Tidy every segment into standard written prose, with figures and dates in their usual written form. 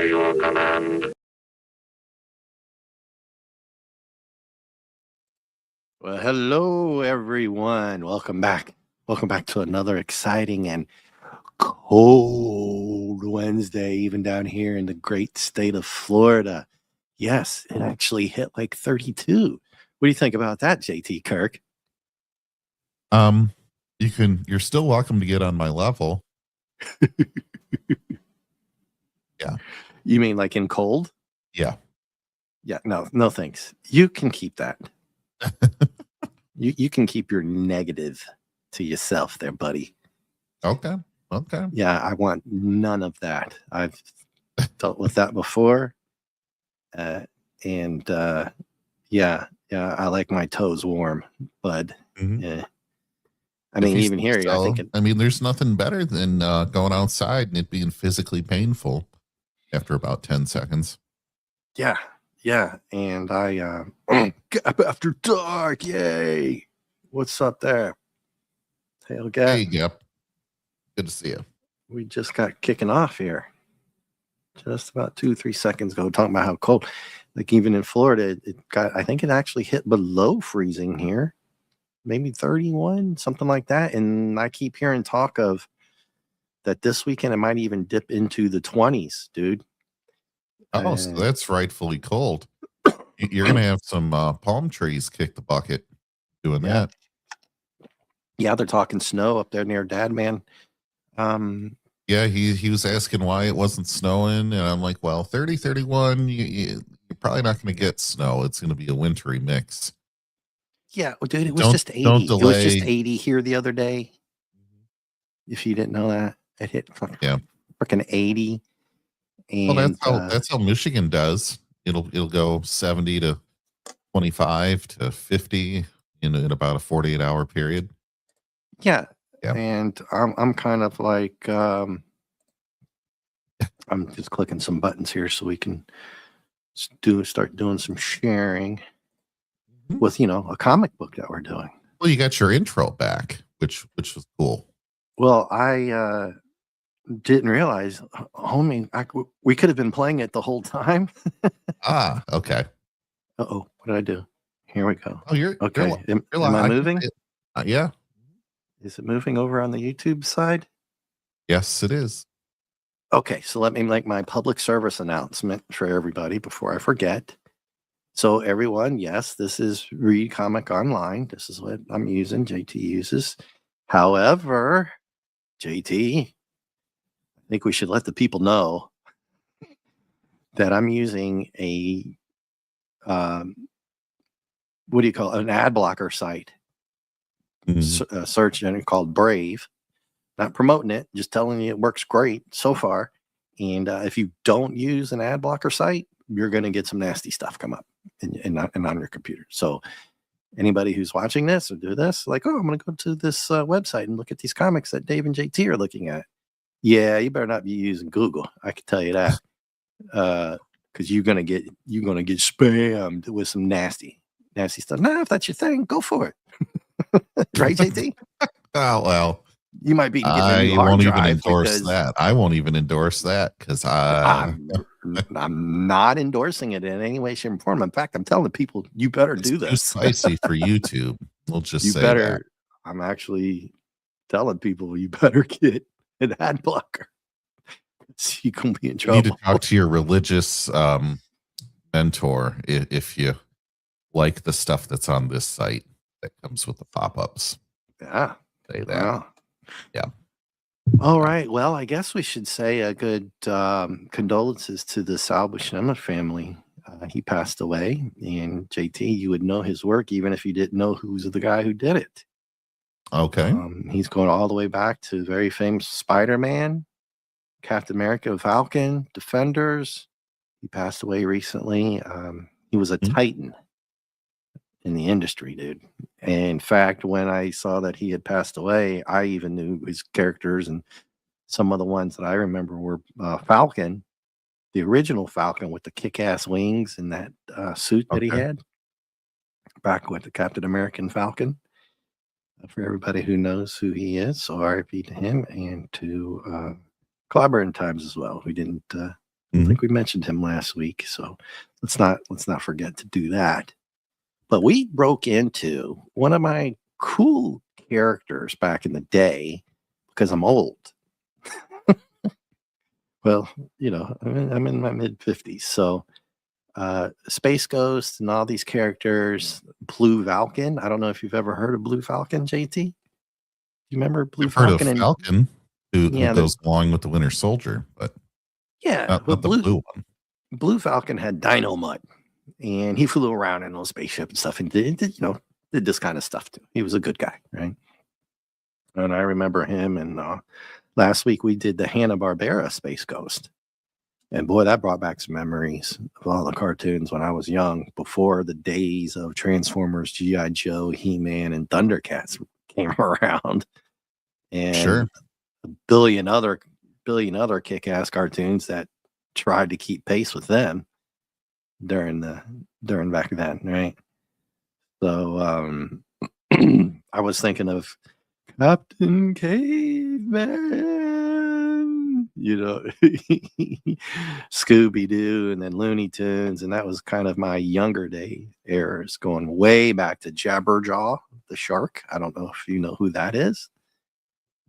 by your command. Well, hello, everyone. Welcome back. Welcome back to another exciting and cold Wednesday, even down here in the great state of Florida. Yes, it actually hit like 32. What do you think about that, JT Kirk? You're still welcome to get on my level. Yeah. You mean like in cold? Yeah. Yeah, no thanks. You can keep that. You can keep your negative to yourself there, buddy. Okay. Yeah, I want none of that. I've dealt with that before. Yeah, I like my toes warm, bud. Mm-hmm. Yeah. I mean, even here, I think there's nothing better than going outside and it being physically painful after about 10 seconds. Yeah. And I after dark, yay. What's up there? Tailgate. Hey, yep. Good to see you. We just got kicking off here. Just about 2-3 seconds ago, talking about how cold. Like even in Florida, I think it actually hit below freezing here. Maybe 31, something like that. And I keep hearing talk of that this weekend it might even dip into the 20s, dude. Oh, so that's rightfully cold. You're going to have some palm trees kick the bucket doing that. Yeah, they're talking snow up there near Dad, man. Yeah, he was asking why it wasn't snowing. And I'm like, well, 30, 31, you're probably not going to get snow. It's going to be a wintry mix. Yeah, dude, it was just 80. It was just 80 here the other day. If you didn't know that, it hit freaking 80. And that's how Michigan does. It'll go 70 to 25 to 50 in about a 48-hour period. Yeah. And I'm kind of like I'm just clicking some buttons here so we can start doing some sharing with a comic book that we're doing. Well, you got your intro back, which was cool. Well, I didn't realize, homie, we could have been playing it the whole time. Okay. Uh-oh, what did I do? Here we go. Oh, you're okay. Am I moving? Yeah. Is it moving over on the YouTube side? Yes, it is. Okay, so let me make my public service announcement for everybody before I forget. So everyone, yes, this is Read Comic Online. This is what I'm using, JT uses. However, JT, I think we should let the people know that I'm using a, what do you call it? An ad blocker site. Search engine called Brave. Not promoting it, just telling you it works great so far. And if you don't use an ad blocker site, you're going to get some nasty stuff come up and on your computer. So anybody who's watching this or do this, like, oh, I'm going to go to this website and look at these comics that Dave and JT are looking at. Yeah, you better not be using Google. I can tell you that, because you're gonna get spammed with some nasty stuff. Now, if that's your thing, go for it. Right, JT? Oh well. You might be. I won't even endorse that. I won't even endorse that because I'm not endorsing it in any way, shape, or form. In fact, I'm telling the people you better do this. Too spicy for YouTube. We'll just say that. I'm actually telling people you better get an ad blocker. So you can be in trouble. You need to talk to your religious mentor if you like the stuff that's on this site that comes with the pop-ups. Yeah. Say that. Yeah. All right. Well, I guess we should say a good condolences to the Sal Buscema family. He passed away, and JT, you would know his work even if you didn't know who's the guy who did it. Okay. He's going all the way back to very famous Spider-Man, Captain America, Falcon, Defenders. He passed away recently. He was a titan in the industry, dude. And in fact, when I saw that he had passed away, I even knew his characters, and some of the ones that I remember were Falcon, the original Falcon with the kick-ass wings and that suit that he had back with the Captain American Falcon. For everybody who knows who he is, so RIP to him and to Clobber in Times as well, who didn't I think we mentioned him last week, so let's not forget to do that. But we broke into one of my cool characters back in the day because I'm old. Well, I'm in my mid 50s, so Space Ghost and all these characters, Blue Falcon. I don't know if you've ever heard of Blue Falcon, JT. You remember Blue I've heard Falcon? of Falcon, who Yeah, goes along with the Winter Soldier, but not the blue one. Blue Falcon had dynamite, and he flew around in a spaceship and stuff, and did this kind of stuff too. He was a good guy, right? And I remember him. And last week we did the Hanna-Barbera Space Ghost, and boy, that brought back some memories of all the cartoons when I was young, before the days of Transformers, G.I. Joe, He-Man, and Thundercats came around, and Sure, a billion other kick-ass cartoons that tried to keep pace with them during back then, right? So I was thinking of Captain Caveman, Scooby-Doo, and then Looney Tunes, and that was kind of my younger day eras, going way back to Jabberjaw the shark. I don't know if you know who that is.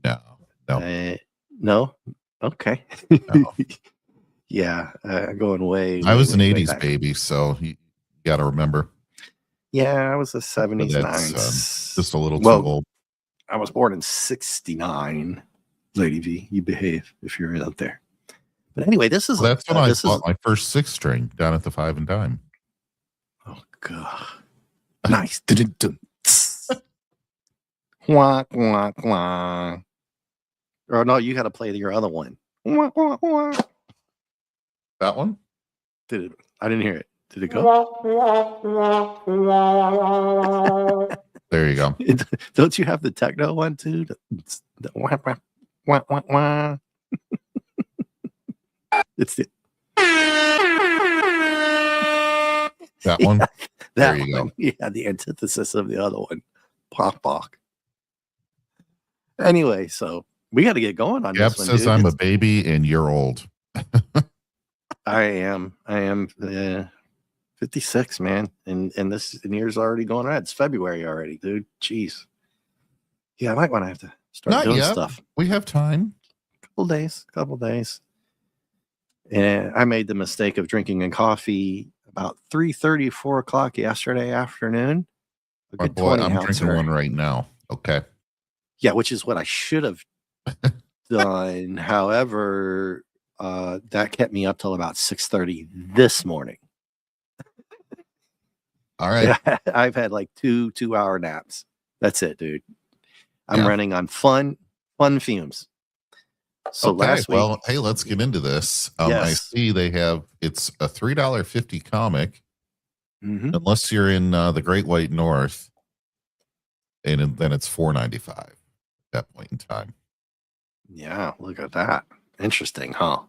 no. No? Okay. No. Yeah, going way. I was an way 80s back. baby, so you got to remember. Yeah, I was a 70s, That's 9s. just a little too Well, old. I was born in 69. Lady V, you behave if you're out there. But anyway, this is That's when I bought my first 6-string down at the 5 and Dime. Oh god, nice. Wah, wah, wah. Or no, you got to play your other one. Wah, wah, wah. That one? Did it? I didn't hear it. Did it go? There you go. Don't you have the techno one too? The wah, wah, wah, wah, wah. It's the That one? Yeah, There you go. Yeah, the antithesis of the other one. Pop bok. Anyway, so we got to get going on Gap this one. says Dude. I'm a baby and you're old. I am 56, man. And this year's already going on. It's February already, dude. Jeez. Yeah, I might want to have to start doing stuff. We have time. Couple days. And I made the mistake of drinking a coffee about 3:30, 4 o'clock yesterday afternoon. A good 20 I'm ounce drinking one right now. Okay. Yeah, which is what I should have done. However, that kept me up till about 6:30 this morning. All right. I've had like 2-hour naps. That's it, dude. I'm running on fun fumes. So last week, well, hey, let's get into this. Yes. I see it's a $3.50 comic, unless unless you're in the Great White North, and then it's $4.95 at that point in time. Yeah, look at that. Interesting, huh?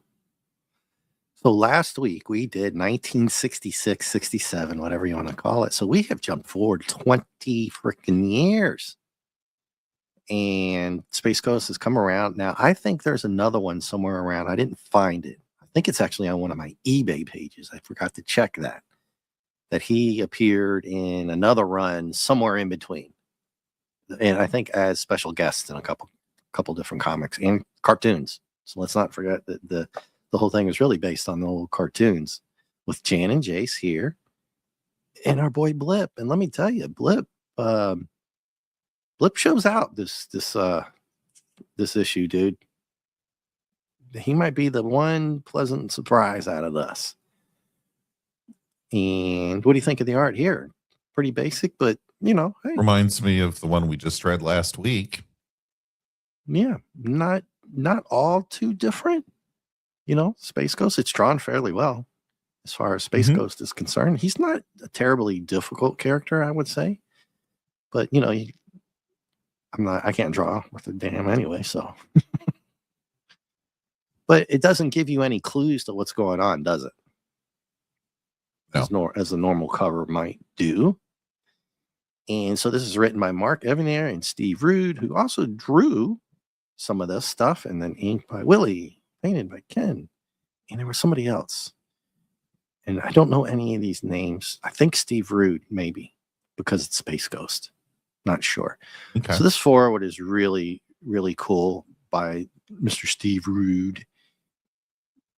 So last week we did 1966, 67, whatever you want to call it. So we have jumped forward 20 freaking years. And Space Ghost has come around. Now, I think there's another one somewhere around. I didn't find it. I think it's actually on one of my eBay pages. I forgot to check that he appeared in another run somewhere in between. And I think as special guests in a couple different comics and cartoons. So let's not forget that the whole thing is really based on the old cartoons with Jan and Jace here and our boy Blip. And let me tell you, Blip shows out this issue, dude. He might be the one pleasant surprise out of this. And what do you think of the art here? Pretty basic, but hey. Reminds me of the one we just read last week. Yeah, not all too different. Space Ghost, it's drawn fairly well as far as Space Ghost is concerned. He's not a terribly difficult character, I would say. But, I can't draw with a damn anyway, so. But it doesn't give you any clues to what's going on, does it? No. As a normal cover might do. And so this is written by Mark EVANIER and Steve Rude, who also drew some of this stuff, and then inked by Willie, painted by Ken. and there was somebody else. And I don't know any of these names. I think Steve Rude, maybe, because it's Space Ghost. Not sure. Okay. So this forward is really, really cool by Mr. Steve Rude.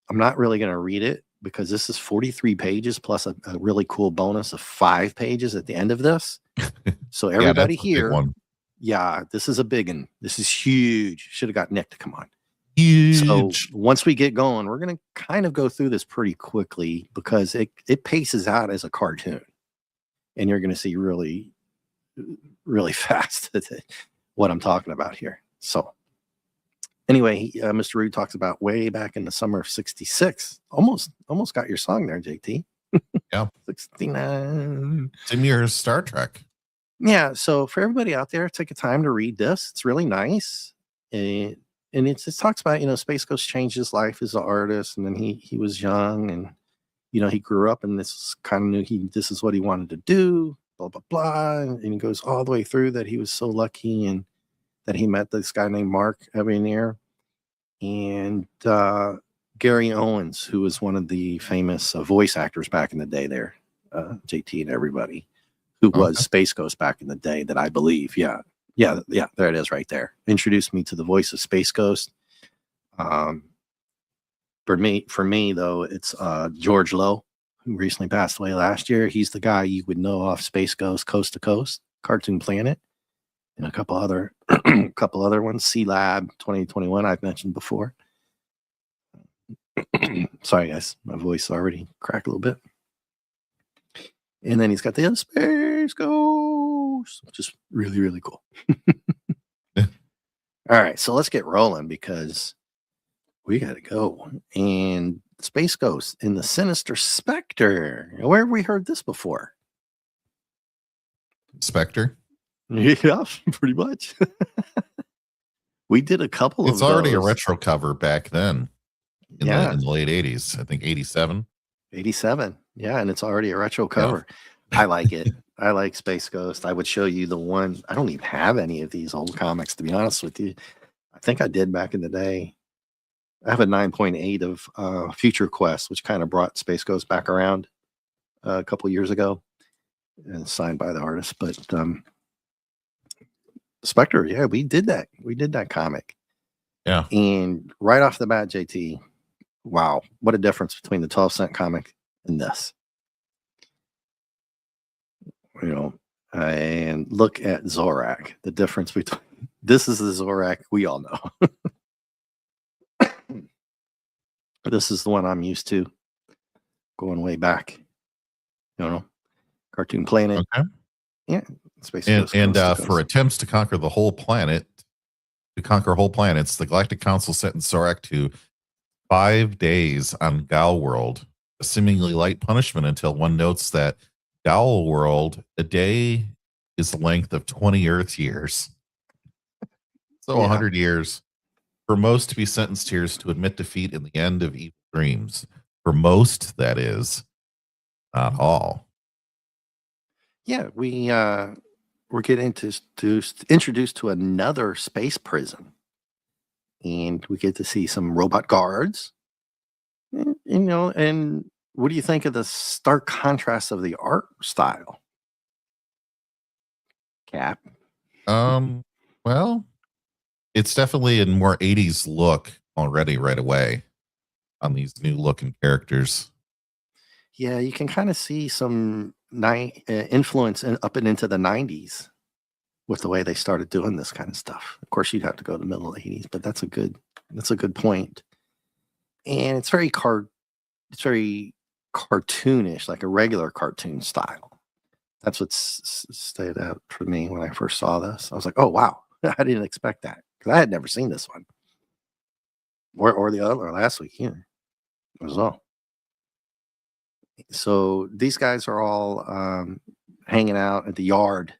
I'm not really going to read it because this is 43 pages plus a really cool bonus of 5 pages at the end of this. So everybody here, yeah, this is a big one. This is huge. Should have got Nick to come on. Huge. So once we get going, we're going to kind of go through this pretty quickly because it paces out as a cartoon, and you're going to see really, really fast what I'm talking about here. So anyway, Mr. Rude talks about way back in the summer of '66. Almost got your song there, JT. Yeah. 69. Same year as Star Trek. Yeah. So for everybody out there, take a time to read this. It's really nice. And it talks about, Space Ghost changed his life as an artist, and then he was young, and he grew up, and this kind of knew this is what he wanted to do, blah blah blah, and he goes all the way through that he was so lucky and that he met this guy named Mark EVANIER and Gary Owens, who was one of the famous voice actors back in the day there, JT and everybody, who was Space Ghost back in the day, that I believe, yeah, there it is right there. Introduced me to the voice of Space Ghost. For me though, it's George Lowe, who recently passed away last year. He's the guy you would know off Space Ghost, Coast to Coast, Cartoon Planet, and a couple other ones. C Lab 2021 I've mentioned before. Sorry guys, my voice already cracked a little bit. And then he's got the Space Ghost, which is really, really cool. All right, so let's get rolling because we got to go. And Space Ghost in the Sinister Spectre. Where have we heard this before? Spectre? Yeah, pretty much. We did a couple of those. It's already a retro cover back then. In Yeah. the late 80s. I think 87. 87. Yeah, and it's already a retro cover. Yeah. I like it. I like Space Ghost. I would show you the one. I don't even have any of these old comics, to be honest with you. I think I did back in the day. I have a 9.8 of Future Quest, which kind of brought Space Ghost back around a couple years ago, and signed by the artist. But Spectre, yeah, we did that. We did that comic. Yeah. And right off the bat, JT, wow, what a difference between the 12-cent comic and this. And look at Zorak. The difference between this is the Zorak we all know. This is the one I'm used to, going way back. Cartoon Planet. Okay. Yeah. Space and for attempts to conquer the whole planet, whole planets, the Galactic Council sentenced Zorak to 5 days on Gal World, a seemingly light punishment until one notes that Gal World, a day is the length of 20 Earth years. So 100 years. For most to be sentenced here is to admit defeat in the end of evil dreams. For most, that is. Not all. Yeah, we're getting introduced to another space prison. And we get to see some robot guards. And what do you think of the stark contrast of the art style? Cap? Well, it's definitely a more 80s look already right away on these new looking characters. Yeah, you can kind of see some influence up and into the 90s with the way they started doing this kind of stuff. Of course, you'd have to go to the middle 80s, but that's a good point. And it's very cartoonish, like a regular cartoon style. That's what stayed out for me when I first saw this. I was like, oh wow, I didn't expect that, because I had never seen this one or the other last week here as well. So these guys are all hanging out at the yard.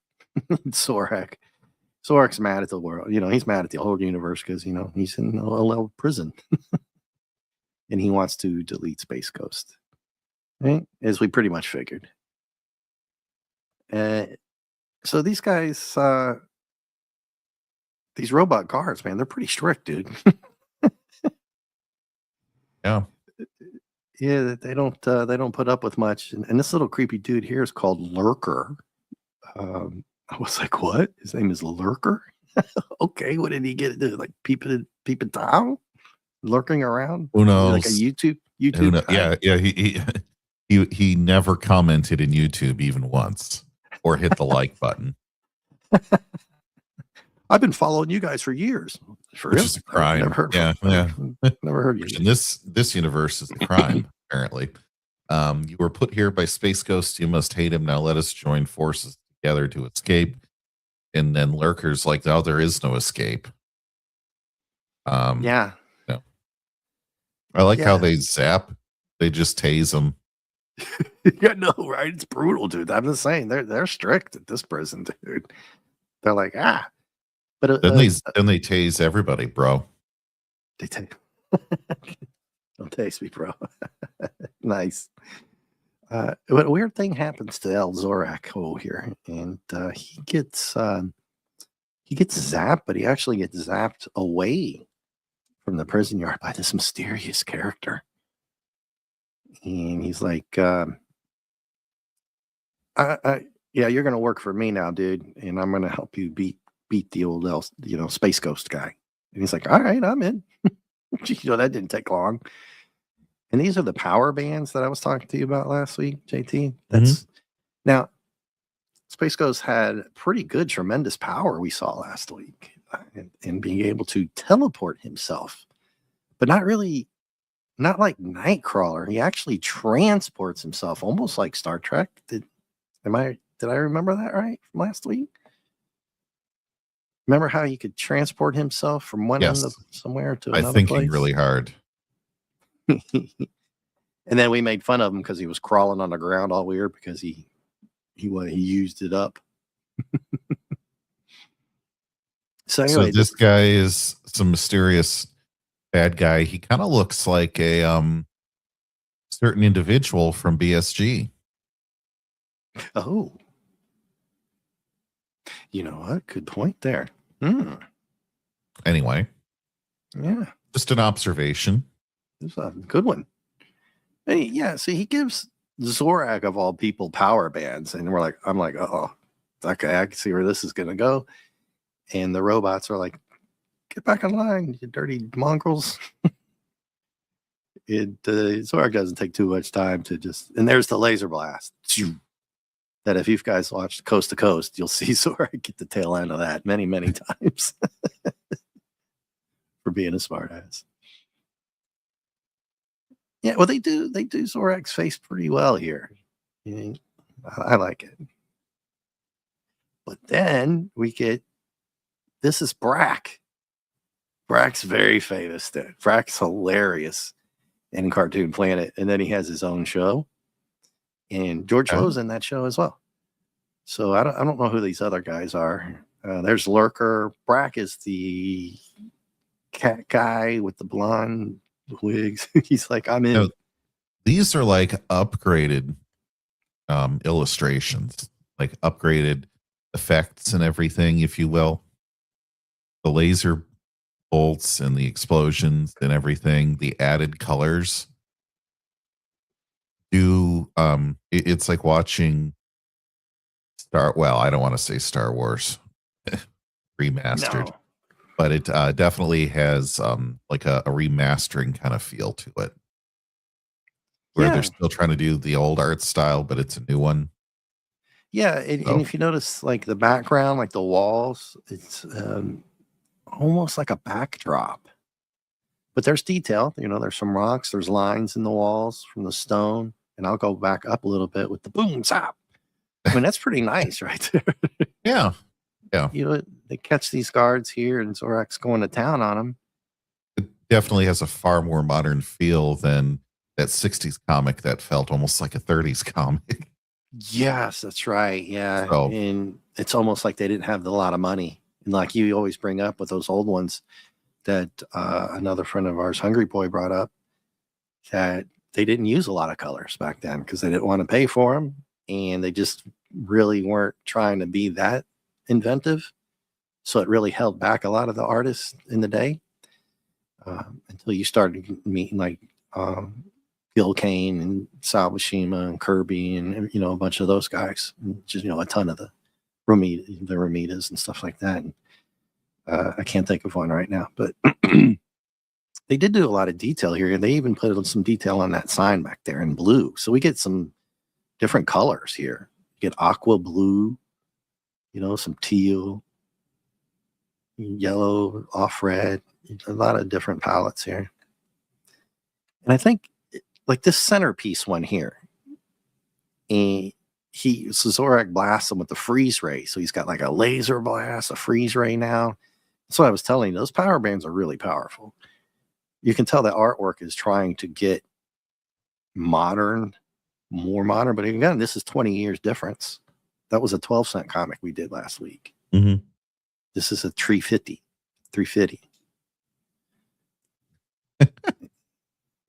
Zorak's mad at the world. He's mad at the whole universe because he's in a little prison. And he wants to delete Space Ghost, right? As we pretty much figured. So these guys, these robot guards, man, they're pretty strict, dude. Yeah. Yeah, they don't put up with much. And this little creepy dude here is called Lurker. I was like, what? His name is Lurker? Okay, what did he get to do? Like peeping Tom? Lurking around? Who Is he like a knows? YouTube guy? Yeah. He never commented in YouTube even once or hit the like button, I've been following you guys for years. For which real? is a crime. Never heard Yeah, yeah. never heard you. Which in this universe is a crime, apparently. You were put here by Space Ghost. You must hate him. Now let us join forces together to escape. And then Lurker's like, oh, there is no escape. Yeah. No. I like how Yeah. they zap. They just tase them. Yeah, no, right? It's brutal, dude. I'm just saying they're strict at this prison, dude. They're like, but Then they tase everybody, bro. they take don't taste me, bro. Nice. What a weird thing happens to El Zorak here, and he gets zapped, but he actually gets zapped away from the prison yard by this mysterious character. And he's like, yeah, you're gonna work for me now, dude, and I'm gonna help you beat the old Space Ghost guy. And he's like, all right, I'm in. That didn't take long. And these are the power bands that I was talking to you about last week, JT. That's now Space Ghost had pretty good, tremendous power we saw last week, and being able to teleport himself, but not like Nightcrawler. He actually transports himself, almost like Star Trek. Did I remember that right from last week? Remember how he could transport himself from one end of somewhere to another thinking place? really hard. And then we made fun of him because he was crawling on the ground all weird because he used it up. So anyway, this guy is some mysterious bad guy. He kind of looks like a certain individual from BSG. Oh, you know what? Good point there. Anyway, yeah, just an observation. It's a good one. And he gives Zorak of all people power bands, and I'm like, oh, okay, I can see where this is gonna go. And the robots are like, get back in line, you dirty mongrels. Zorak doesn't take too much time to and there's the laser blast. That if you guys watched Coast to Coast, you'll see Zorak get the tail end of that many, many times for being a smartass. Yeah, well, they do Zorak's face pretty well here. I like it. But then we get, this is Brack. Brack's very famous. Brack's hilarious in Cartoon Planet. And then he has his own show. And George Lowe's in that show as well. So I don't know who these other guys are. There's Lurker. Brack is the cat guy with the blonde wigs. He's like, I'm in. No, these are like upgraded illustrations, like upgraded effects and everything, if you will. The laser bolts and the explosions and everything, the added colors. It's like watching I don't want to say Star Wars remastered. No. But it definitely has like a remastering kind of feel to it, where they're still trying to do the old art style, but it's a new one. Yeah, and if you notice, like the background, like the walls, it's almost like a backdrop. But there's detail. There's some rocks, there's lines in the walls from the stone, and I'll go back up a little bit with the boom zap. I mean, that's pretty nice, right there. Yeah. They catch these guards here, and Zorak's going to town on them. It definitely has a far more modern feel than that 60s comic that felt almost like a 30s comic. Yes, that's right. Yeah. So, and it's almost like they didn't have a lot of money. And like you always bring up with those old ones that another friend of ours, Hungry Boy, brought up, that they didn't use a lot of colors back then because they didn't want to pay for them. And they just really weren't trying to be that inventive. So it really held back a lot of the artists in the day until you started meeting like Gil Kane and Sal Buscema and Kirby and a bunch of those guys, and just a ton of the Ramirez and stuff like that. And, I can't think of one right now, but they did do a lot of detail here, and they even put some detail on that sign back there in blue. So we get some different colors here. You get aqua blue, some teal, yellow, off red, a lot of different palettes here. And I think like this centerpiece one here, and Zorak blasts him with the freeze ray. So he's got like a laser blast, a freeze ray now. That's what I was telling you. Those power bands are really powerful. You can tell the artwork is trying to get modern, more modern, but again, this is 20 years difference. That was a 12-cent comic we did last week. Mm-hmm. This is a 350.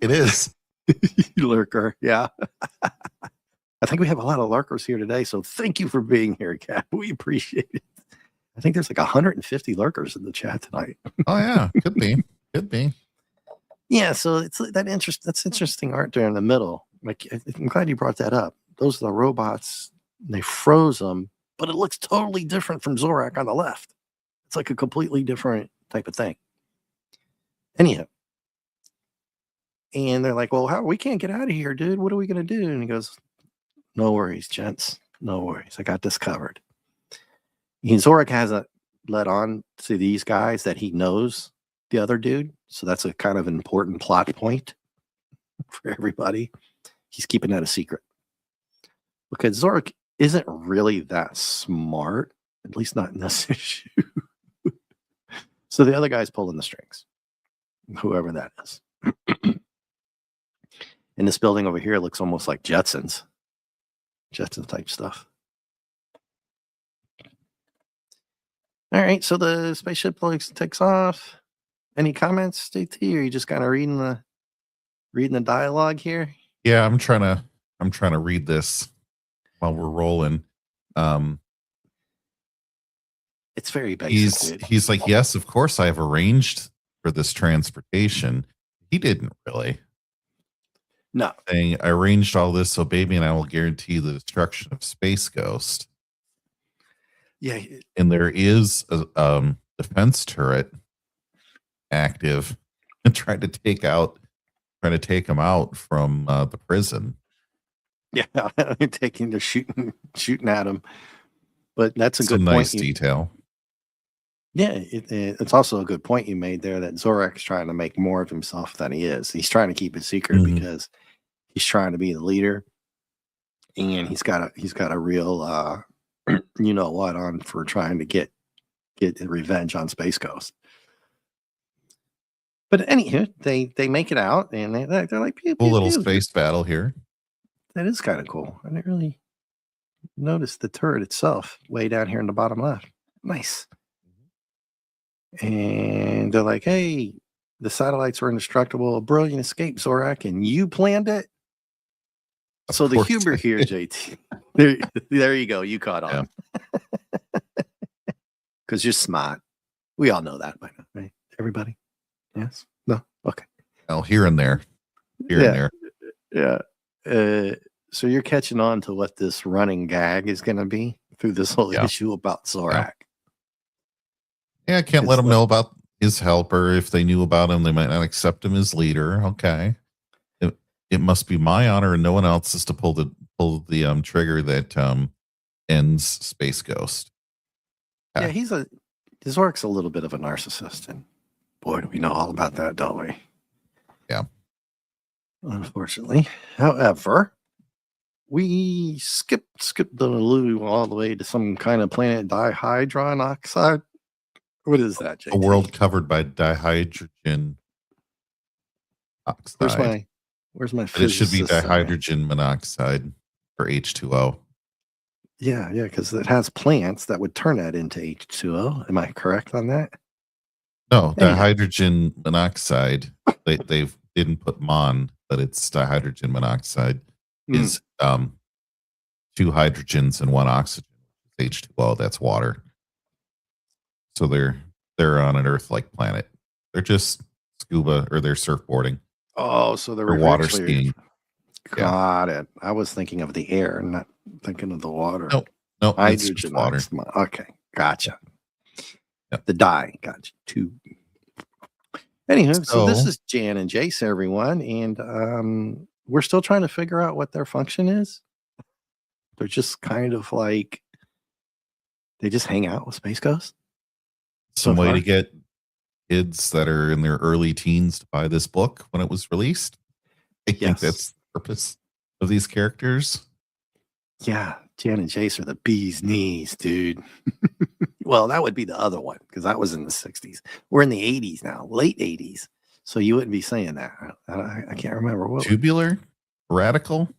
It is. Lurker, yeah. I think we have a lot of lurkers here today, so thank you for being here, Kat. We appreciate it. I think there's like 150 lurkers in the chat tonight. Oh yeah, could be. Yeah, so it's that's interesting art there in the middle. Like, I'm glad you brought that up. Those are the robots. They froze them, but it looks totally different from Zorak on the left. It's like a completely different type of thing. Anyhow. And they're like, well, we can't get out of here, dude. What are we going to do? And he goes, no worries, gents. No worries. I got this covered. Zorak hasn't let on to these guys that he knows the other dude. So that's a kind of an important plot point for everybody. He's keeping that a secret. Because Zorak isn't really that smart, at least not in this issue. So the other guy's pulling the strings, whoever that is. And this building over here looks almost like Jetsons type stuff. All right, so the spaceship takes off. Any comments, JT? Or are you just kind of reading the dialogue here? Yeah, I'm trying to read this while we're rolling. It's very basic. He's like, yes, of course I have arranged for this transportation. He didn't really. No. Saying, I arranged all this so baby and I will guarantee the destruction of Space Ghost. Yeah. And there is a defense turret active and trying to take him out from the prison. Yeah, shooting at him. But that's a good nice detail. Yeah, it's also a good point you made there that Zorak's trying to make more of himself than he is. He's trying to keep it secret because he's trying to be the leader, and he's got a real what on for trying to get revenge on Space Ghost. But anywho, they make it out, and they're like, pew, a little space battle here. That is kind of cool. I didn't really notice the turret itself way down here in the bottom left. Nice. And they're like, hey, the satellites are indestructible. A brilliant escape, Zorak, and you planned it? So the humor here, JT. There you go. You caught on. Because you're smart. We all know that by now, right? Everybody? Yes? No? Okay. Oh, here and there. Here and there. Yeah. So you're catching on to what this running gag is going to be through this whole issue about Zorak. Yeah, I can't let them know about his helper. If they knew about him, they might not accept him as leader. Okay. It must be my honor and no one else's to pull the trigger that ends Space Ghost. Yeah, Zorak's a little bit of a narcissist, and boy, do we know all about that, don't we? Yeah. Unfortunately. However, we skipped the Lulu all the way to some kind of planet dihydron oxide. What is that, JT? A world covered by dihydrogen oxide. Where's my it should be dihydrogen monoxide for H2O. Yeah, because it has plants that would turn that into H2O. Am I correct on that? No, dihydrogen monoxide. They didn't put mon, but it's dihydrogen monoxide. Is 2 hydrogens and 1 oxygen. H2O, that's water. So they're on an Earth-like planet. They're just scuba or they're surfboarding. Oh, so the or water actually skiing. Yeah. got it. I was thinking of the air, not thinking of the water. Nope. Nope. It's just Hydrogen water. Okay, gotcha. Yep. The dye, gotcha. Two. Anywho, so this So is Jan and Jace, everyone, and we're still trying to figure out what their function is. They're just kind of like they just hang out with Space Ghost. some So way far? to get kids that are in their early teens to buy this book when it was released. I think Yes. that's the purpose of these characters. Yeah, Jan and Jace are the bee's knees, dude. Well, that would be the other one because that was in the 60s. We're in the 80s now, late 80s. So you wouldn't be saying that. I can't remember what. Tubular? Radical?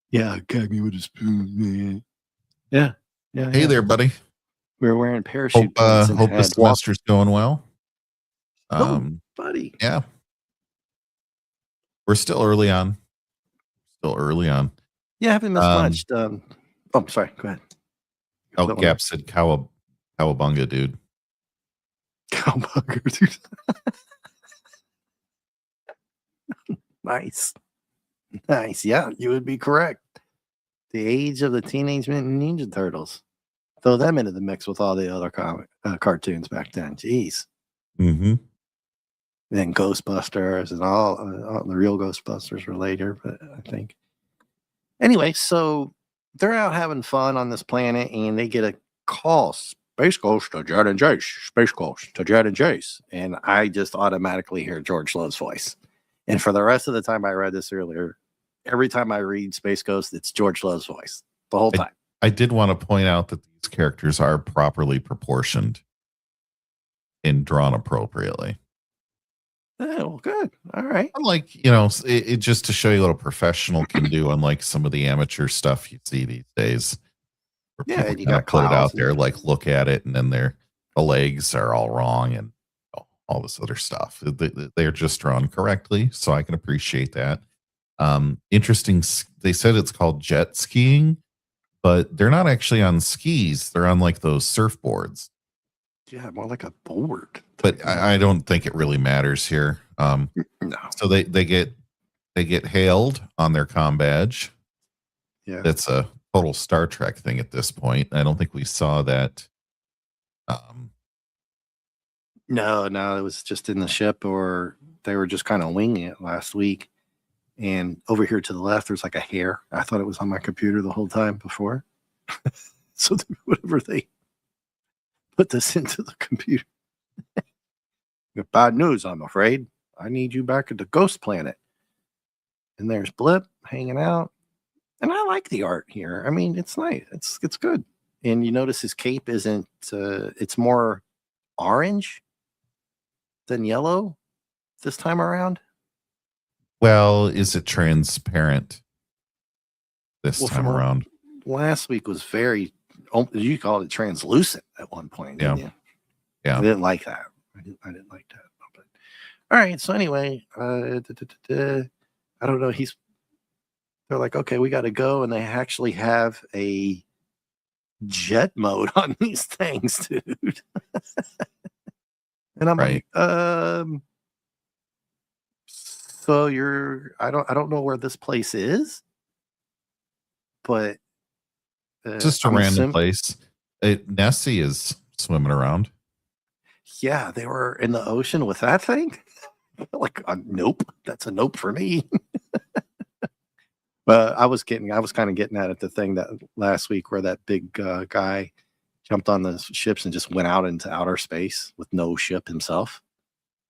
Yeah, gag me with a spoon, man. Yeah. Yeah. Hey yeah. there, buddy. We were wearing parachute pants and Hope the had semester's going well. buddy. Yeah. We're still early on. Yeah, I haven't missed much. Sorry. Go ahead. Oh, Gap said cowabunga, dude. Cowabunga, dude. Nice. Yeah, you would be correct. The age of the Teenage Mutant Ninja Turtles. Throw them into the mix with all the other cartoons back then. Jeez. Mm-hmm. Then Ghostbusters and all the real Ghostbusters were later, but I think. Anyway, so they're out having fun on this planet and they get a call. Space Ghost to Jet and Jace. Space Ghost to Jet and Jace. And I just automatically hear George Love's voice. And for the rest of the time I read this earlier, every time I read Space Ghost, it's George Love's voice the whole time. I did want to point out that these characters are properly proportioned and drawn appropriately. Oh, good. All right. Unlike, it just to show you what a professional can do, unlike some of the amateur stuff you see these days. Yeah, and you got put it out and there, like look at it, and then the legs are all wrong and all this other stuff. They're just drawn correctly, so I can appreciate that. Interesting. They said it's called jet skiing, but they're not actually on skis. They're on like those surfboards. Yeah, more like a board. But I don't think it really matters here. No. So they get hailed on their comm badge. Yeah. That's a total Star Trek thing at this point. I don't think we saw that. No, it was just in the ship, or they were just kind of winging it last week. And over here to the left, there's like a hair. I thought it was on my computer the whole time before. So whatever they put this into the computer. Bad news, I'm afraid. I need you back at the ghost planet. And there's Blip hanging out. And I like the art here. I mean, it's nice. It's good. And you notice his cape isn't, it's more orange than yellow this time around. Well, is it transparent this time around? Last week was very, you called it translucent at one point, didn't you? Yeah. I didn't like that. I didn't like that. But, all right. So anyway, I don't know. They're like, okay, we got to go. And they actually have a jet mode on these things, dude. And I'm right. like, so I don't know where this place is, but just a random place. Nessie is swimming around. Yeah, they were in the ocean with that thing. Like, nope, that's a nope for me. But I was kind of getting at the thing that last week where that big guy jumped on the ships and just went out into outer space with no ship himself.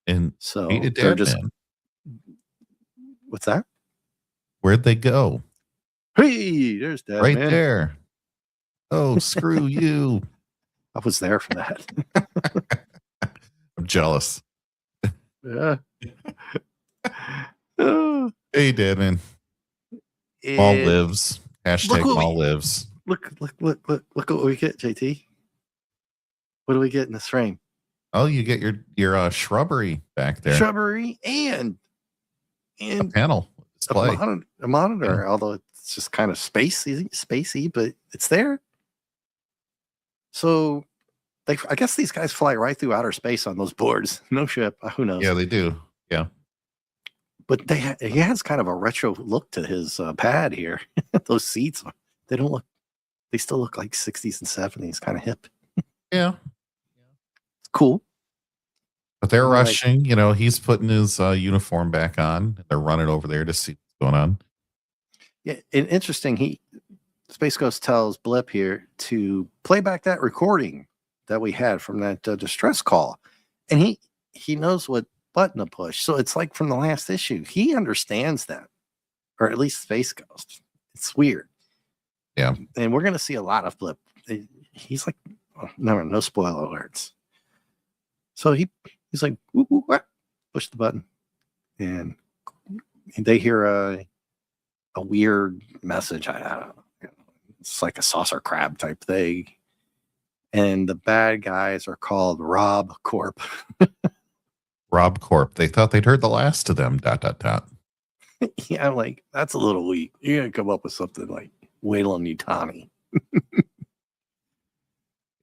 And so they're just, what's that? Where'd they go? Hey, there's Dad, right man. there. Oh, screw you. I was there for that. I'm jealous. Yeah. Hey, Devin. Mall lives. Hashtag mall lives. Look what we get, JT. What do we get in this frame? Oh, you get your shrubbery back there. Shrubbery and a panel display. A monitor, although it's just kind of spacey, but it's there. So I guess these guys fly right through outer space on those boards. No ship. Who knows? Yeah, they do. Yeah. But he has kind of a retro look to his pad here. Those seats, they don't look. They still look like 60s and 70s, kind of hip. Yeah. It's cool. But they're rushing. You know, he's putting his uniform back on. They're running over there to see what's going on. Yeah, and interesting. Space Ghost tells Blip here to play back that recording that we had from that distress call, and he knows what button to push. So it's like from the last issue. He understands that, or at least Space Ghost. It's weird. Yeah, and we're gonna see a lot of Blip. He's like, oh, no spoiler alerts. So he's like, woo, woo, wah, push the button, and they hear a weird message. I don't know. It's like a saucer crab type thing. And the bad guys are called Rob Corp. Rob Corp. They thought they'd heard the last of them. ... Yeah, I'm like, that's a little weak. You're gonna come up with something like Waylon Utani.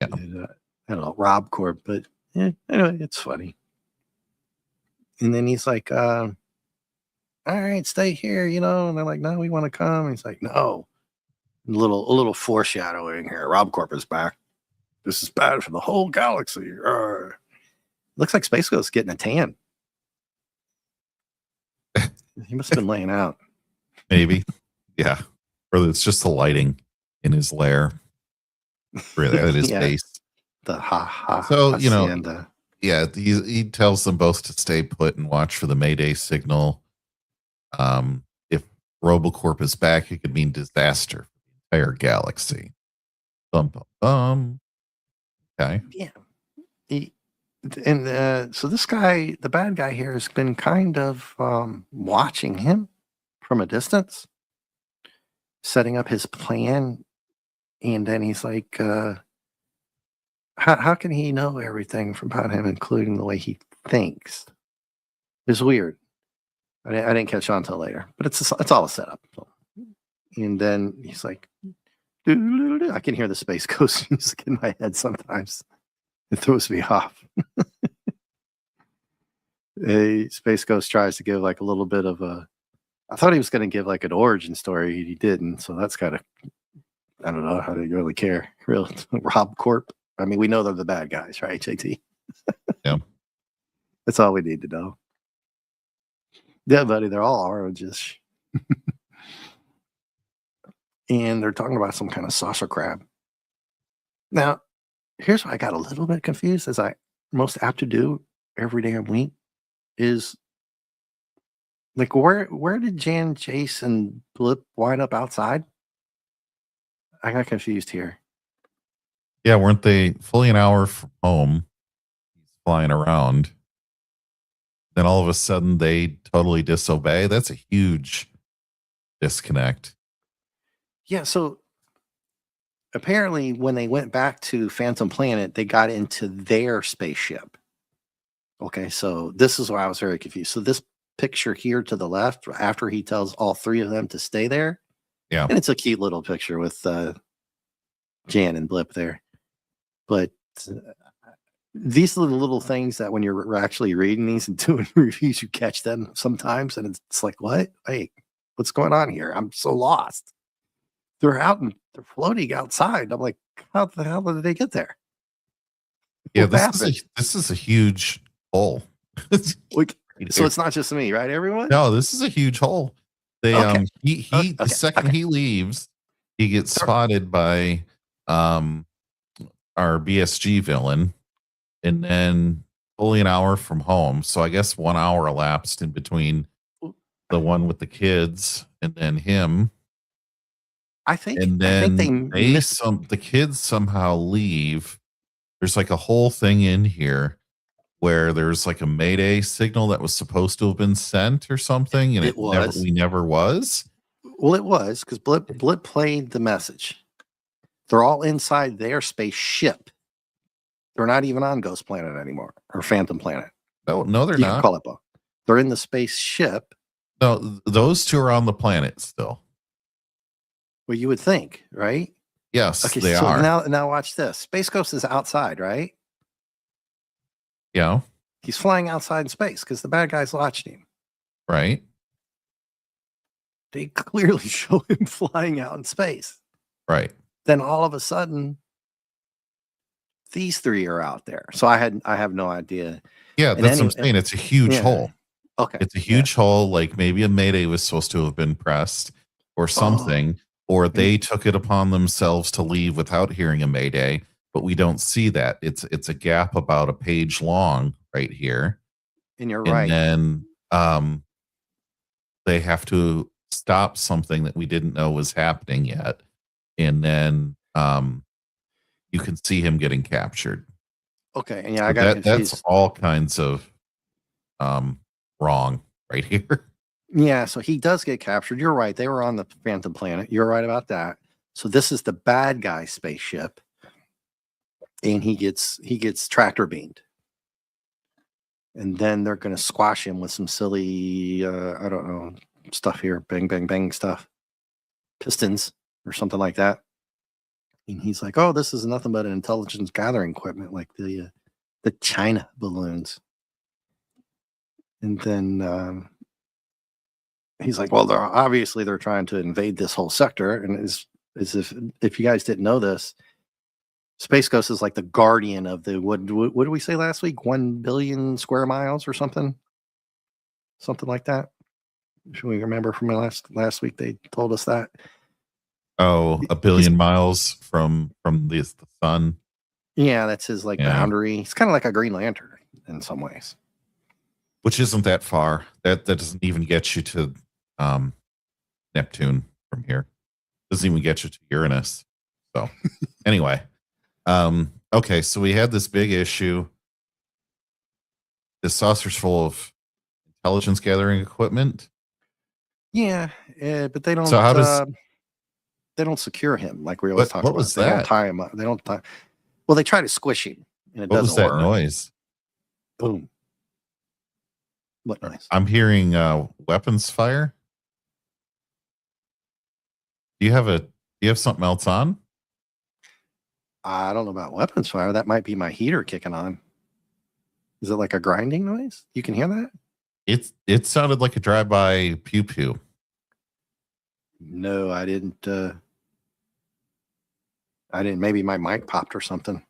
Yeah. And, I don't know, Rob Corp, but yeah, anyway, it's funny. And then he's like, all right, stay here, you know. And they're like, no, we want to come. And he's like, no. A little foreshadowing here. Rob Corp is back. This is bad for the whole galaxy. Looks like Space Ghost getting a tan. He must have been laying out. Maybe. Yeah. Or it's just the lighting in his lair. Really, at his face. The ha. So, you know, yeah, he tells them both to stay put and watch for the Mayday signal. If RoboCorp is back, it could mean disaster for the entire galaxy. Bum, bum, bum. Okay. Yeah. So this guy, the bad guy here, has been kind of watching him from a distance, setting up his plan. And then he's like, how can he know everything about him, including the way he thinks? It's weird. I didn't catch on until later, but it's all a setup. And then he's like, I can hear the Space Ghost music in my head sometimes. It throws me off. Space Ghost tries to give like a little bit of I thought he was going to give like an origin story. He didn't. So that's kind of, I don't know how do you really care. Really, Rob Corp. I mean, we know they're the bad guys, right, JT? Yeah. That's all we need to know. Yeah, buddy, they're all oranges. And they're talking about some kind of saucer crab. Now, here's where I got a little bit confused, as I most apt to do every damn week, is like where did Jan, Jace, and Blip wind up outside? I got confused here. Yeah, weren't they fully an hour from home? He's flying around. Then all of a sudden they totally disobey. That's a huge disconnect. Yeah, so apparently when they went back to Phantom Planet, they got into their spaceship. Okay, so this is why I was very confused. So this picture here to the left, after he tells all three of them to stay there. Yeah. And it's a cute little picture with Jan and Blip there. But these are the little things that when you're actually reading these and doing reviews, you catch them sometimes. And it's like, what? Hey, what's going on here? I'm so lost. They're out and they're floating outside. I'm like, how the hell did they get there? Yeah, this is a huge hole. So it's not just me, right, everyone? No, this is a huge hole. They the second he leaves, he gets spotted by our BSG villain, and then fully an hour from home. So I guess 1 hour elapsed in between the one with the kids and then him. I think the kids somehow leave. There's like a whole thing in here where there's like a Mayday signal that was supposed to have been sent or something, and we never was. Well, it was because Blip played the message. They're all inside their spaceship. They're not even on Ghost Planet anymore or Phantom Planet. No, they're not. Call it both. They're in the spaceship. No, those two are on the planet still. Well, you would think, right? Yes, okay, they are. Now watch this. Space Ghost is outside, right? Yeah. He's flying outside in space because the bad guys watched him. Right. they clearly show him flying out in space. Right. Then all of a sudden, these three are out there. So I have no idea. Yeah, And that's what I'm saying. It's a huge yeah. hole. Okay. It's a huge hole. Like maybe a mayday was supposed to have been pressed or something, or they took it upon themselves to leave without hearing a mayday, but we don't see that. It's a gap about a page long right here. And you're And right. then they have to stop something that we didn't know was happening yet. And then you can see him getting captured. Okay. And yeah, So I got confused. that's all kinds of wrong right here. Yeah, so he does get captured. You're right. They were on the Phantom Planet. You're right about that. So this is the bad guy spaceship. And he gets tractor beamed. And then they're going to squash him with some silly, I don't know, stuff here. Bang, bang, bang stuff. Pistons or something like that. And he's like, oh, this is nothing but an intelligence gathering equipment like the China balloons. And then he's like, well, they're trying to invade this whole sector. And as if you guys didn't know this, Space Ghost is like the guardian of the what did we say last week? 1 billion square miles or something like that. Should we remember from last week? They told us that. Oh, a billion miles from the sun. Yeah, that's his boundary. It's kind of like a Green Lantern in some ways. Which isn't that far. That doesn't even get you to Neptune from here. Doesn't even get you to Uranus. So anyway. Okay, so we had this big issue. This saucer's full of intelligence gathering equipment. Yeah, but they don't. So how does they don't secure him like we always talk about? What was they that? Don't tie him up. They don't tie. Well, they try to squish him, and it what doesn't was that work. noise? Boom. What noise? I'm hearing weapons fire. Do you have something else on? I don't know about weapons fire. That might be my heater kicking on. Is it like a grinding noise? You can hear that? It sounded like a drive-by pew pew. No, I didn't. Maybe my mic popped or something.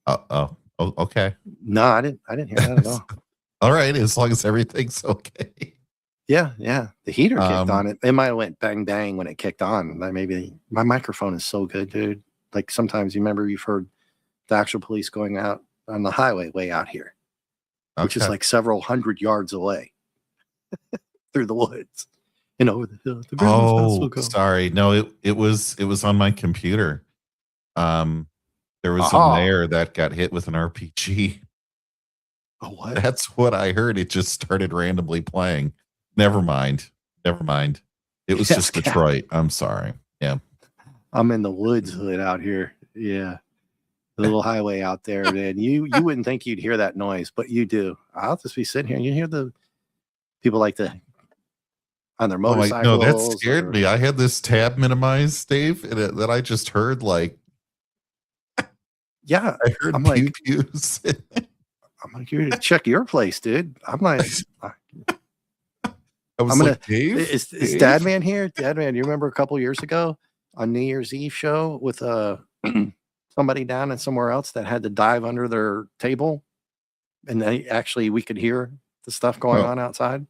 Oh, okay. No, I didn't hear that at all. All right, as long as everything's okay. Yeah. The heater kicked on. It might have went bang bang when it kicked on. Maybe my microphone is so good, dude. Like sometimes you've heard the actual police going out on the highway way out here, which is like several hundred yards away through the woods and over the hill. Sorry. No, it was on my computer. There was a mayor that got hit with an RPG. Oh, what? That's what I heard. It just started randomly playing. Never mind. It was just Detroit. I'm sorry. Yeah. I'm in the woods hood out here. Yeah. The little highway out there, man. You wouldn't think you'd hear that noise, but you do. I'll just be sitting here. You hear the people on their motorcycles. No, that scared me. I had this tab minimized, Dave, and that I just heard yeah. I heard pew pews. I'm like, you're to check your place, dude. I'm like, Dave? Is Dadman here? Dadman, you remember a couple years ago on New Year's Eve show with somebody down and somewhere else that had to dive under their table, and we could hear the stuff going on outside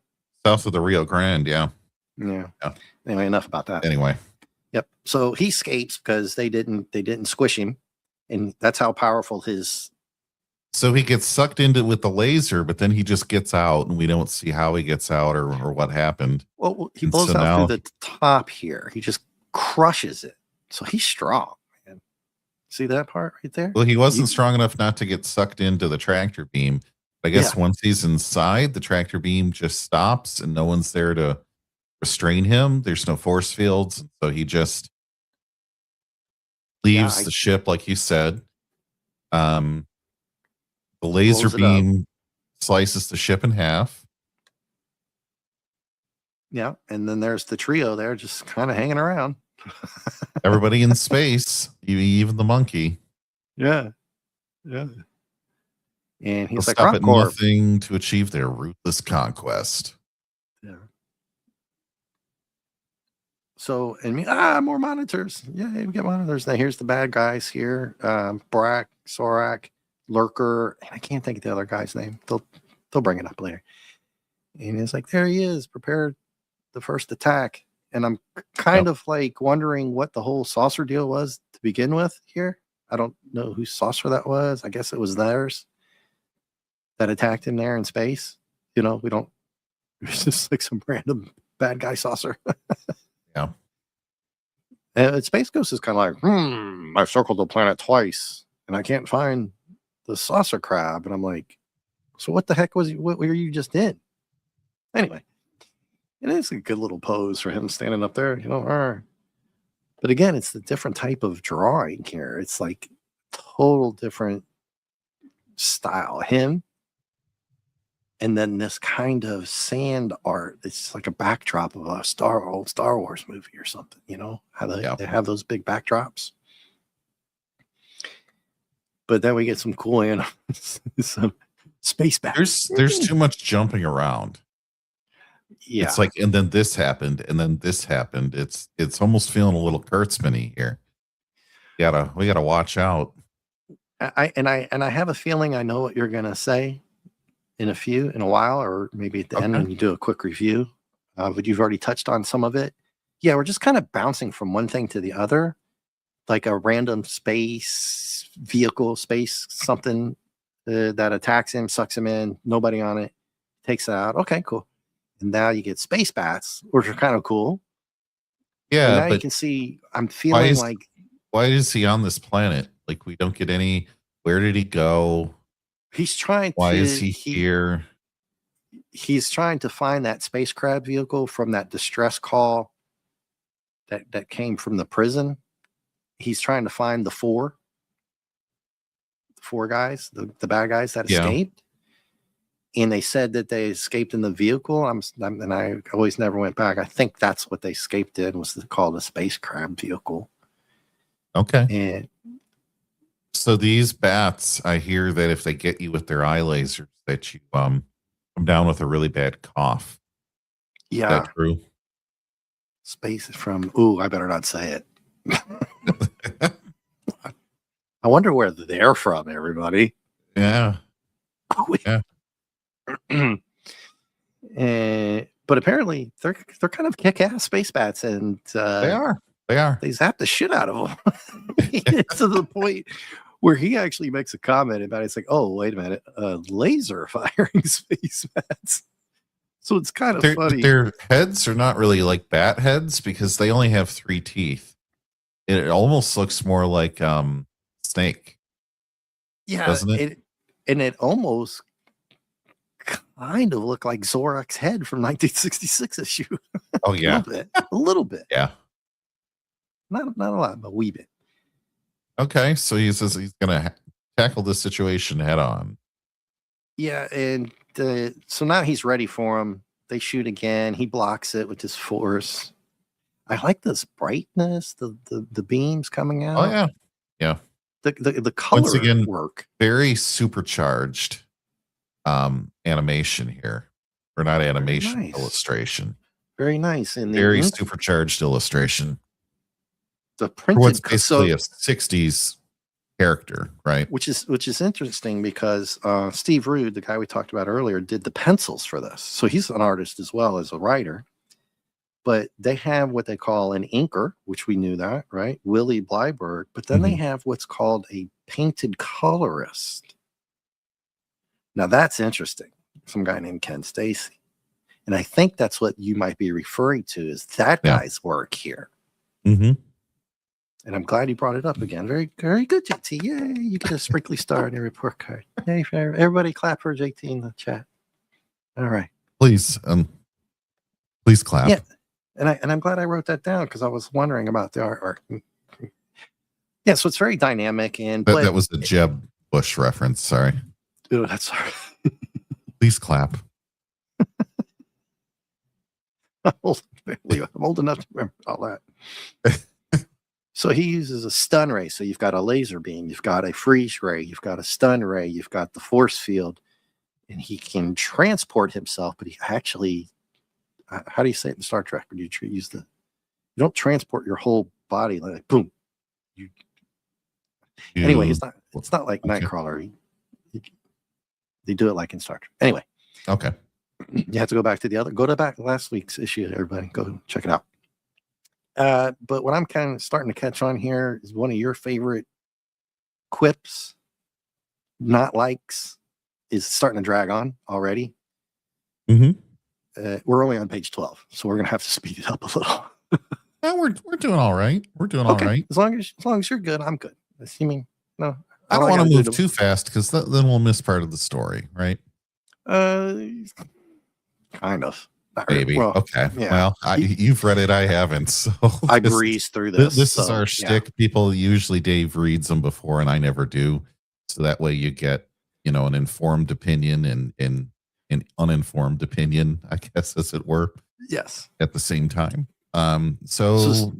south of the Rio Grande. Yeah. Anyway, enough about that. Anyway, yep. So he escapes because they didn't squish him, and that's how powerful his. So he gets sucked into with the laser, but then he just gets out, and we don't see how he gets out or what happened. Well, he blows out through the top here. He just crushes it. So he's strong, man. See that part right there? Well, he wasn't strong enough not to get sucked into the tractor beam. I guess once he's inside, the tractor beam just stops, and no one's there to restrain him. There's no force fields, so he just leaves the ship, like you said. The laser beam slices the ship in half. Yeah, and then there's the trio there just kind of hanging around. Everybody in space, even the monkey. Yeah. And he's like, stop at nothing to achieve their ruthless conquest. Yeah. So, and me, more monitors. Yeah, we get monitors. Now here's the bad guys here. Brak, Sorak, Lurker, and I can't think of the other guy's name. They'll bring it up later. And it's like, there he is, prepare the first attack. And I'm kind of like wondering what the whole saucer deal was to begin with here. I don't know whose saucer that was. I guess it was theirs that attacked him there in space. You know, we don't, it's just like some random bad guy saucer. Yeah. And Space Ghost is kind of like, I've circled the planet twice and I can't find the saucer crab. And I'm like, so what the heck what were you just in? Anyway, and it's a good little pose for him standing up there, you know. But again, it's the different type of drawing here. It's like total different style. Him, and then this kind of sand art. It's like a backdrop of a old Star Wars movie or something. You know how they have those big backdrops. But then we get some cool animals, some space bats. There's too much jumping around. Yeah, it's like, and then this happened, and then this happened. It's almost feeling a little Kurtzman-y here. We gotta watch out. I have a feeling I know what you're gonna say in a while, or maybe at the end when you do a quick review. But you've already touched on some of it. Yeah, we're just kind of bouncing from one thing to the other, like a random space vehicle, space something that attacks him, sucks him in. Nobody on it, takes it out. Okay, cool. And now you get space bats, which are kind of cool. Yeah, and now you can see. I'm feeling why is he on this planet? Like, we don't get any. Where did he go? He's trying. Why is he here? He's trying to find that space crab vehicle from that distress call that came from the prison. He's trying to find the four guys, the bad guys that escaped. And they said that they escaped in the vehicle. And I always never went back. I think that's what they escaped in, was called a space crab vehicle. Okay. And so these bats, I hear that if they get you with their eye lasers, that you come down with a really bad cough. Yeah. Is that true? Space from, I better not say it. I wonder where they're from, everybody. Yeah. Yeah. But apparently they're kind of kick-ass space bats, and they are. They zap the shit out of them to the point where he actually makes a comment about it. It's like, oh, wait a minute, laser firing space bats. So it's kind of funny. Their heads are not really like bat heads because they only have 3 teeth. It almost looks more like snake. Yeah, doesn't it? And it almost kind of looked like Zorak's head from 1966 issue. Oh yeah, a little bit. Yeah, not a lot, but a wee bit. Okay, so he says he's gonna tackle this situation head on. Yeah, and so now he's ready for him. They shoot again. He blocks it with his force. I like this brightness, the beams coming out. Oh yeah, yeah. The color once again work. Very supercharged animation here, or not animation, nice. Illustration. Very nice. And very supercharged illustration. The printed, what's basically a 60s character, right? Which is interesting because Steve Rude, the guy we talked about earlier, did the pencils for this. So he's an artist as well as a writer. But they have what they call an inker, which we knew that, right? Willie Blyberg. But then they have what's called a painted colorist. Now that's interesting. Some guy named Ken Stacy. And I think that's what you might be referring to, is that guy's work here. Mm-hmm. And I'm glad you brought it up again. Very, very good, JT. Yay, you get a sprinkly star on your report card. Yay, everybody clap for JT in the chat. All right. Please clap. Yeah. And I'm glad I wrote that down because I was wondering about the art. Yeah, so it's very dynamic, and that was the Jeb Bush reference. Sorry. Oh, that's sorry. Please clap. I'm old enough to remember all that. So he uses a stun ray. So you've got a laser beam, you've got a freeze ray, you've got a stun ray, you've got the force field, and he can transport himself. But he actually, how do you say it in Star Trek? When you use the You don't transport your whole body like boom. Anyway, it's not like okay. Nightcrawler. They do it like in Star Trek. Anyway. Okay. You have to go back to last week's issue, everybody. Go check it out. But what I'm kind of starting to catch on here is one of your favorite quips, not likes, is starting to drag on already. Mm-hmm. We're only on page 12, so we're gonna have to speed it up a little. Yeah, we're doing all right. We're doing all right. As long as you're good, I'm good. You mean no? I don't want to move too fast because then we'll miss part of the story, right? Kind of. Maybe. Well, okay. Yeah. Well, you've read it. I haven't. So I breezed through this. This is our shtick. People usually Dave reads them before, and I never do. So that way you get, an informed opinion and an uninformed opinion, I guess, as it were. Yes. At the same time. So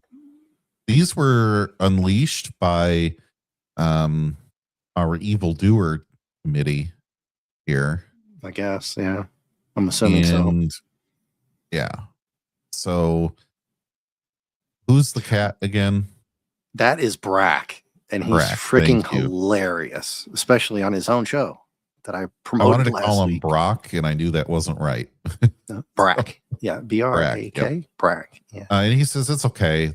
these were unleashed by our evildoer committee here. I guess, yeah. I'm assuming so. Yeah. So who's the cat again? That is Brack. And he's freaking hilarious, especially on his own show that I promoted. I wanted to call him Brock, and I knew that wasn't right. Brack. Yeah. B-R-A-K. Yep. Brack. Yeah. And he says it's okay.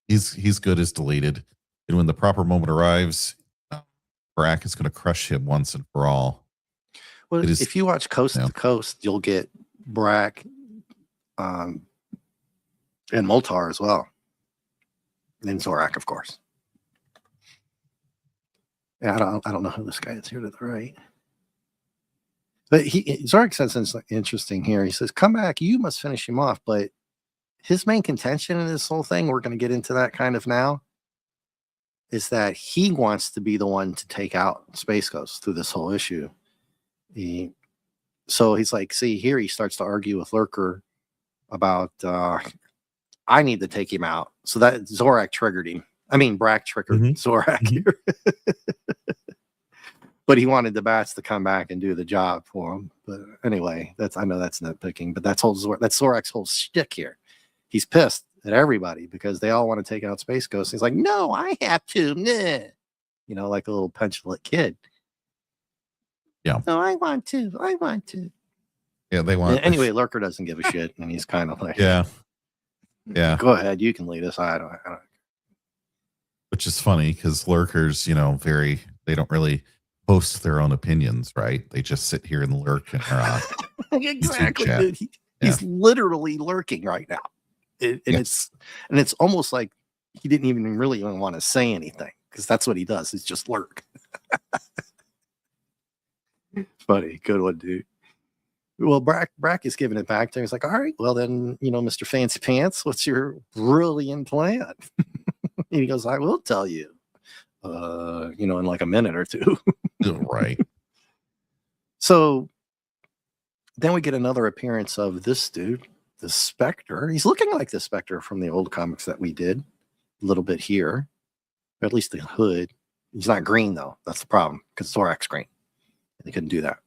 He's good as deleted. And when the proper moment arrives, Brack is going to crush him once and for all. Well, if you watch Coast to Coast, you'll get Brack and Moltar as well. And Zorak, of course. Yeah, I don't know who this guy is here to the right. But Zorak says something interesting here. He says, come back, you must finish him off. But his main contention in this whole thing, we're going to get into that kind of now, is that he wants to be the one to take out Space Ghost through this whole issue. So he's like, see, here he starts to argue with Lurker about I need to take him out. So that Zorak triggered him. I mean, Brack triggered Zorak here. But he wanted the bats to come back and do the job for him. But anyway, I know that's nitpicking, but that's Zorak's whole shtick here. He's pissed at everybody because they all want to take out Space Ghost. He's like, no, I have to. Nah. Like a little petulant kid. Yeah. No, I want to. Yeah, they want. Anyway, Lurker doesn't give a shit, and he's kind of like, yeah. Go ahead, you can lead us. I don't. Which is funny because Lurkers, they don't really post their own opinions, right? They just sit here and lurk and exactly. He's literally lurking right now, it's almost like he didn't even really want to say anything because that's what he does. He's just lurk. Funny, good one, dude. Well, Brack is giving it back to him. He's like, all right, well then, Mr. Fancy Pants, what's your brilliant plan? And he goes, I will tell you, in like a minute or two. Right. So then we get another appearance of this dude, the Spectre. He's looking like the Spectre from the old comics that we did a little bit here, or at least the hood. He's not green though. That's the problem because Zorak's green. They couldn't do that.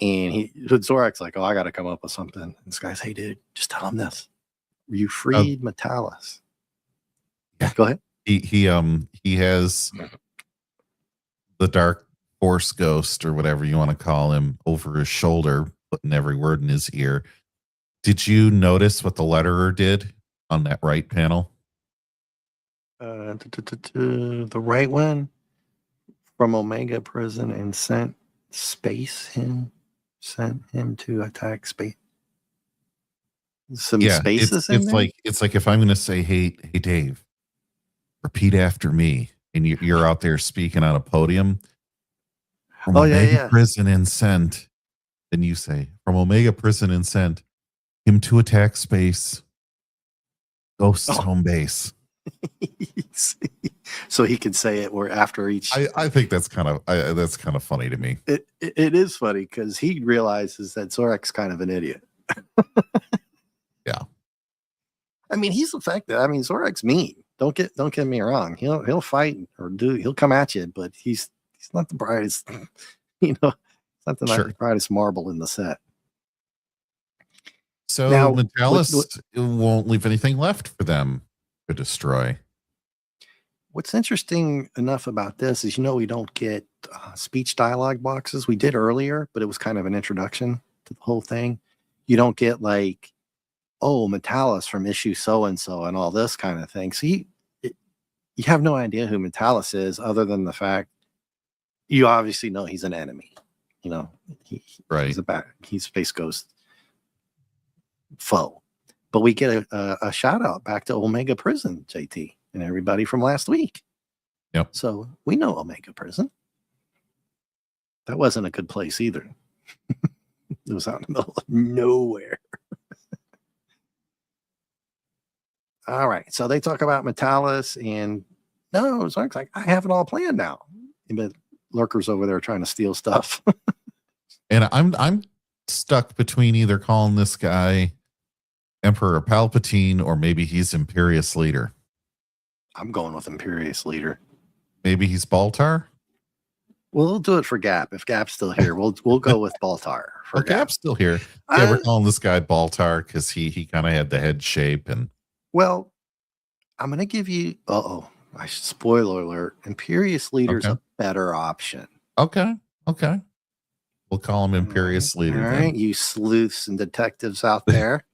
And Zorak's like, oh, I got to come up with something. And this guy's, hey, dude, just tell him this. You freed Metalis. Yeah. Go ahead. He has the Dark Force Ghost or whatever you want to call him over his shoulder, putting every word in his ear. Did you notice what the letterer did on that right panel? The right one from Omega Prison and sent him to attack space. Some spaces in there? It's like if I'm going to say, hey, Dave, repeat after me, and you're out there speaking on a podium. From Omega Prison and sent. Then you say, from Omega Prison and sent him to attack space. Ghost's home base. So he can say it where after each. I think that's kind of funny to me. It is funny because he realizes that Zorak's kind of an idiot. Yeah. I mean, he's effective. I mean, Zorak's mean. Don't get me wrong. He'll fight or he'll come at you, but he's not the brightest. Not the brightest marble in the set. So Now, Metalis won't leave anything left for them to destroy. what's interesting enough about this is, we don't get speech dialogue boxes. We did earlier, but it was kind of an introduction to the whole thing. You don't get like, oh, Metalis from issue so-and-so and all this kind of thing. So you have no idea who Metalis is, other than the fact you obviously know he's an enemy. Right. He's Space Ghost foe. But we get a shout out back to Omega Prison, JT, and everybody from last week. Yep. So we know Omega Prison. That wasn't a good place either. It was out in the middle of nowhere. All right. So they talk about Metalis, and no, it's like, I have it all planned now. But Lurker's over there trying to steal stuff. And I'm stuck between either calling this guy Emperor Palpatine or maybe he's Imperious Leader. I'm going with Imperious Leader. Maybe he's Baltar. We'll do it for Gap. If Gap's still here, we'll go with Baltar. Gap's still here. Yeah, we're calling this guy Baltar because he kind of had the head shape. And well, I'm gonna give you spoiler alert. Imperious Leader's a better option. Okay. We'll call him Imperious Leader. All right, you sleuths and detectives out there.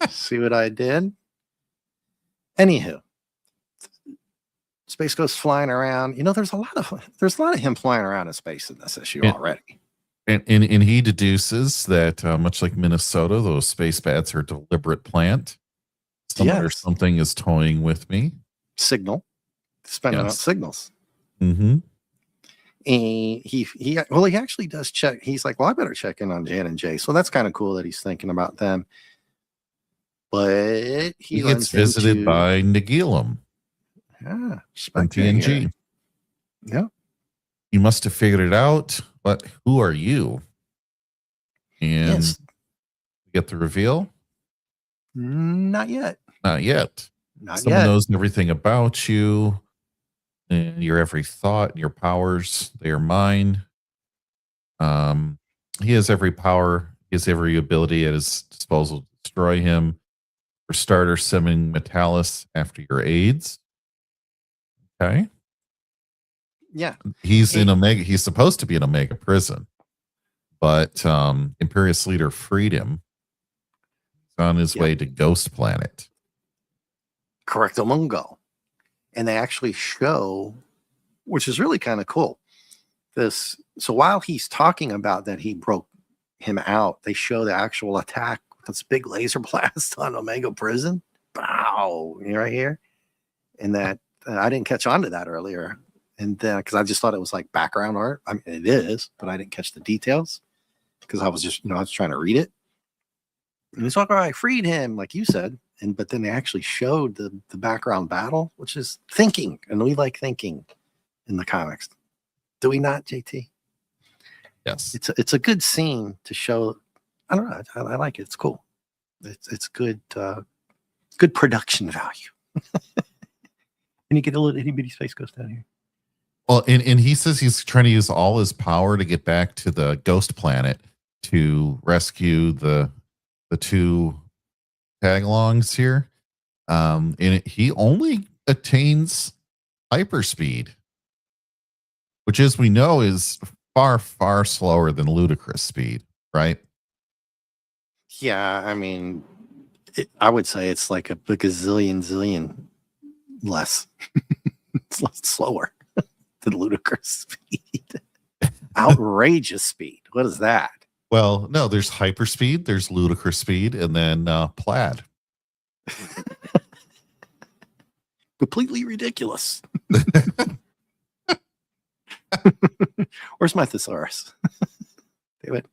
See what I did? Anywho, Space Ghost flying around. There's a lot of him flying around in space in this issue already. And he deduces that much like Minnesota, those space bats are a deliberate plant. Someone or something is toying with me. Signal. Spending out signals. Mm-hmm. And he actually does check. He's like, well, I better check in on Jan and Jay. So that's kind of cool that he's thinking about them. But he gets visited by Nagilum. Yeah, from TNG. Yeah. You must have figured it out, but who are you? And get the reveal? Not yet. Someone knows everything about you, and your every thought and your powers, they are mine. He has every power, he has every ability at his disposal to destroy him. For starters, summoning Metalis after your aids. Okay. Yeah. He's in Omega. He's supposed to be in Omega prison, but Imperious Leader freed him. He's on his way to Ghost Planet. Correcto Mungo. And they actually show, which is really kind of cool. So while he's talking about that he broke him out, they show the actual attack with this big laser blast on Omega prison. Wow. Right here. And that I didn't catch on to that earlier. And then, because I just thought it was like background art. I mean, it is, but I didn't catch the details because I was just, I was trying to read it. And he's like, all right, I freed him, like you said. But then they actually showed the background battle, which is thinking. And we like thinking in the comics. Do we not, JT? Yes. It's a good scene to show. I don't know. I like it. It's cool. It's good, good production value. And you get a little itty bitty Space Ghost down here. Well, and he says he's trying to use all his power to get back to the Ghost Planet to rescue the two tag-alongs here. And he only attains hyperspeed, which, as we know, is far, far slower than ludicrous speed, right? Yeah, I mean, I would say it's like a zillion less. It's less slower than ludicrous speed. Outrageous speed. What is that? Well, no, there's hyperspeed, there's ludicrous speed, and then plaid. Completely ridiculous. Where's my thesaurus? Damn it.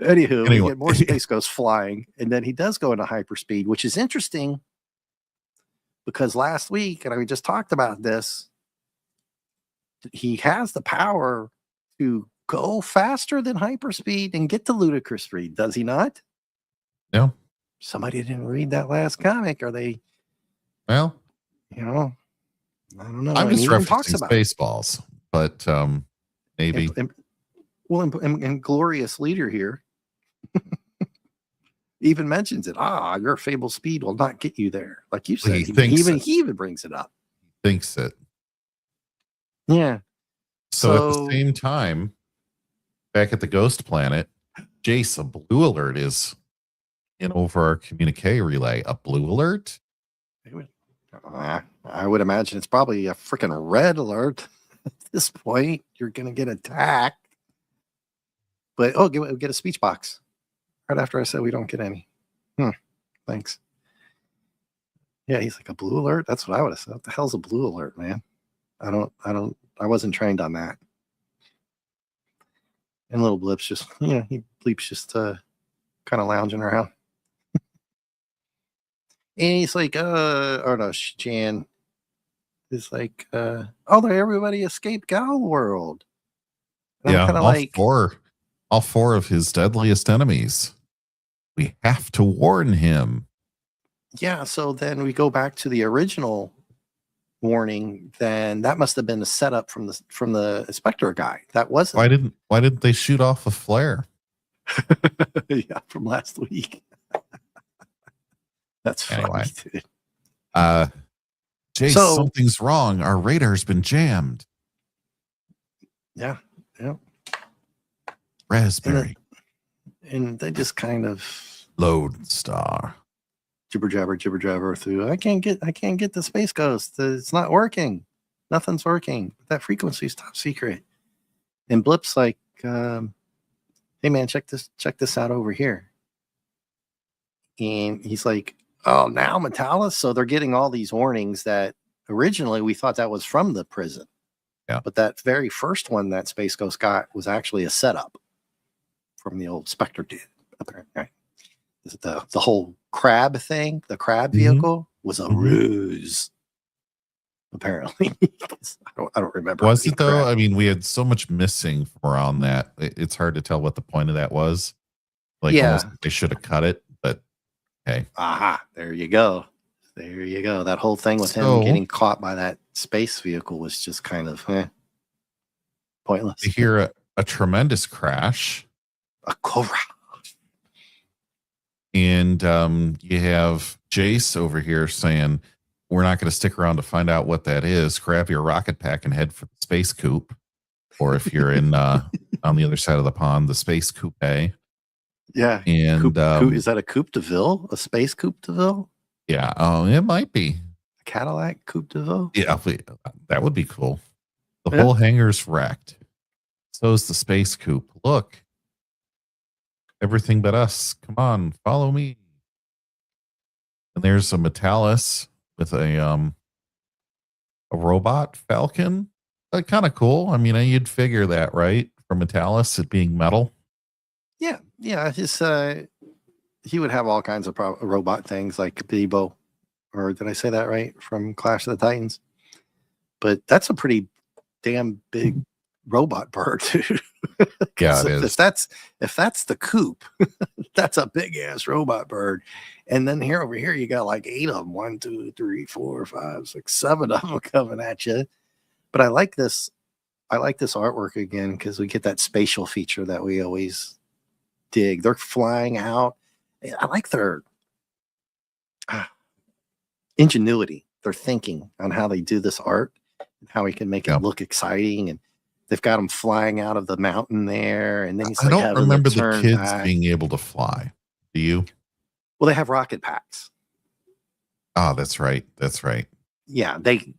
Anywho, we get more Space Ghost flying, and then he does go into hyperspeed, which is interesting because last week, and we just talked about this, he has the power to go faster than hyperspeed and get to ludicrous speed, does he not? No. Somebody didn't read that last comic. Are they? Well, I don't know. I'm just referencing Spaceballs, but maybe. And Glorious Leader here. even mentions it. Your fabled speed will not get you there. Like you said, he even brings it up. Thinks it. Yeah. So at the same time, back at the Ghost Planet, Jace, a blue alert is in over our communique relay. A blue alert? I would imagine it's probably a freaking red alert at this point. You're going to get attacked. But, get a speech box. Right after I said we don't get any. Thanks. Yeah, he's like, a blue alert? That's what I would have said. What the hell's a blue alert, man? I wasn't trained on that. And little Blip's just, Bleep's just kind of lounging around. And he's like, Jan is like, everybody escaped Gal World. And yeah, all four of his deadliest enemies. We have to warn him. Yeah, so then we go back to the original warning. Then that must have been a setup from the Spectre guy. That wasn't. Why didn't they shoot off a flare? Yeah, from last week. That's funny, dude. Jace, something's wrong. Our radar's been jammed. Yeah. Raspberry. And they just kind of Lone Star. Jibber jabber through. I can't get the Space Ghost. It's not working. Nothing's working. That frequency's top secret. And Blip's like, hey man, check this out over here. And he's like, oh, now Metalis. So they're getting all these warnings that originally we thought that was from the prison. Yeah. But that very first one that Space Ghost got was actually a setup from the old Spectre dude, apparently. Right? The whole crab thing, the crab vehicle was a ruse. Apparently. I don't remember. Was it though? I mean, we had so much missing from around that. It's hard to tell what the point of that was. Like, almost they should have cut it, but hey. There you go. That whole thing with him getting caught by that space vehicle was just kind of pointless. You hear a tremendous crash. A crash. And you have Jace over here saying, we're not going to stick around to find out what that is. Grab your rocket pack and head for the space coupe. Or if you're in on the other side of the pond, the space coupe. Yeah. And is that a coupe de ville? A space coupe de ville? Yeah. Oh, it might be. A Cadillac coupe de ville? Yeah, that would be cool. The whole hangar's wrecked. So is the space coupe. Look. Everything but us. Come on, follow me. And there's a Metalis with a robot Falcon. Kind of cool. I mean, you'd figure that, right? For Metalis, it being metal. Yeah. He would have all kinds of robot things like Bebo, or did I say that right? From Clash of the Titans. But that's a pretty damn big robot bird, dude. Yeah, it is. If that's the coupe, that's a big ass robot bird. And then over here, you got like 8 of them. 1, 2, 3, 4, 5, 6, 7 of them coming at you. But I like this artwork again because we get that spatial feature that we always dig. They're flying out. I like their ingenuity. They're thinking on how they do this art and how we can make it look exciting. And they've got them flying out of the mountain there. And then I don't remember the kids being able to fly. Do you? Well, they have rocket packs. Oh, that's right. Yeah, the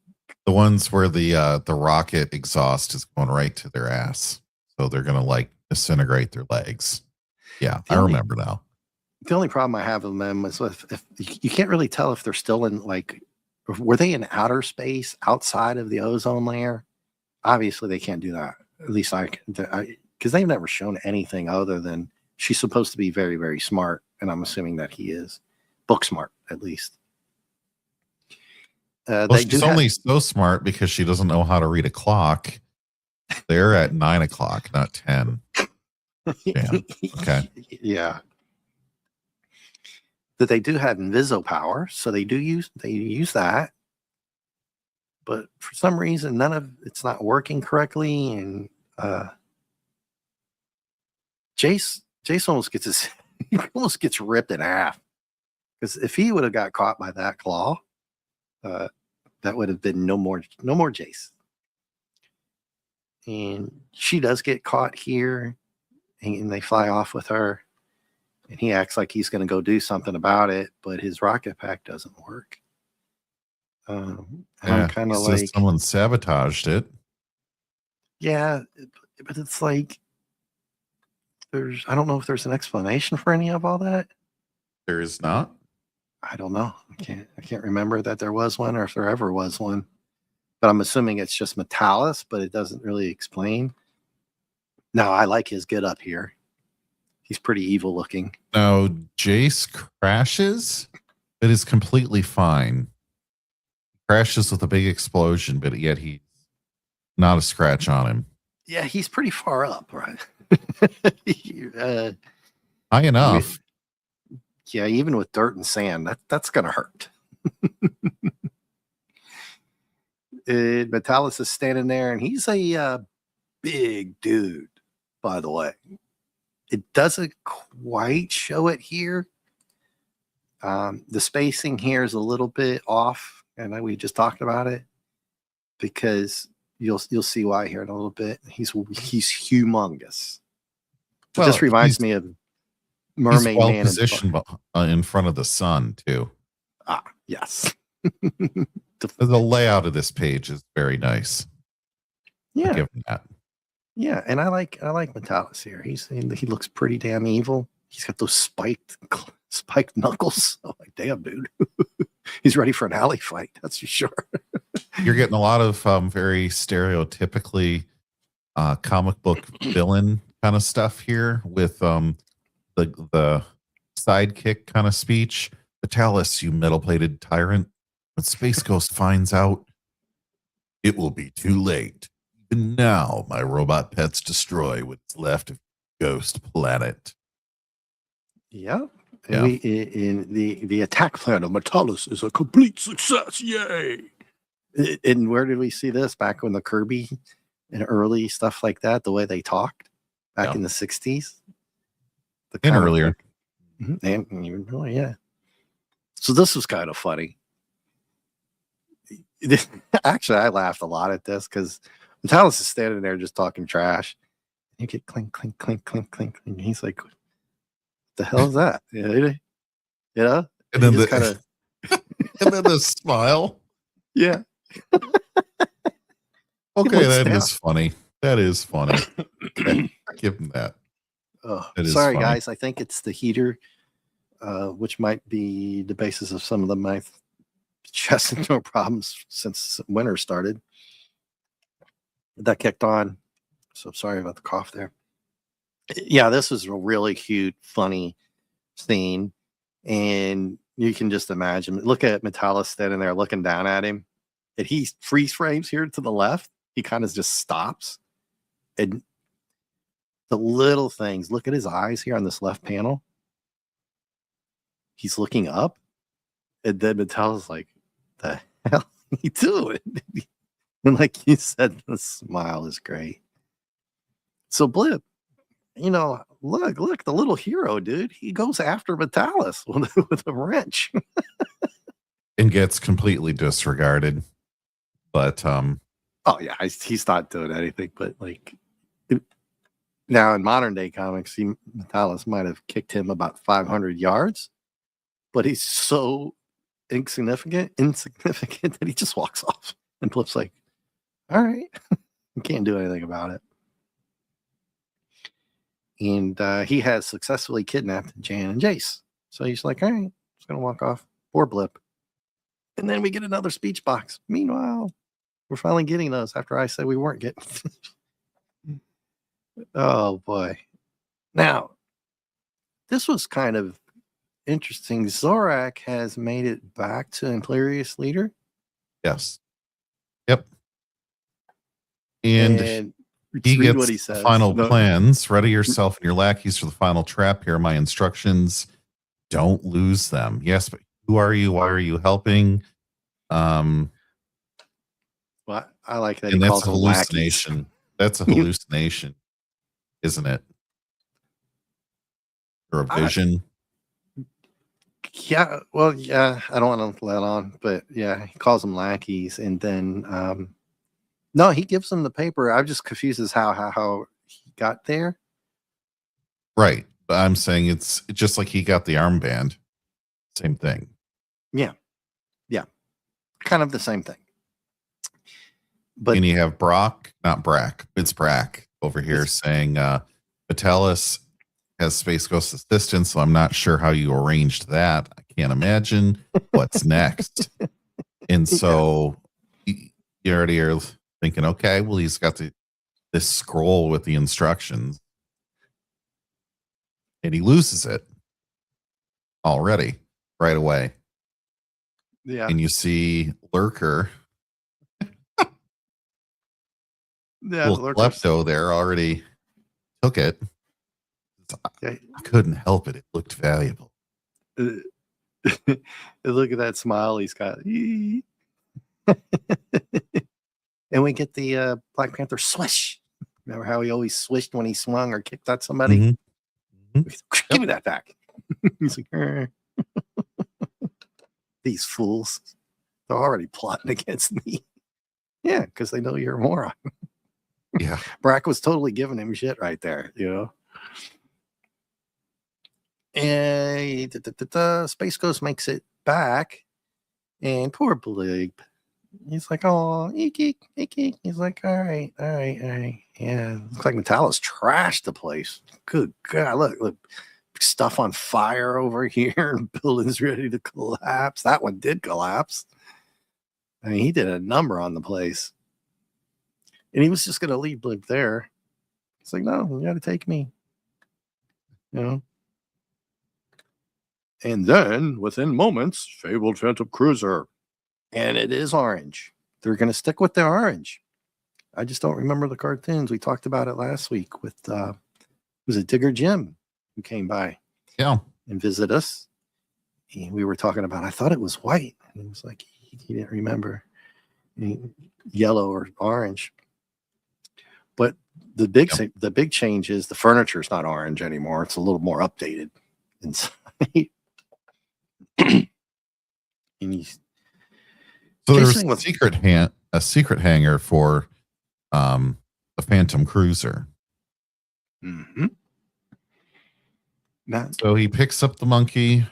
ones where the rocket exhaust is going right to their ass, so they're gonna like disintegrate their legs. Yeah, I remember now. The only problem I have with them is if you can't really tell if they're still in were they in outer space outside of the ozone layer? Obviously, they can't do that. At least because they've never shown anything other than she's supposed to be very, very smart, and I'm assuming that he is book smart at least. She's only so smart because she doesn't know how to read a clock. They're at 9 o'clock, not 10. Yeah. Okay. Yeah. That they do have inviso power, so they use that. But for some reason, it's not working correctly, and Jace almost gets he almost gets ripped in half. Because if he would have got caught by that claw, that would have been no more Jace. And she does get caught here, and they fly off with her. And he acts like he's going to go do something about it, but his rocket pack doesn't work. And I'm kind of like, someone sabotaged it. Yeah, but it's like I don't know if there's an explanation for any of all that. There is not. I don't know. I can't remember that there was one, or if there ever was one. But I'm assuming it's just Metalis, but it doesn't really explain. No, I like his get up here. He's pretty evil looking. Now, Jace crashes, but is completely fine. Crashes with a big explosion, but yet he's not a scratch on him. Yeah, he's pretty far up, right? High enough. Yeah, even with dirt and sand, that's gonna hurt. Metalis is standing there, and he's a big dude, by the way. It doesn't quite show it here. The spacing here is a little bit off, and we just talked about it, because you'll see why here in a little bit. He's humongous. Well, this reminds me of Mermaid well Man positioned in front of the sun too. Ah, yes. The layout of this page is very nice. Yeah, give him that. Yeah, and I like Metalis here. He looks pretty damn evil. He's got those spiked knuckles. Oh, like, damn, dude. He's ready for an alley fight. That's for sure. You're getting a lot of very stereotypically comic book villain kind of stuff here with the sidekick kind of speech. Metalis, you metal-plated tyrant. When Space Ghost finds out, it will be too late. Even now, my robot pets destroy what's left of Ghost Planet. Yep. Yeah. In the attack plan of Metalis is a complete success. Yay! And where did we see this? Back when the Kirby and early stuff like that, the way they talked back in the 60s? And earlier. And even earlier, yeah. So this was kind of funny. Actually, I laughed a lot at this because Metalis is standing there just talking trash. You get clink, clink, clink, clink, clink. And he's like, what the hell is that? You know? And then the kind of and then the smile. Yeah. Okay, that is funny. That is funny. Give him that. Oh, sorry, guys. I think it's the heater, which might be the basis of some of my chest and throat problems since winter started. That kicked on. So sorry about the cough there. Yeah, this was a really cute, funny scene. And you can just imagine. Look at Metalis standing there looking down at him. And he freeze frames here to the left. He kind of just stops. And the little things, look at his eyes here on this left panel. He's looking up. And then Metalis like, the hell are you doing? And like you said, the smile is great. So Blip, look, the little hero, dude. He goes after Metalis with a wrench. And gets completely disregarded. But oh yeah, he's not doing anything. But like now in modern day comics, Metalis might have kicked him about 500 yards, but he's so insignificant that he just walks off. And Blip's like, all right, you can't do anything about it. And he has successfully kidnapped Jan and Jace. So he's like, all right, just gonna walk off. Poor Blip. And then we get another speech box. Meanwhile, we're finally getting those after I said we weren't getting. Oh boy. Now, this was kind of interesting. Zorak has made it back to Imperious Leader. Yes. Yep. And he gets what he says. Final plans. Ready yourself and your lackeys for the final trap. Here are my instructions. Don't lose them. Yes, but who are you? Why are you helping? Well, I like that. And that's a hallucination. That's a hallucination, isn't it? or a vision. Yeah, well, yeah, I don't want to let on, but yeah, he calls them lackeys, and then no, he gives them the paper. I'm just confused as how he got there. Right. But I'm saying it's just like he got the armband. Same thing. Yeah, kind of the same thing. But and you have Brock, not Brack, it's Brack over here saying Vitalis has Space Ghost assistance, so I'm not sure how you arranged that. I can't imagine what's next. And so you already are thinking, okay, well, he's got this scroll with the instructions. And he loses it already right away. Yeah. And you see Lurker. Yeah, little klepto there already took it. I couldn't help it. It looked valuable. Look at that smile he's got. And we get the Black Panther swish. Remember how he always swished when he swung or kicked at somebody? Mm-hmm. Give me that back. He's like, these fools. They're already plotting against me. Yeah, because they know you're a moron. Yeah. Brack was totally giving him shit right there, you know. And Space Ghost makes it back, and poor Bleep, he's like, oh, eek. He's like, all right. Yeah, looks like Metallis trashed the place. Good God, look, stuff on fire over here, and buildings ready to collapse. That one did collapse. I mean, he did a number on the place. And he was just going to leave Blimp there. He's like, no, you got to take me. You know? And then, within moments, fabled Phantom Cruiser. And it is orange. They're going to stick with their orange. I just don't remember the cartoons. We talked about it last week with, was it Digger Jim who came by? Yeah. And visited us. And we were talking about, I thought it was white. And he was like, he didn't remember. Yellow or orange. But the big change is the furniture is not orange anymore. It's a little more updated inside. And he's so there's a secret hangar for the Phantom Cruiser. Mm-hmm. So he picks up the monkey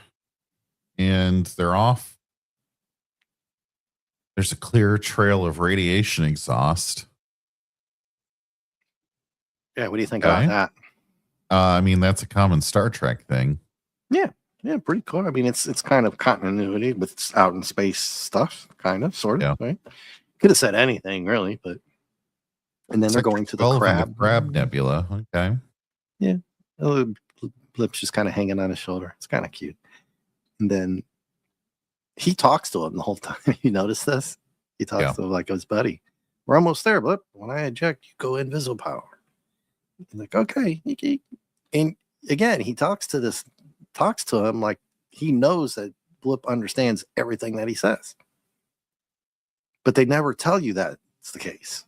and they're off. There's a clear trail of radiation exhaust. Yeah, what do you think about that? I mean, that's a common Star Trek thing. Yeah, pretty cool. I mean, it's kind of continuity with out in space stuff, kind of, sort of. Yeah. Right? Could have said anything, really, but. And then they're going to the Crab Nebula. Okay. Yeah, Blip's just kind of hanging on his shoulder. It's kind of cute. And then he talks to him the whole time. You notice this? He talks to him like his buddy. We're almost there, Blip. When I eject, you go invisible power. He's like, okay. And again, he talks to him like he knows that Blip understands everything that he says. But they never tell you that it's the case.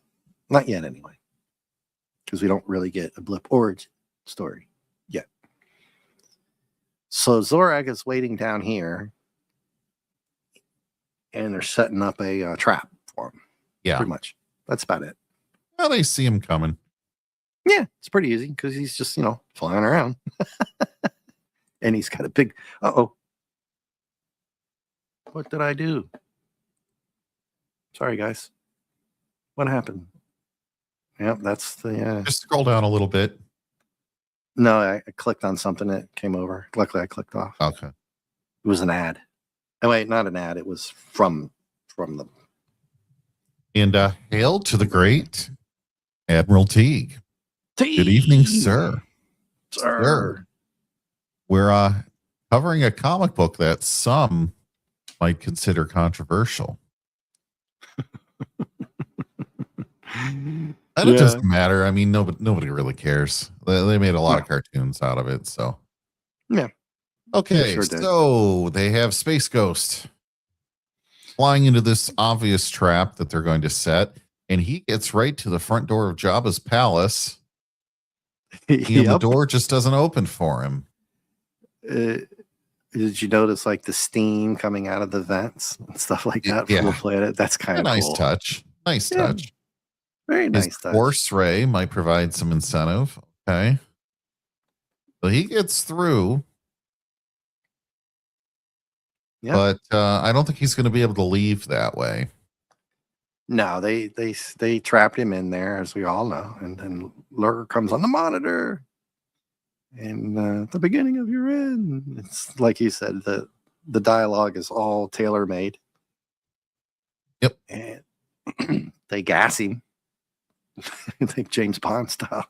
Not yet, anyway. Because we don't really get a Blip origin story yet. So Zorak is waiting down here. And they're setting up a trap for him. Yeah. Pretty much. That's about it. Well, they see him coming. Yeah, it's pretty easy because he's just, flying around. And he's got a big, what did I do? Sorry, guys. What happened? Yep, that's the... Just scroll down a little bit. No, I clicked on something that came over. Luckily, I clicked off. Okay. It was an ad. Oh, wait, not an ad. It was from them. And hail to the great Admiral Teague. Good evening, sir. Sir. We're covering a comic book that some might consider controversial. And it doesn't matter. I mean, nobody really cares. They made a lot of cartoons out of it, so. Yeah. Okay, so they have Space Ghost flying into this obvious trap that they're going to set, and he gets right to the front door of Jabba's palace. And the door just doesn't open for him. Did you notice like the steam coming out of the vents and stuff like that from the planet? That's kind a of nice cool. touch. Nice touch. Very His nice touch. force ray might provide some incentive. Okay. So he gets through. Yeah. But I don't think he's going to be able to leave that way. No, they trapped him in there, as we all know. And then Lurker comes on the monitor. And the beginning of your end. It's like you said, the dialogue is all tailor-made. Yep. And they gas him. I think James Bond style.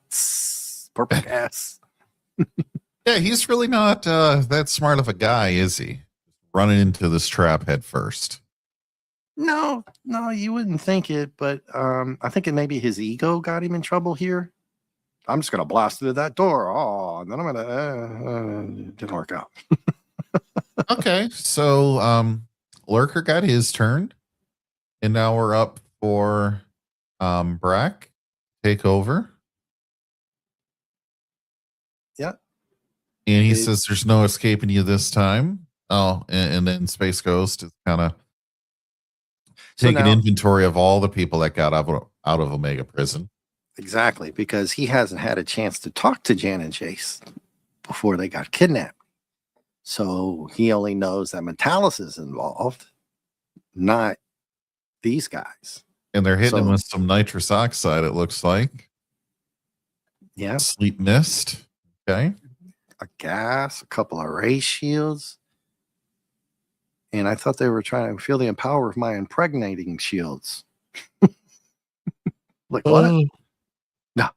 Purple gas. Yeah, he's really not that smart of a guy, is he? Running into this trap head first. No, you wouldn't think it, but I think it maybe his ego got him in trouble here. I'm just gonna blast through that door. Oh, and then I'm gonna didn't work out. Okay, so Lurker got his turn, and now we're up for Brack take over. Yeah. And he says there's no escaping you this time. Oh, and then Space Ghost is kind of taking inventory of all the people that got out of Omega Prison. Exactly, because he hasn't had a chance to talk to Jan and Jace before they got kidnapped. So he only knows that Metalis is involved, not these guys. And they're hitting him with some nitrous oxide, it looks like. Yeah. Sleep mist. Okay. A gas, a couple of ray shields. And I thought they were trying to feel the power of my impregnating shields. Like what? No.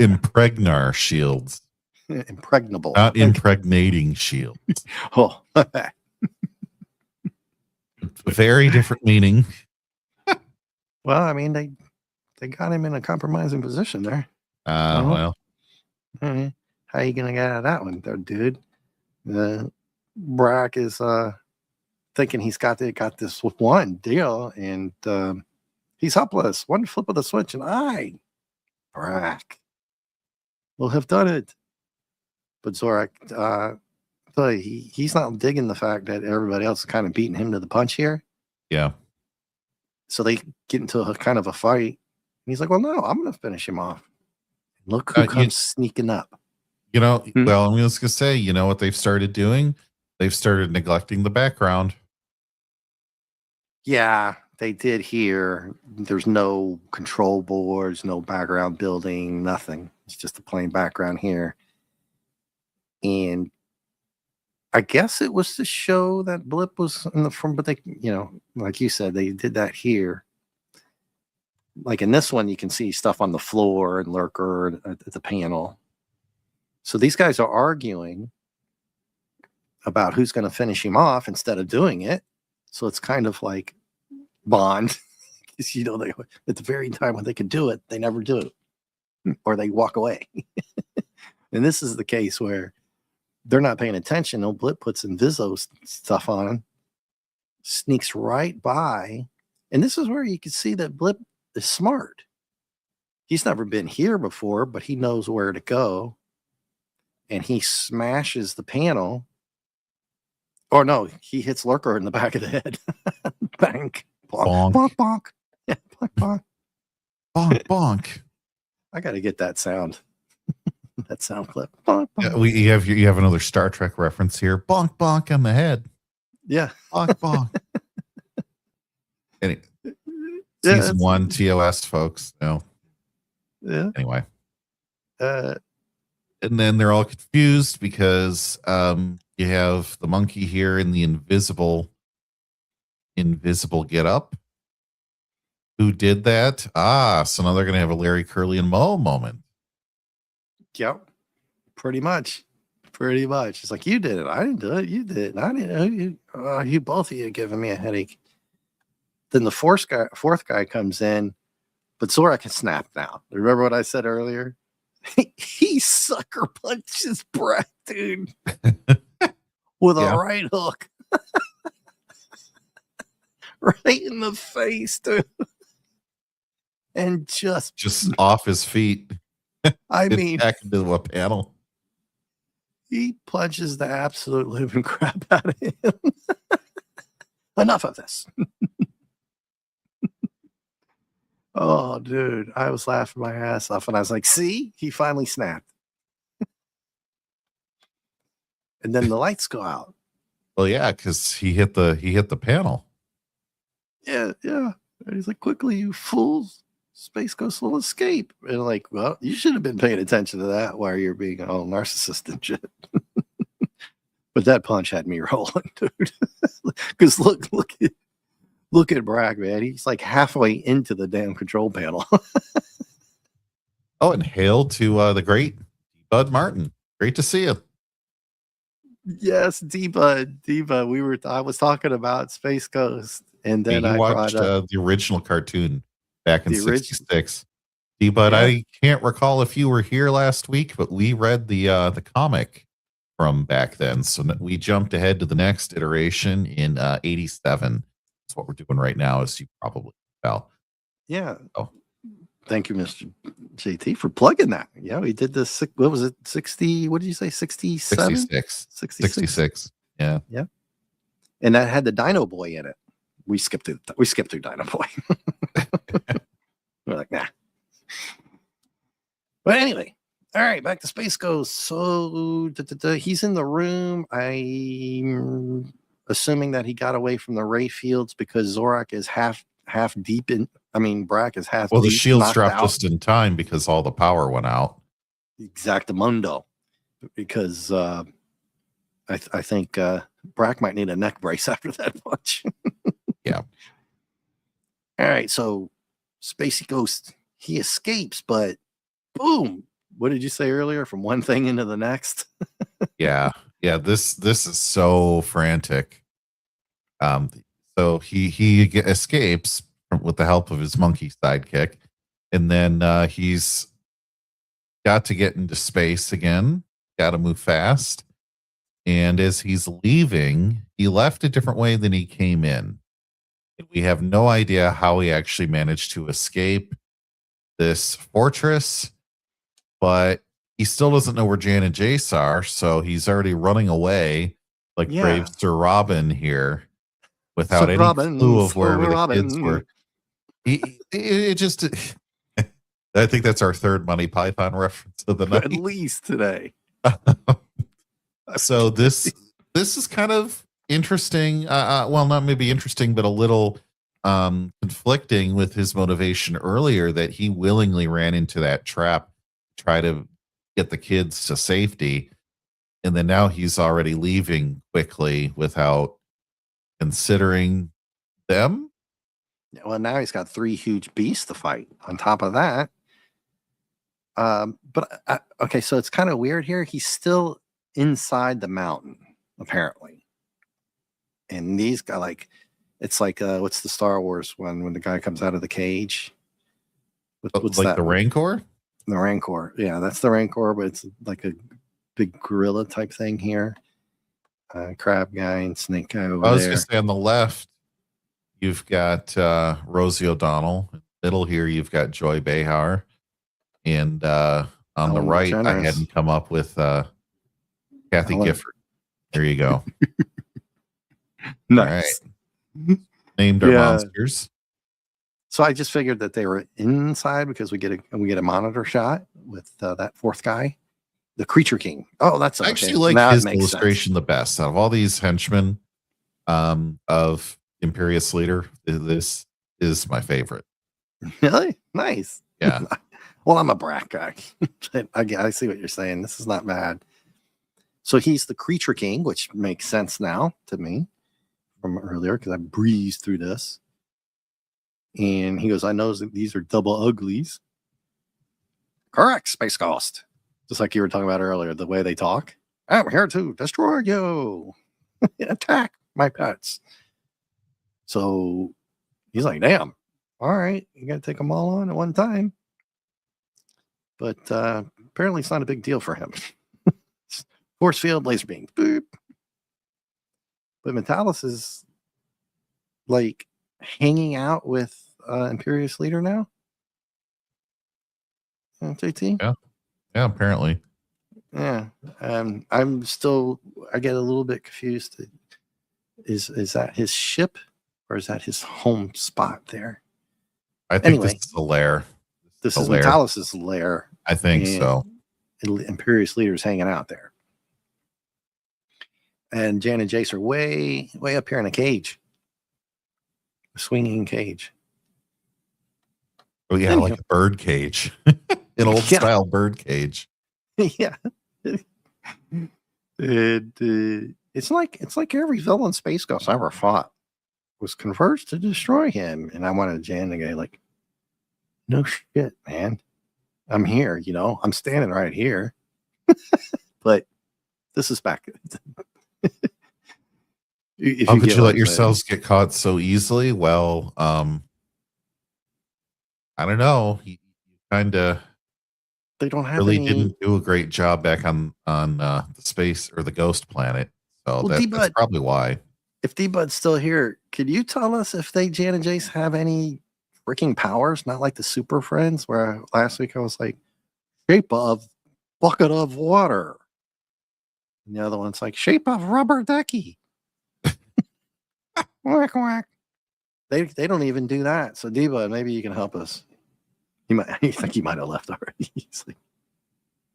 Impregnar shields. Impregnable. Not impregnating shields. Oh. Very different meaning. Well, I mean, they got him in a compromising position there. Well. How are you gonna get out of that one, though, dude? Brack is thinking he's got this one deal, and he's helpless. One flip of the switch, and Brack will have done it. But Zorak, he's not digging the fact that everybody else is kind of beating him to the punch here. Yeah. So they get into a kind of a fight. And he's like, well, no, I'm going to finish him off. Look who comes sneaking up. Well, I'm just going to say, you know what they've started doing? They've started neglecting the background. Yeah, they did here. There's no control boards, no background building, nothing. It's just a plain background here. And I guess it was to show that Blip was in the front, but they, like you said, they did that here. Like in this one, you can see stuff on the floor and Lurker at the panel. So these guys are arguing about who's going to finish him off instead of doing it. So it's kind of like Bond. They, at the very time when they could do it, they never do it. Or they walk away. And this is the case where they're not paying attention. No, Blip puts Inviso stuff on him, sneaks right by. And this is where you can see that Blip is smart. He's never been here before, but he knows where to go. And he smashes the panel. Or no, he hits Lurker in the back of the head. Bang. Bonk. Bonk, bonk. Yeah, bonk, bonk. Bonk, bonk. I got to get that sound. That sound clip. Bonk, bonk. Yeah, you have another Star Trek reference here. Bonk, bonk on the head. Yeah. Bonk, bonk. Anyway, season 1 TOS, folks. No. Yeah. Anyway. And then they're all confused because you have the monkey here in the invisible get up. Who did that? So now they're going to have a Larry, Curly, and Moe moment. Yep. Pretty much. It's like, you did it. I didn't do it. You did it. I didn't. You both of you are giving me a headache. Then the fourth guy comes in, but Zorak can snap now. Remember what I said earlier? He sucker punches Brett, dude, with a right hook. Right in the face, dude. And just off his feet. I mean, back into a panel. He punches the absolute living crap out of him. Enough of this. Oh, dude. I was laughing my ass off, and I was like, see? He finally snapped. And then the lights go out. Well, yeah, because he hit the panel. Yeah. And he's like, quickly, you fools. Space Ghost will escape. And like, well, you should have been paying attention to that while you're being all narcissist and shit. But that punch had me rolling, dude. Because look at Brack, man. He's like halfway into the damn control panel. Oh, and hail to the great Bud Martin. Great to see you. Yes, D-Bud. I was talking about Space Ghost, and then I watched brought up the original cartoon back in the '66. D-Bud, Yeah. I can't recall if you were here last week, but we read the comic from back then. So we jumped ahead to the next iteration in '87. That's what we're doing right now, as you probably tell. Yeah. Oh. Thank you, Mr. JT, for plugging that. Yeah, we did this. What was it? 60? What did you say? 67? 66. Yeah. And that had the Dino Boy in it. We skipped through Dino Boy. We're like, nah. But anyway, all right, back to Space Ghost. So he's in the room. I'm assuming that he got away from the ray fields because Zorak is half deep in. I mean, Brack is half. Well, the deep, shields dropped out. just in time because all the power went out. Exactamundo. Because I think Brack might need a neck brace after that punch. Yeah. All right, so Spacey Ghost, he escapes, but boom. What did you say earlier? From one thing into the next? Yeah. This is so frantic. So he escapes with the help of his monkey sidekick, and then he's got to get into space again. Got to move fast, and as he's leaving, he left a different way than he came in. We have no idea how he actually managed to escape this fortress, but he still doesn't know where Jan and Jace are, so he's already running away like brave Sir Robin here without Sir any Robin, clue of wherever Sir the kids were. It just, I think that's our third Monty Python reference of the night. At least today. So this is kind of interesting. Well, not maybe interesting, but a little conflicting with his motivation earlier that he willingly ran into that trap to try to get the kids to safety. And then now he's already leaving quickly without considering them. Well, now he's got 3 huge beasts to fight on top of that. Okay, so it's kind of weird here. He's still inside the mountain, apparently. And these guys, like, it's like, what's the Star Wars one when the guy comes out of the cage? What's like that? the Rancor? The Rancor. Yeah, that's the Rancor, but it's like a big gorilla type thing here. Crab guy and snake guy over there. I was going to say on the left, you've got Rosie O'Donnell. In the middle here, you've got Joy Behar. And on the right, I hadn't come up with Kathy Gifford. There you go. Nice. All right. Named our monsters. So I just figured that they were inside because we get a monitor shot with that 4th guy, the Creature King. Oh, that's I actually like his illustration the best out of all these henchmen of Imperious Leader. This is my favorite. Really? Nice. Yeah. Well, I'm a Brack guy. I see what you're saying. This is not bad. So he's the Creature King, which makes sense now to me from earlier because I breezed through this. And he goes, I know that these are double uglies. Correct, Space Ghost. Just like you were talking about earlier, the way they talk. I'm here to destroy you. Attack my pets. So he's like, damn. All right, you got to take them all on at one time. But apparently it's not a big deal for him. Force field, laser beam. Boop. But Metalis is like hanging out with Imperious Leader now. JT? Yeah, apparently. Yeah. I'm still. I get a little bit confused. Is that his ship, or is that his home spot there? I think Anyway, this is a lair. this A is lair. Metallus' lair. I think and so. Imperious leaders hanging out there. And Jan and Jace are way up here in a cage. A swinging cage. Oh yeah, Anyhow. like a bird cage. An old style bird cage. Yeah. It's like every villain Space Ghost I ever fought was converged to destroy him. And I wanted Jan to go like, no shit, man. I'm here, you know, I'm standing right here. But this is back. How could you let yourselves get caught so easily? Well, I don't know. You kind of they don't have really didn't do a great job back on the space or the ghost planet. So that's probably why. If D-Bud's still here, could you tell us if Jan and Jace have any freaking powers? Not like the Super Friends, where last week I was like, shape of bucket of water. And the other one's like, shape of rubber ducky. Whack, whack. They don't even do that. So D-Bud, maybe you can help us. I think he might have left already. He's like,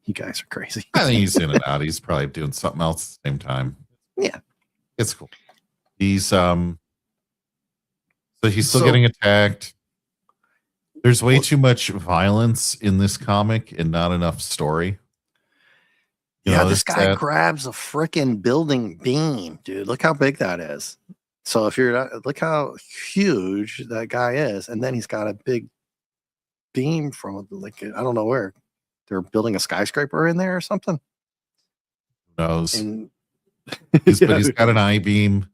you guys are crazy. I think he's in and out. He's probably doing something else at the same time. Yeah. It's cool. He's so he's still getting attacked. There's way too much violence in this comic and not enough story. This guy grabs a freaking building beam, dude. Look how big that is. So if you're look how huge that guy is, and then he's got a big beam from like I don't know where they're building a skyscraper in there or something. Who knows? But he's got an I-beam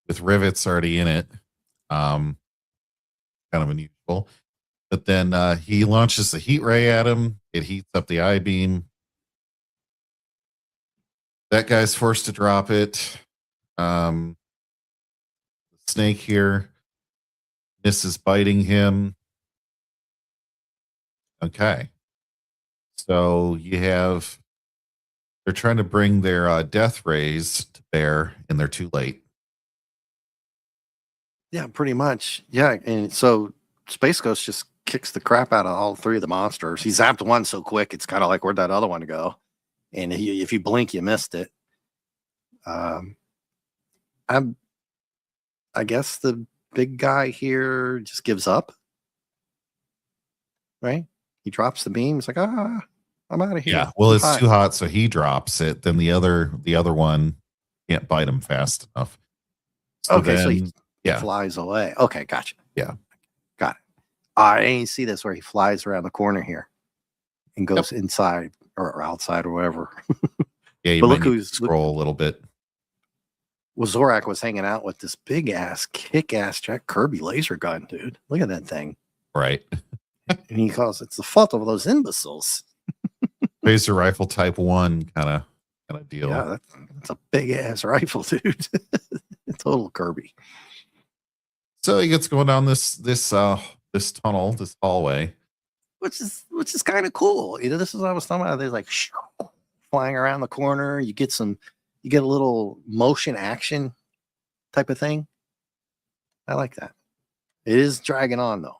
with rivets already in it. Kind of unusual. But then he launches the heat ray at him. It heats up the I-beam. That guy's forced to drop it. Snake here misses biting him. Okay. So they're trying to bring their death rays to bear, and they're too late. Yeah, pretty much. Yeah, and so Space Ghost just kicks the crap out of all three of the monsters. He zapped one so quick, it's kind of like, where'd that other one go? And if you blink, you missed it. I guess the big guy here just gives up, right? He drops the beam. It's like, I'm out of here. Yeah, well, it's too hot, so he drops it. Then the other one can't bite him fast enough. So he flies away. Okay, gotcha. Yeah, got it. I see this where he flies around the corner here and goes inside or outside or whatever. Yeah, you might need to scroll a little bit. Well, Zorak was hanging out with this big ass, kick ass Jack Kirby laser gun, dude. Look at that thing. Right. And he calls it's the fault of those imbeciles. Laser rifle type 1 kind of deal. Yeah, that's a big ass rifle, dude. Total Kirby. So he gets going down this tunnel, this hallway, which is kind of cool. You know, this is what I was talking about. They're like flying around the corner. You get a little motion action type of thing. I like that. It is dragging on though,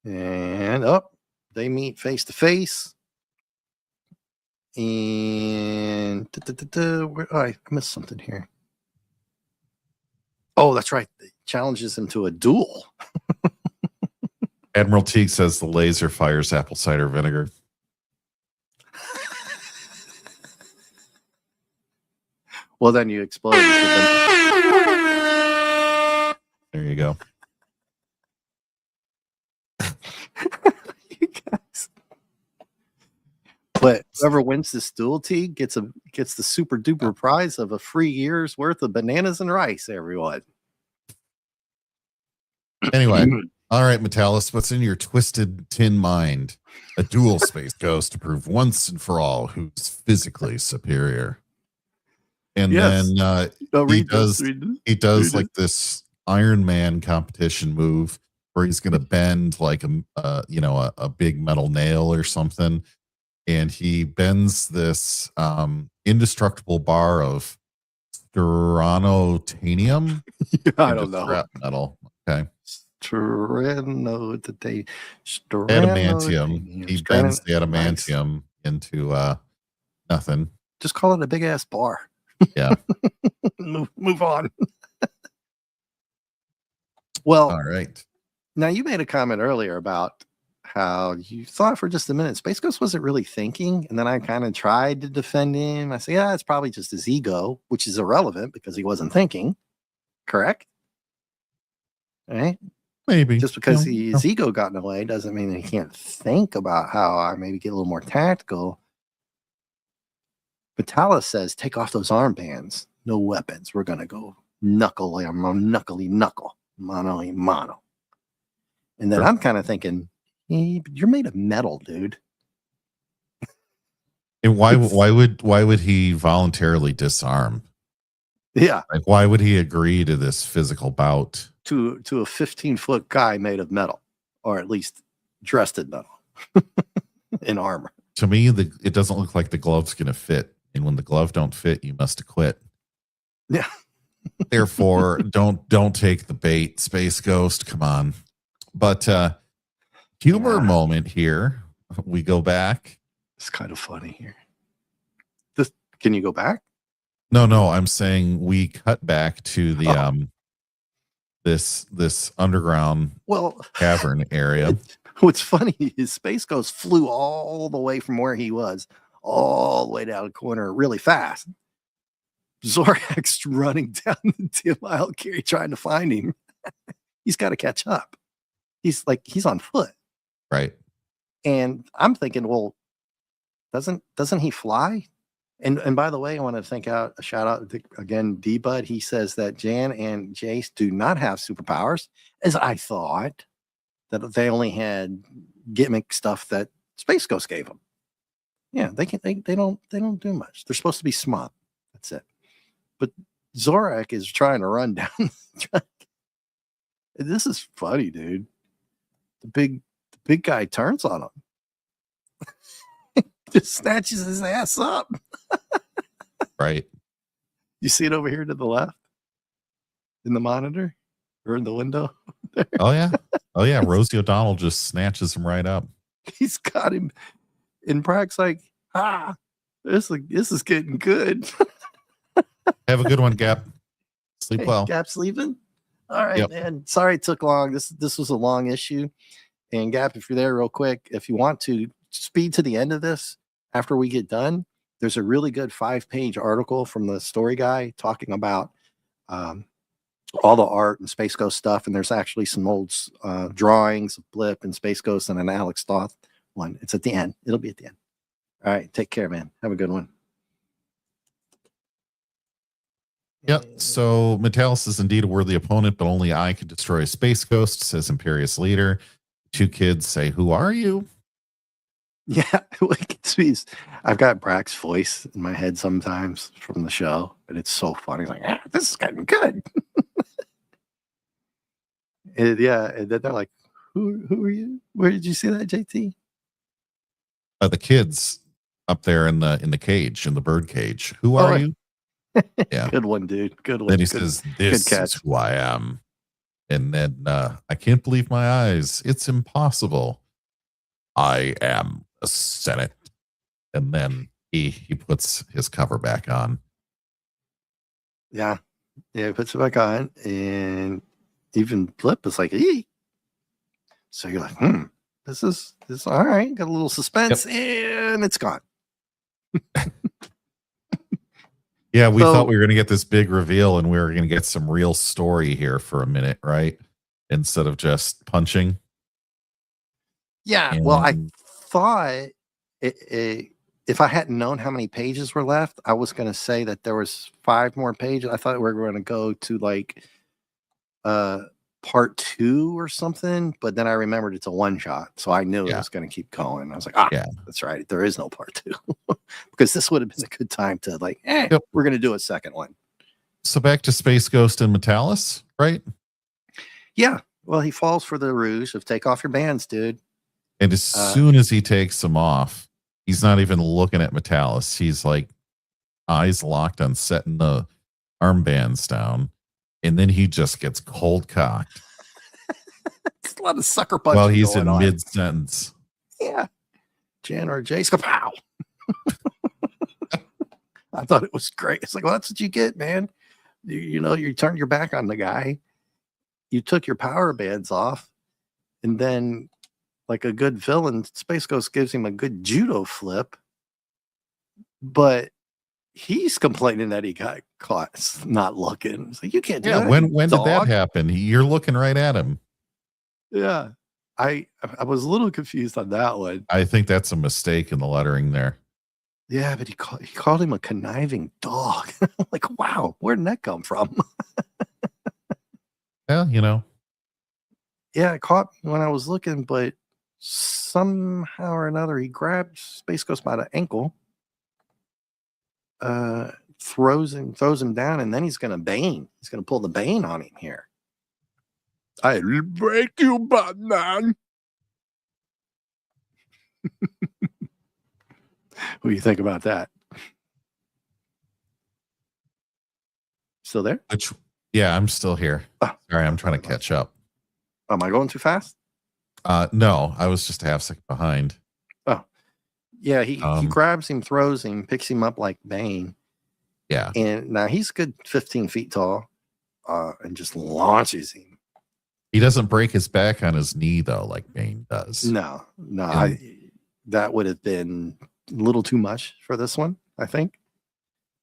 and they meet face to face. And I missed something here. Oh, that's right. It challenges him to a duel. Admiral Teague says the laser fires apple cider vinegar. Well, then you explode. There you go. You guys. But whoever wins this duel, Teague gets the super duper prize of a free year's worth of bananas and rice. Everyone. Anyway, all right, Metallus, what's in your twisted tin mind? A dual space ghost to prove once and for all who's physically superior. And then he does like this Iron Man competition move where he's going to bend like a big metal nail or something, and he bends this indestructible bar of strontium I into don't know. scrap metal. Okay. Adamantium. He bends the adamantium into nothing. Just call it a big ass bar. Yeah. move on. Well, all right. Now you made a comment earlier about how you thought for just a minute Space Ghost wasn't really thinking, and then I kind of tried to defend him. I said, yeah, it's probably just his ego, which is irrelevant because he wasn't thinking. Correct? Right? Maybe. Just because his ego got in the way doesn't mean that he can't think about how I maybe get a little more tactical. Vitalis says, take off those armbands. No weapons. We're going to go knuckly knuckle. Mono. And then I'm kind of thinking, hey, you're made of metal, dude. And why would he voluntarily disarm? Yeah. Like, why would he agree to this physical bout? To a 15-foot guy made of metal, or at least dressed in metal in armor. To me, it doesn't look like the glove's going to fit. And when the glove don't fit, you must acquit. Yeah. Therefore, don't take the bait, Space Ghost. Come on. But humor moment here. We go back. It's kind of funny here. Can you go back? No. I'm saying we cut back to the this underground cavern area. What's funny is Space Ghost flew all the way from where he was, all the way down the corner really fast. Zorak's running down the 10-mile carry trying to find him. He's got to catch up. He's on foot. Right. And I'm thinking, well, doesn't he fly? And by the way, I want to shout out to, again, D-Bud. He says that Jan and Jace do not have superpowers, as I thought that they only had gimmick stuff that Space Ghost gave them. Yeah, they don't do much. They're supposed to be smart. That's it. But Zorak is trying to run down the track. This is funny, dude. The big guy turns on him. Just snatches his ass up. Right. You see it over here to the left in the monitor or in the window? Oh yeah. Rosie O'Donnell just snatches him right up. He's got him. And Brack's like, this is getting good. Have a good one, Gap. Sleep well. Gap's leaving? All right, man. Sorry it took long. This was a long issue. And Gap, if you're there real quick, if you want to speed to the end of this after we get done, there's a really good 5-page article from the story guy talking about all the art and Space Ghost stuff. And there's actually some old drawings of Blip and Space Ghost and an Alex Toth one. It's at the end. It'll be at the end. All right. Take care, man. Have a good one. Yep. So Metalis is indeed a worthy opponent, but only I can destroy a Space Ghost, says Imperious Leader. 2 kids say, "Who are you?" Yeah, I've got Brack's voice in my head sometimes from the show, and it's so funny. He's like, this is getting good. And then they're like, who are you? Where did you see that, JT? The kids up there in the cage, in the bird cage. Who are you? Yeah. Good one, dude. Good one. Then he says, "This is who I am." And then I can't believe my eyes. It's impossible. I am a Senate. And then he puts his cover back on. Yeah. Yeah, he puts it back on. And even Blip is like, "Ee." So you're like, this is all right. Got a little suspense, and it's gone. Yeah, we thought we were going to get this big reveal and we were going to get some real story here for a minute, right? Instead of just punching. Yeah, well, I thought if I hadn't known how many pages were left, I was going to say that there was 5 more pages. I thought we were going to go to like part 2 or something, but then I remembered it's a one-shot, so I knew it was going to keep going. I was like, that's right. There is no part 2 because this would have been a good time to like, we're going to do a second one. So back to Space Ghost and Metalis, right? Yeah. Well, he falls for the ruse of take off your bands, dude. And as soon as he takes them off, he's not even looking at Metalis. He's like eyes locked on setting the armbands down. And then he just gets cold cocked. It's a lot of sucker punching while he's going in on. mid-sentence. Yeah. Jan or Jace go, pow. I thought it was great. It's like, well, that's what you get, man. You turned your back on the guy. You took your power bands off. And then, like a good villain, Space Ghost gives him a good judo flip. But he's complaining that he got caught not looking. It's like, you can't do that. When did that happen? You're looking right at him. Yeah. I was a little confused on that one. I think that's a mistake in the lettering there. Yeah, but he called him a conniving dog. Like, wow, where did that come from? Yeah, Yeah, it caught me when I was looking, but somehow or another he grabbed Space Ghost by the ankle, throws him down, and then he's gonna bane. He's gonna pull the bane on him here. I'll break you, Batman. What do you think about that? Still there? Yeah, I'm still here. Sorry, I'm trying to catch up. Am I going too fast? No, I was just a half second behind. Oh, yeah. He grabs him, throws him, picks him up like Bane. Yeah. And now he's a good 15 feet tall, and just launches him. He doesn't break his back on his knee, though, like Bane does. No. That would have been a little too much for this one, I think.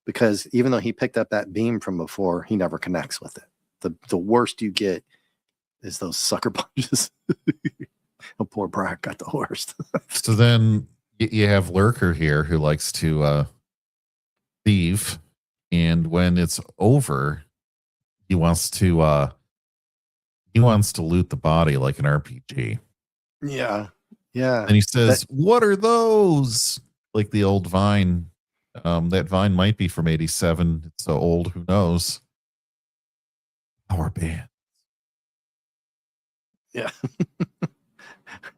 Because even though he picked up that beam from before, he never connects with it. The worst you get is those sucker punches. Oh, poor Brack got the worst. So then you have Lurker here who likes to thieve. And when it's over, he wants to loot the body like an RPG. Yeah. Yeah. And he says, what are those? Like the old Vine. That Vine might be from 87. It's so old, who knows? Our band. Yeah.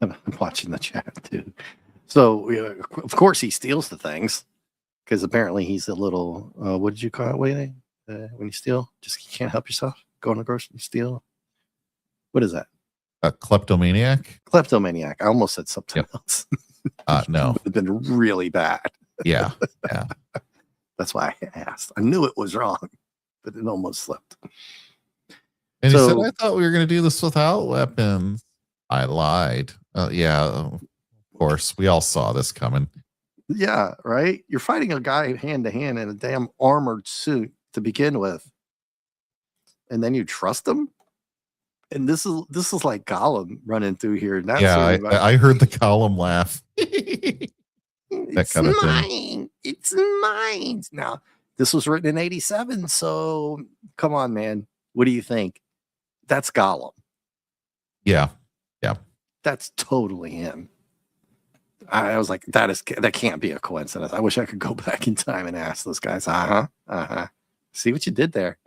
I'm watching the chat too. So, of course, he steals the things because apparently he's a little, what did you call it? When you steal? Just you can't help yourself. Go in the grocery steal. What is that? A kleptomaniac? Kleptomaniac. I almost said something else. No. It would have been really bad. Yeah. That's why I asked. I knew it was wrong, but it almost slipped. And he said, I thought we were going to do this without weapons. I lied. Yeah, of course. We all saw this coming. Yeah, right? You're fighting a guy hand to hand in a damn armored suit to begin with. And then you trust him? And this is like Gollum running through here. I heard the Gollum laugh. It's kind of mine. Thing. It's mine. Now, this was written in 87, so come on, man. What do you think? That's Gollum. Yeah. That's totally him. I was like, that can't be a coincidence. I wish I could go back in time and ask those guys. See what you did there.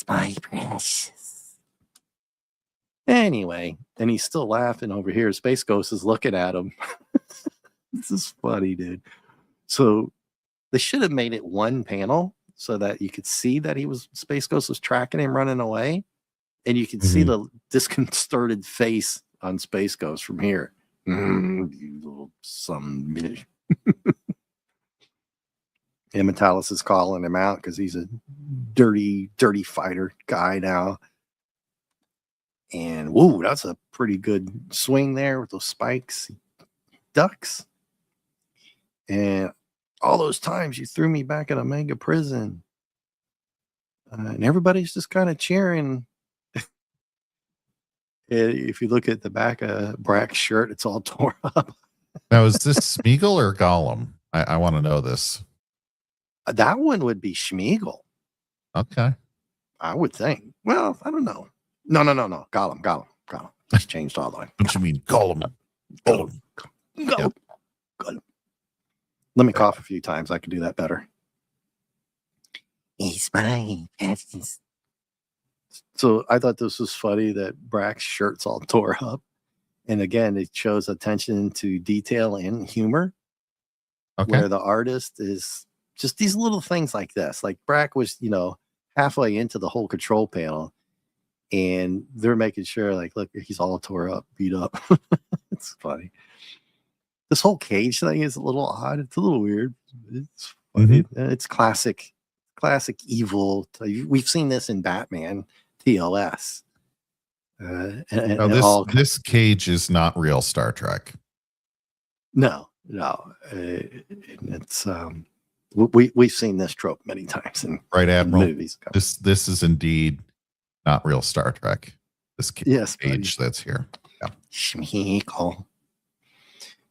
My precious. Anyway, and he's still laughing over here. Space Ghost is looking at him. This is funny, dude. So they should have made it one panel so that you could see that Space Ghost was tracking him running away. And you can see the disconcerted face on Space Ghost from here. You little son bitch. And Metalis is calling him out because he's a dirty fighter guy now. And whoa, that's a pretty good swing there with those spikes. He ducks. And all those times you threw me back at Omega Prison. And everybody's just kind of cheering. If you look at the back of Brack's shirt, it's all torn up. Now, is this Smeagol or Gollum? I want to know this. That one would be Smeagol. Okay. I would think. Well, I don't know. No. Gollum. It's changed all the way. What you mean, Gollum? Gollum. Let me cough a few times. I could do that better. He's mine. So I thought this was funny that Brack's shirt's all tore up. And again, it shows attention to detail and humor, where the artist is just these little things like this. Like Brack was, halfway into the whole control panel, and they're making sure, like, look, he's all tore up, beat up. It's funny. This whole cage thing is a little odd. It's a little weird. It's funny. It's classic evil. We've seen this in Batman TOS. This cage is not real Star Trek. No. It's we've seen this trope many times in Admiral? Movies. This is indeed not real Star Trek. This cage that's here. Yeah. Schmeekle.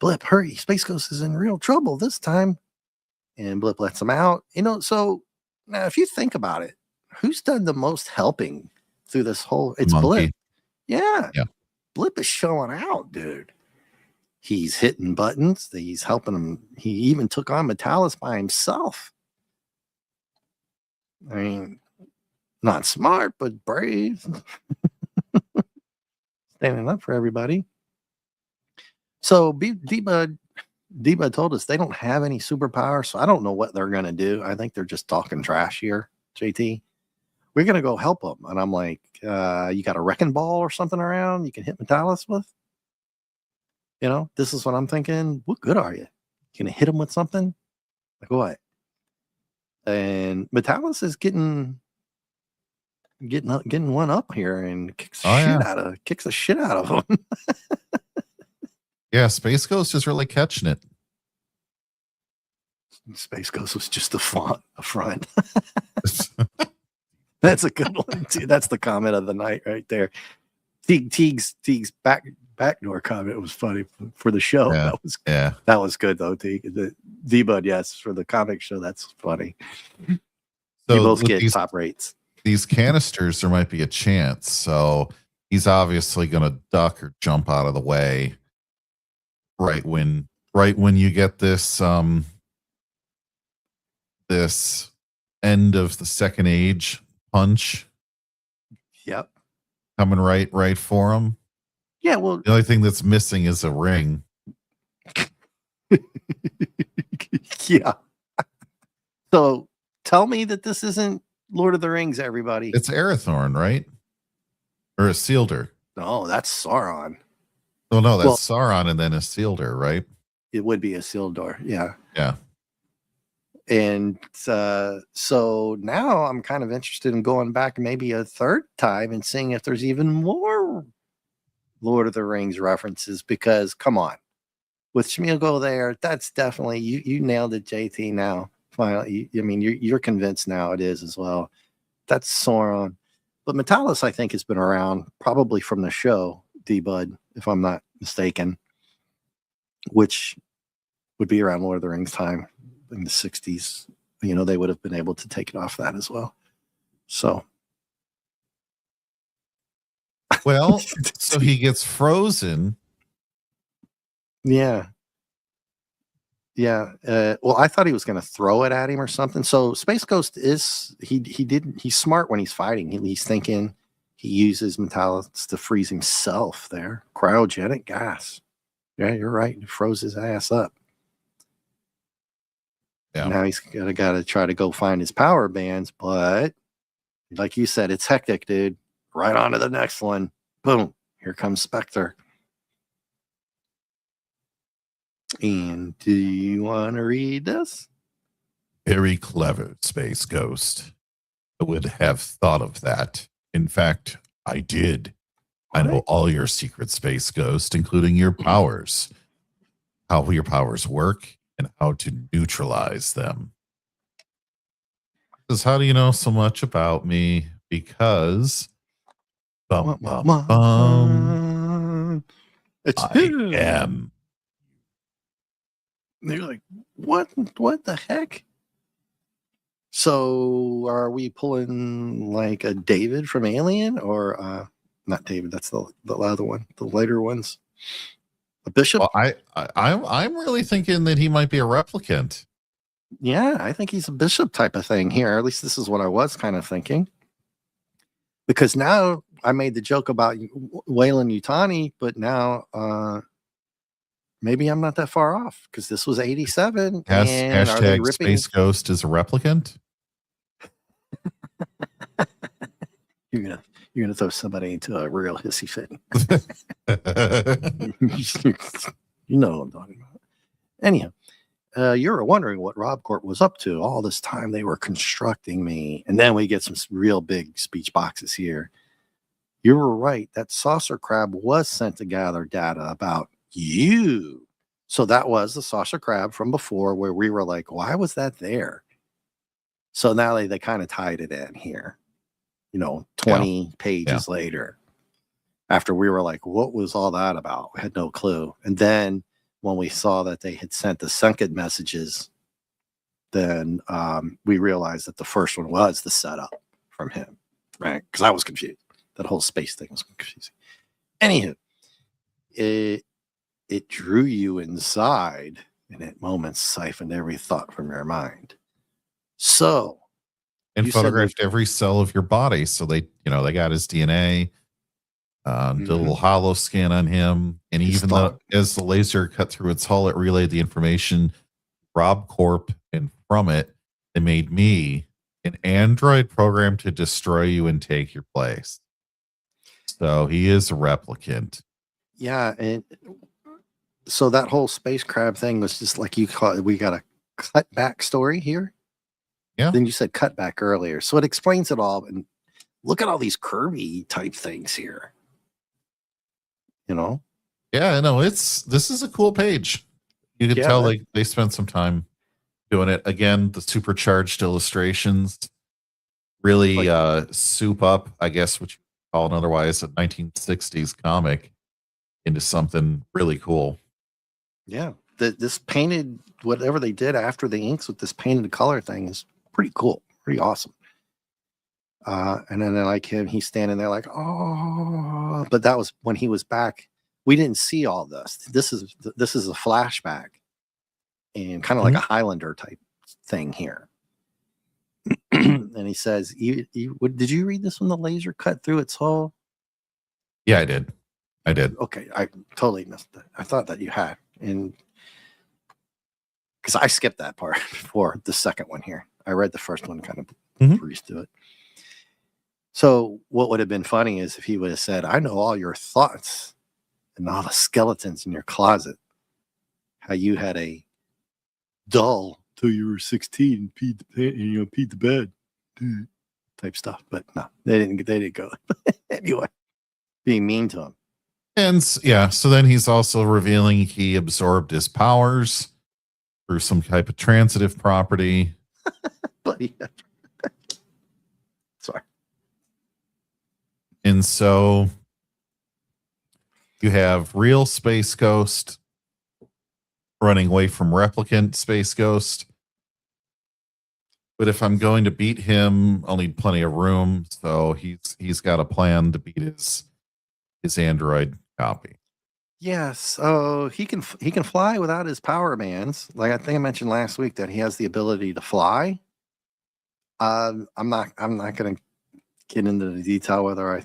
Blip, hurry! Space Ghost is in real trouble this time. And Blip lets him out. So now, if you think about it, who's done the most helping through this whole? It's Monkey. Blip. Yeah. Blip is showing out, dude. He's hitting buttons. He's helping him. He even took on Metalis by himself. I mean, not smart, but brave. Standing up for everybody. So D-Bud told us they don't have any superpowers, so I don't know what they're going to do. I think they're just talking trash here, JT. We're going to go help them. And I'm like, you got a wrecking ball or something around you can hit Metalis with? This is what I'm thinking. What good are you? You going to hit him with something? Like what? And Metalis is getting one up here and kicks the shit out of him. Yeah, Space Ghost is really catching it. Space Ghost was just a front. That's a good one too. That's the comment of the night right there. Teague's backdoor comment was funny for the show. Yeah, that was good though. Teague, D-Bud, yes, for the comic show, that's funny. So you both get top rates. These canisters, there might be a chance. So he's obviously going to duck or jump out of the way. Right when you get this this end of the second age punch. Yep. Coming right for him. Yeah, well, the only thing that's missing is a ring. Yeah. So tell me that this isn't Lord of the Rings, everybody. It's Arathorn, right? Or Isildur. No, that's Sauron. Oh no, that's Sauron and then Isildur, right? It would be Isildur, yeah. Yeah. And so now I'm kind of interested in going back maybe a third time and seeing if there's even more Lord of the Rings references, because come on, with Schmeagol there, that's definitely you nailed it, JT. Now finally, I mean you're convinced now it is as well. That's Sauron, but Metalis I think has been around probably from the show D-Bud, if I'm not mistaken, which would be around Lord of the Rings time in the 60s. They would have been able to take it off that as well. So. Well, so he gets frozen. Yeah. Well, I thought he was going to throw it at him or something. So Space Ghost he's smart when he's fighting. He's thinking he uses Metalis to freeze himself there. Cryogenic gas. Yeah, you're right. He froze his ass up. Yeah. Now he's got to try to go find his power bands, but like you said, it's hectic, dude. Right on to the next one. Boom. Here comes Spectre. And do you want to read this? Very clever, Space Ghost. I would have thought of that. In fact, I did. What? I know all your secret, Space Ghost, including your powers, how your powers work, and how to neutralize them. Because how do you know so much about me? Because I am. They're like, what the heck? So are we pulling like a David from Alien, or not David? That's the other one, the later ones. A bishop? Well, I'm really thinking that he might be a replicant. Yeah, I think he's a bishop type of thing here. At least this is what I was kind of thinking. Because now I made the joke about Wayland Yutani, but now maybe I'm not that far off because this was 87. And are they Hashtag ripping? Space Ghost is a replicant. You're gonna throw somebody into a real hissy fit. You know what I'm talking about. Anyhow, you're wondering what RobCorp was up to all this time. They were constructing me, and then we get some real big speech boxes here. You were right. That saucer crab was sent to gather data about you. So that was the saucer crab from before, where we were like, why was that there? So now they kind of tied it in here. 20 pages later, after we were like, what was all that about? We had no clue. And then when we saw that they had sent the sunken messages, then we realized that the first one was the setup from him, right? Because I was confused. That whole space thing was confusing. Anywho, it drew you inside, and at moments siphoned every thought from your mind. So, and photographed every cell of your body. So they got his DNA, did a little hollow scan on him. And even though as the laser cut through its hull, it relayed the information, RobCorp, and from it, they made me an android program to destroy you and take your place. So he is a replicant. Yeah. And so that whole space crab thing was just like you call it, we got a cut back story here. Yeah. Then you said cut back earlier. So it explains it all. And look at all these Kirby type things here. Yeah, no, this is a cool page. You can tell they spent some time doing it. Again, the supercharged illustrations really soup up, I guess, what you call an otherwise a 1960s comic into something really cool. Yeah. This painted, whatever they did after the inks with this painted color thing is pretty cool, pretty awesome. And then like him, he's standing there like, oh, but that was when he was back. We didn't see all this. This is a flashback and kind of like a Highlander type thing here. And he says, did you read this when the laser cut through its hull? Yeah, I did. Okay. I totally missed it. I thought that you had. And because I skipped that part before the second one here. I read the first one, kind of breezed through it. So what would have been funny is if he would have said, I know all your thoughts and all the skeletons in your closet. How you had a dull till you were 16 and peed the bed type stuff. But no, they didn't go. Anyway, being mean to him. And yeah, so then he's also revealing he absorbed his powers through some type of transitive property. Buddy. Sorry. And so you have real Space Ghost running away from replicant Space Ghost. But if I'm going to beat him, I'll need plenty of room. So he's got a plan to beat his android copy. Yes, so he can fly without his power bands. Like I think I mentioned last week that he has the ability to fly. I'm not going to get into the detail whether I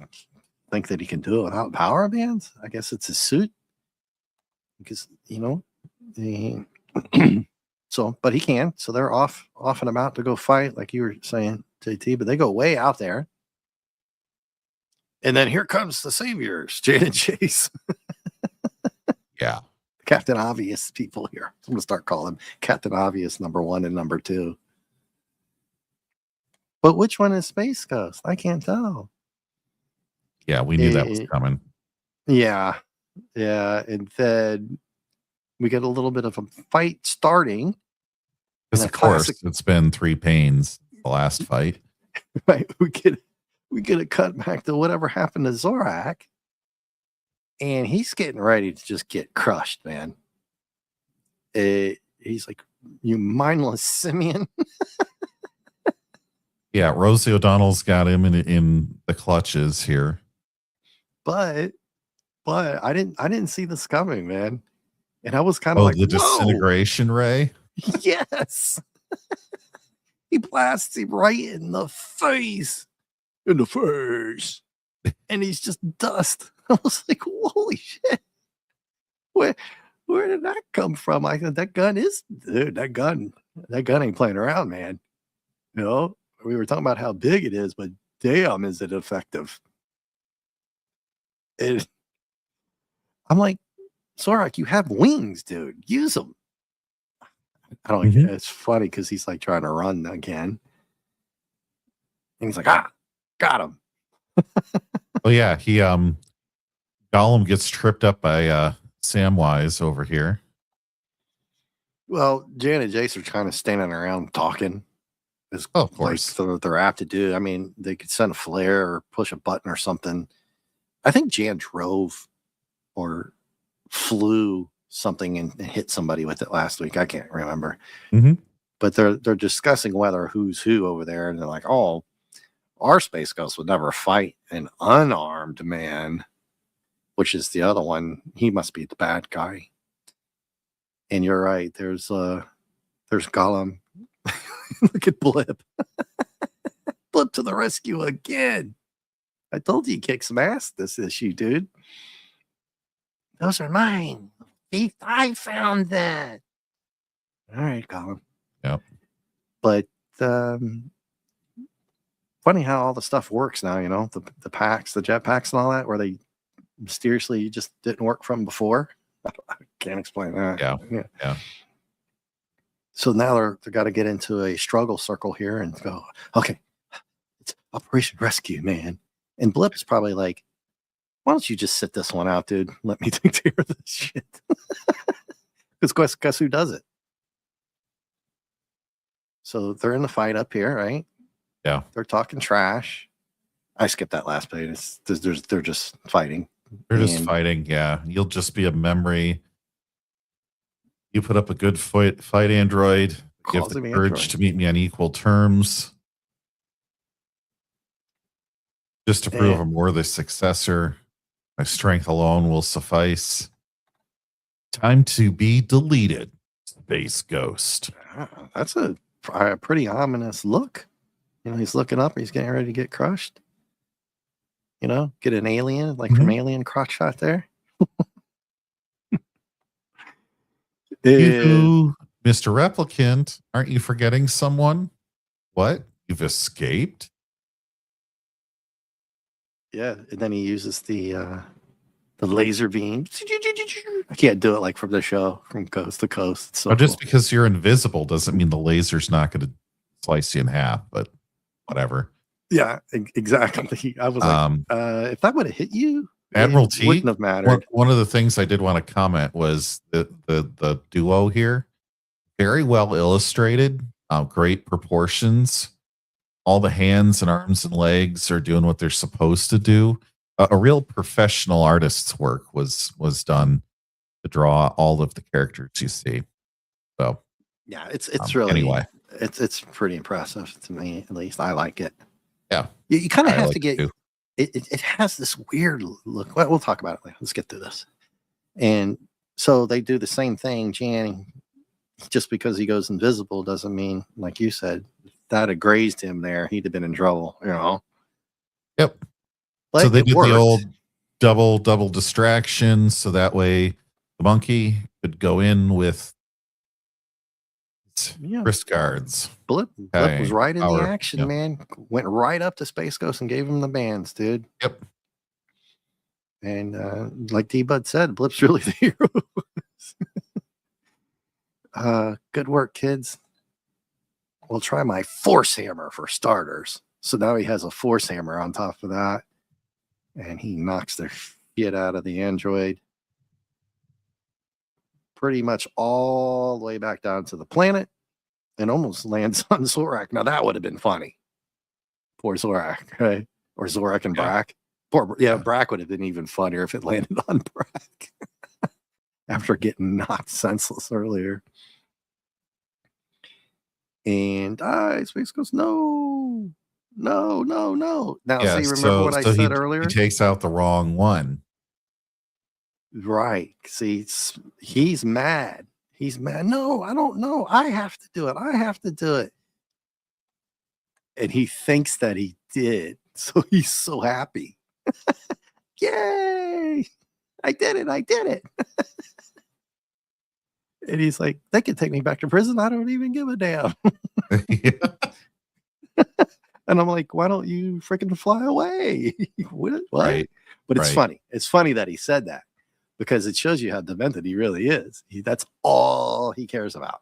think that he can do it without power bands. I guess it's his suit because so, but he can. So they're off and about to go fight, like you were saying, JT. But they go way out there, and then here comes the saviors, Jane and Chase. Yeah, Captain Obvious people here. I'm gonna start calling them Captain Obvious #1 and #2. But which one is Space Ghost? I can't tell. Yeah, we knew that was coming. Yeah. And then we get a little bit of a fight starting. Because of course, it's been 3 pains the last fight. Right. We get a cut back to whatever happened to Zorak. And he's getting ready to just get crushed, man. He's like, you mindless simian. Yeah, Rosie O'Donnell's got him in the clutches here. But I didn't see this coming, man. And I was kind of like, the disintegration ray? Yes. He blasts him right in the face. in the face. And he's just dust. I was like, holy shit. Where did that come from? I said, that gun ain't playing around, man. You know, we were talking about how big it is, but damn, is it effective. I'm like, Zorak, you have wings, dude. Use them. I don't get it. It's funny because he's like trying to run again. And he's like, got him. Oh yeah, he Gollum gets tripped up by Samwise over here. Well, Jan and Jace are kind of standing around talking. Of course. Like they're apt to do. I mean, they could send a flare or push a button or something. I think Jan drove or flew something and hit somebody with it last week. I can't remember. But they're discussing whether who's who over there, and they're like, oh, our Space Ghost would never fight an unarmed man, which is the other one. He must be the bad guy. And you're right. There's Gollum. Look at Blip. Blip to the rescue again. I told you he kicks some ass this issue, dude. Those are mine. I found that. All right, Gollum. Yep. But funny how all the stuff works now, you know, the packs, the jet packs and all that, where they mysteriously just didn't work from before. I can't explain that. Yeah. So now they got to get into a struggle circle here and go, okay, it's Operation Rescue, man. And Blip is probably like, why don't you just sit this one out, dude? Let me take care of this shit. Because guess who does it? So they're in the fight up here, right? Yeah. They're talking trash. I skipped that last page. They're just fighting. They're just fighting. Yeah. You'll just be a memory. You put up a good fight, android. You have the courage to meet me on equal terms. Just to prove I'm worthy successor. My strength alone will suffice. Time to be deleted, Space Ghost. That's a pretty ominous look. You know, he's looking up. He's getting ready to get crushed. You know, get an alien, like from Alien crotch shot there. You, Mr. Replicant, aren't you forgetting someone? What? You've escaped? Yeah, and then he uses the laser beam. I can't do it like from the show, from coast to coast. So just because you're invisible doesn't mean the laser's not going to slice you in half, but whatever. Yeah, exactly. I was like, if that would have hit you, Admiralty, it wouldn't have mattered. One of the things I did want to comment was the duo here. Very well illustrated, great proportions. All the hands and arms and legs are doing what they're supposed to do. A real professional artist's work was done to draw all of the characters you see. So yeah, it's really anyway. It's pretty impressive to me, at least. I like it. Yeah, you kind of have to get it has this weird look. Well, we'll talk about it later. Let's get through this. And so they do the same thing. Jan, just because he goes invisible doesn't mean, like you said, that had grazed him there, he'd have been in trouble, you know. Yep. But so they did the old double distraction, so that way the monkey could go in with wrist guards. Blip was right in the action, man. Went right up to Space Ghost and gave him the bands, dude. Yep. And like D-Bud said, Blip's really the hero. Good work, kids. We'll try my force hammer for starters. So now he has a force hammer on top of that. And he knocks the shit out of the android. Pretty much all the way back down to the planet. And almost lands on Zorak. Now that would have been funny. Poor Zorak, right? Or Zorak and Brack. Brack would have been even funnier if it landed on Brack. After getting knocked senseless earlier. And Space goes, no. Now, see, remember what I said earlier? He takes out the wrong one. Right. See, he's mad. He's mad. No, I don't know. I have to do it. And he thinks that he did. So he's so happy. Yay! I did it. I did it. And he's like, they can take me back to prison. I don't even give a damn. Yeah. And I'm like, why don't you freaking fly away? What? Right. But it's Right. funny. It's funny that he said that because it shows you how demented he really is. That's all he cares about.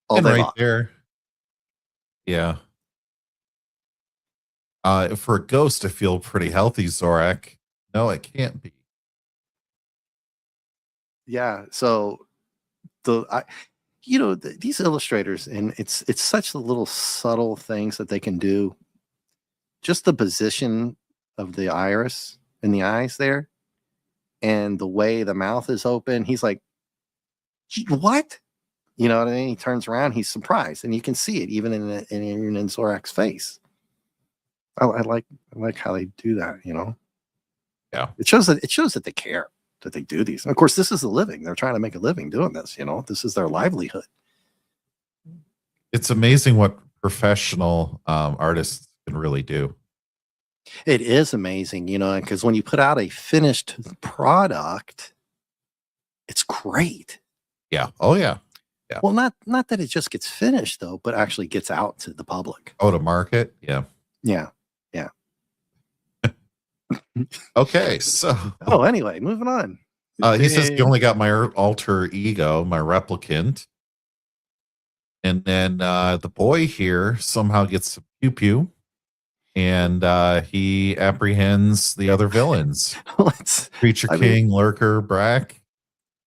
All And day right long. there. Yeah. For a ghost to feel pretty healthy, Zorak, no, it can't be. Yeah. So these illustrators, and it's such the little subtle things that they can do. Just the position of the iris in the eyes there, and the way the mouth is open. He's like, what? You know what I mean? He turns around, he's surprised, and you can see it even in Zorak's face. I like how they do that. Yeah. It shows that they care, that they do these. And of course, this is a living. They're trying to make a living doing this. This is their livelihood. It's amazing what professional artists can really do. It is amazing, because when you put out a finished product, it's great. Yeah. Oh yeah. Yeah. Well, not that it just gets finished though, but actually gets out to the public. Oh, to market. Yeah. Yeah. Yeah. Okay. So. Oh, anyway, moving on. He says he only got my alter ego, my replicant. And then the boy here somehow gets a pew pew, and he apprehends the other villains. Creature King, Lurker, Brack.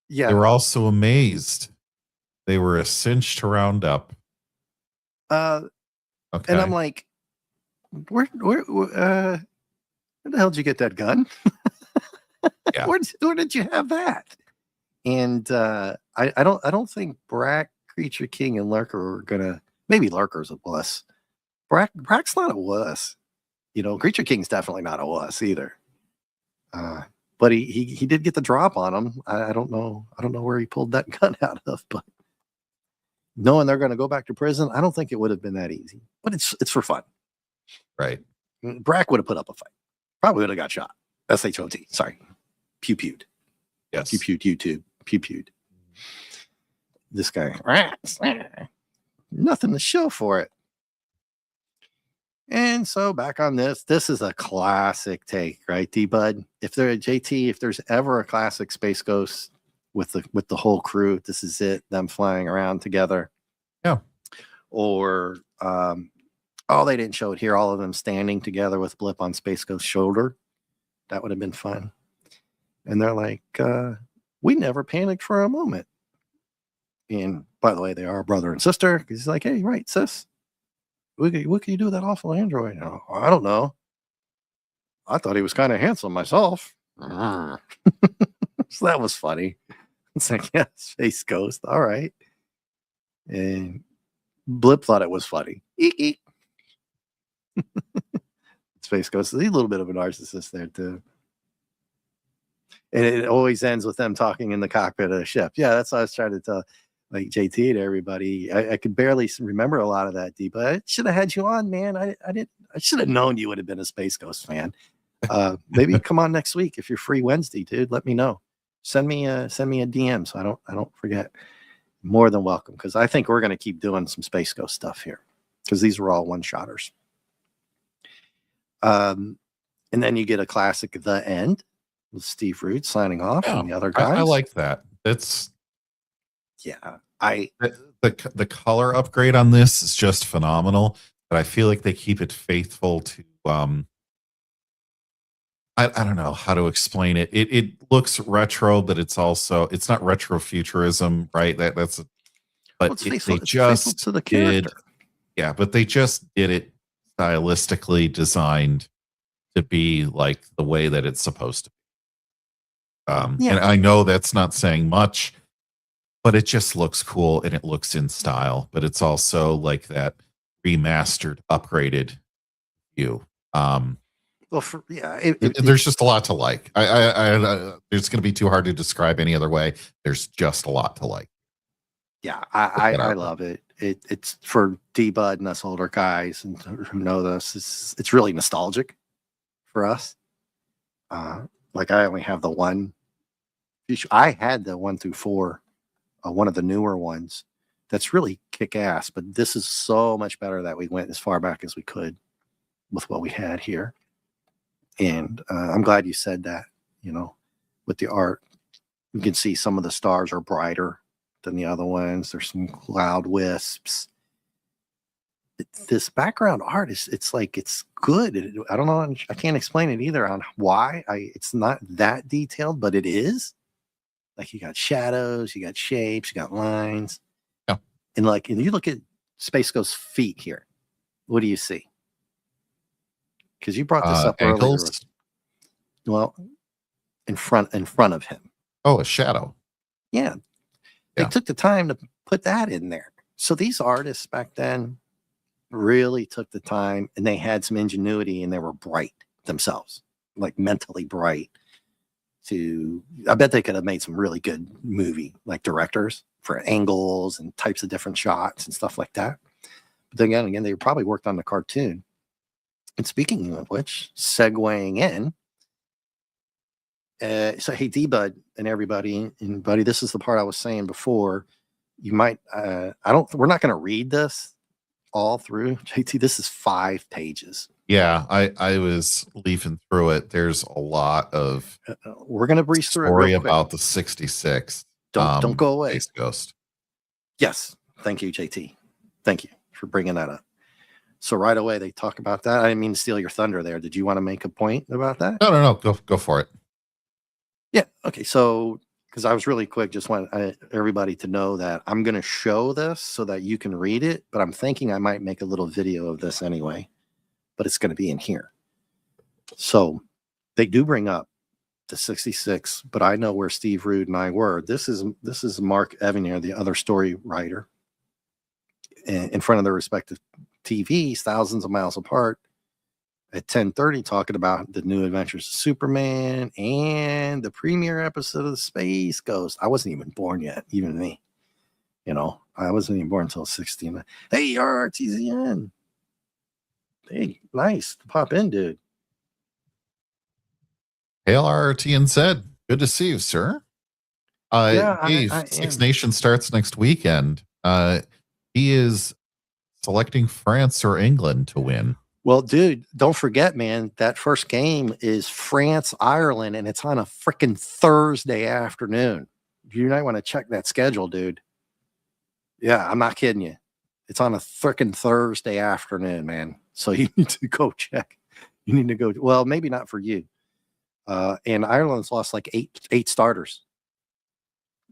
Yeah. They were also amazed. They were a cinch to round up. Okay. And I'm like, where the hell did you get that gun? Yeah. Where did you have that? And I don't think Brack, Creature King, and Lurker are gonna. Maybe Lurker's a wuss. Brack's not a wuss. Creature King's definitely not a wuss either. But he did get the drop on him. I don't know where he pulled that gun out of, but knowing they're going to go back to prison, I don't think it would have been that easy. But it's for fun. Right. Brack would have put up a fight. Probably would have got shot. S-H-O-T. Sorry. Pew-pewed. Yes. Pew-pewed YouTube. Pew-pewed. This guy. Nothing to show for it. And so back on this is a classic take, right, D-Bud? If there's ever a classic Space Ghost with the whole crew, this is it, them flying around together. Yeah. Or they didn't show it here, all of them standing together with Blip on Space Ghost's shoulder. That would have been fun. And they're like, we never panicked for a moment. And by the way, they are brother and sister. He's like, hey, right, sis. What can you do with that awful android? I don't know. I thought he was kind of handsome myself. So that was funny. It's like, yeah, Space Ghost. All right. And Blip thought it was funny. Eek, eek. Space Ghost. He's a little bit of a narcissist there too. And it always ends with them talking in the cockpit of the ship. Yeah, that's what I was trying to tell like JT to everybody. I could barely remember a lot of that, D, but I should have had you on, man. I should have known you would have been a Space Ghost fan. Maybe come on next week if you're free Wednesday, dude. Let me know. Send me a DM so I don't forget. More than welcome, because I think we're going to keep doing some Space Ghost stuff here because these were all one-shotters. And then you get a classic The End with Steve Root signing off and the other guys. I like that. It's the color upgrade on this is just phenomenal, but I feel like they keep it faithful to I don't know how to explain it. It looks retro, but it's not retro futurism, right? But they just to the character. But they just did it stylistically designed to be like the way that it's supposed to be. And I know that's not saying much, but it just looks cool and it looks in style, but it's also like that remastered, upgraded view. There's just a lot to like. It's going to be too hard to describe any other way. There's just a lot to like. Yeah, I love it. It's for D-Bud and us older guys and who know this. It's really nostalgic. for us. Like I only have the one. I had the 1 through 4, one of the newer ones. That's really kick ass, but this is so much better that we went as far back as we could with what we had here. And I'm glad you said that, you know, with the art, you can see some of the stars are brighter than the other ones. There's some cloud wisps. This background art it's like, it's good. I don't know. I can't explain it either on why it's not that detailed, but it is. Like you got shadows, you got shapes, you got lines. Yeah. And you look at Space Ghost's feet here. What do you see? Because you brought this up earlier. Well, in front of him. Oh, a shadow. Yeah. They took the time to put that in there. So these artists back then really took the time, and they had some ingenuity, and they were bright themselves, like mentally bright. I bet they could have made some really good movie like directors for angles and types of different shots and stuff like that. But then again, they probably worked on the cartoon. And speaking of which, segueing in, so hey, D-Bud and everybody, and buddy, this is the part I was saying before. You might, we're not going to read this all through. JT, this is 5 pages. Yeah, I was leafing through it. There's a lot of we're going to breeze through it. Story about the 66. Don't go away. Space Ghost. Yes, thank you, JT. Thank you for bringing that up. So right away they talk about that. I didn't mean to steal your thunder there. Did you want to make a point about that? No. Go for it. Yeah. Okay. So because I was really quick, just want everybody to know that I'm going to show this so that you can read it. But I'm thinking I might make a little video of this anyway. But it's going to be in here. So they do bring up the 66, but I know where Steve Rude and I were. This is Mark Evanier, the other story writer, in front of their respective TVs, thousands of miles apart, at 10:30, talking about the new adventures of Superman and the premiere episode of the Space Ghost. I wasn't even born yet, even me. You know, I wasn't even born until 16. Hey, RTZN. Hey, nice to pop in, dude. Hail RRT said, good to see you, sir. Dave, Six Nations starts next weekend. He is selecting France or England to win. Well, dude, don't forget, man, that first game is France-Ireland, and it's on a freaking Thursday afternoon. You might want to check that schedule, dude. Yeah, I'm not kidding you. It's on a freaking Thursday afternoon, man. So you need to go check. You need to go. Well, maybe not for you. And Ireland's lost like eight starters.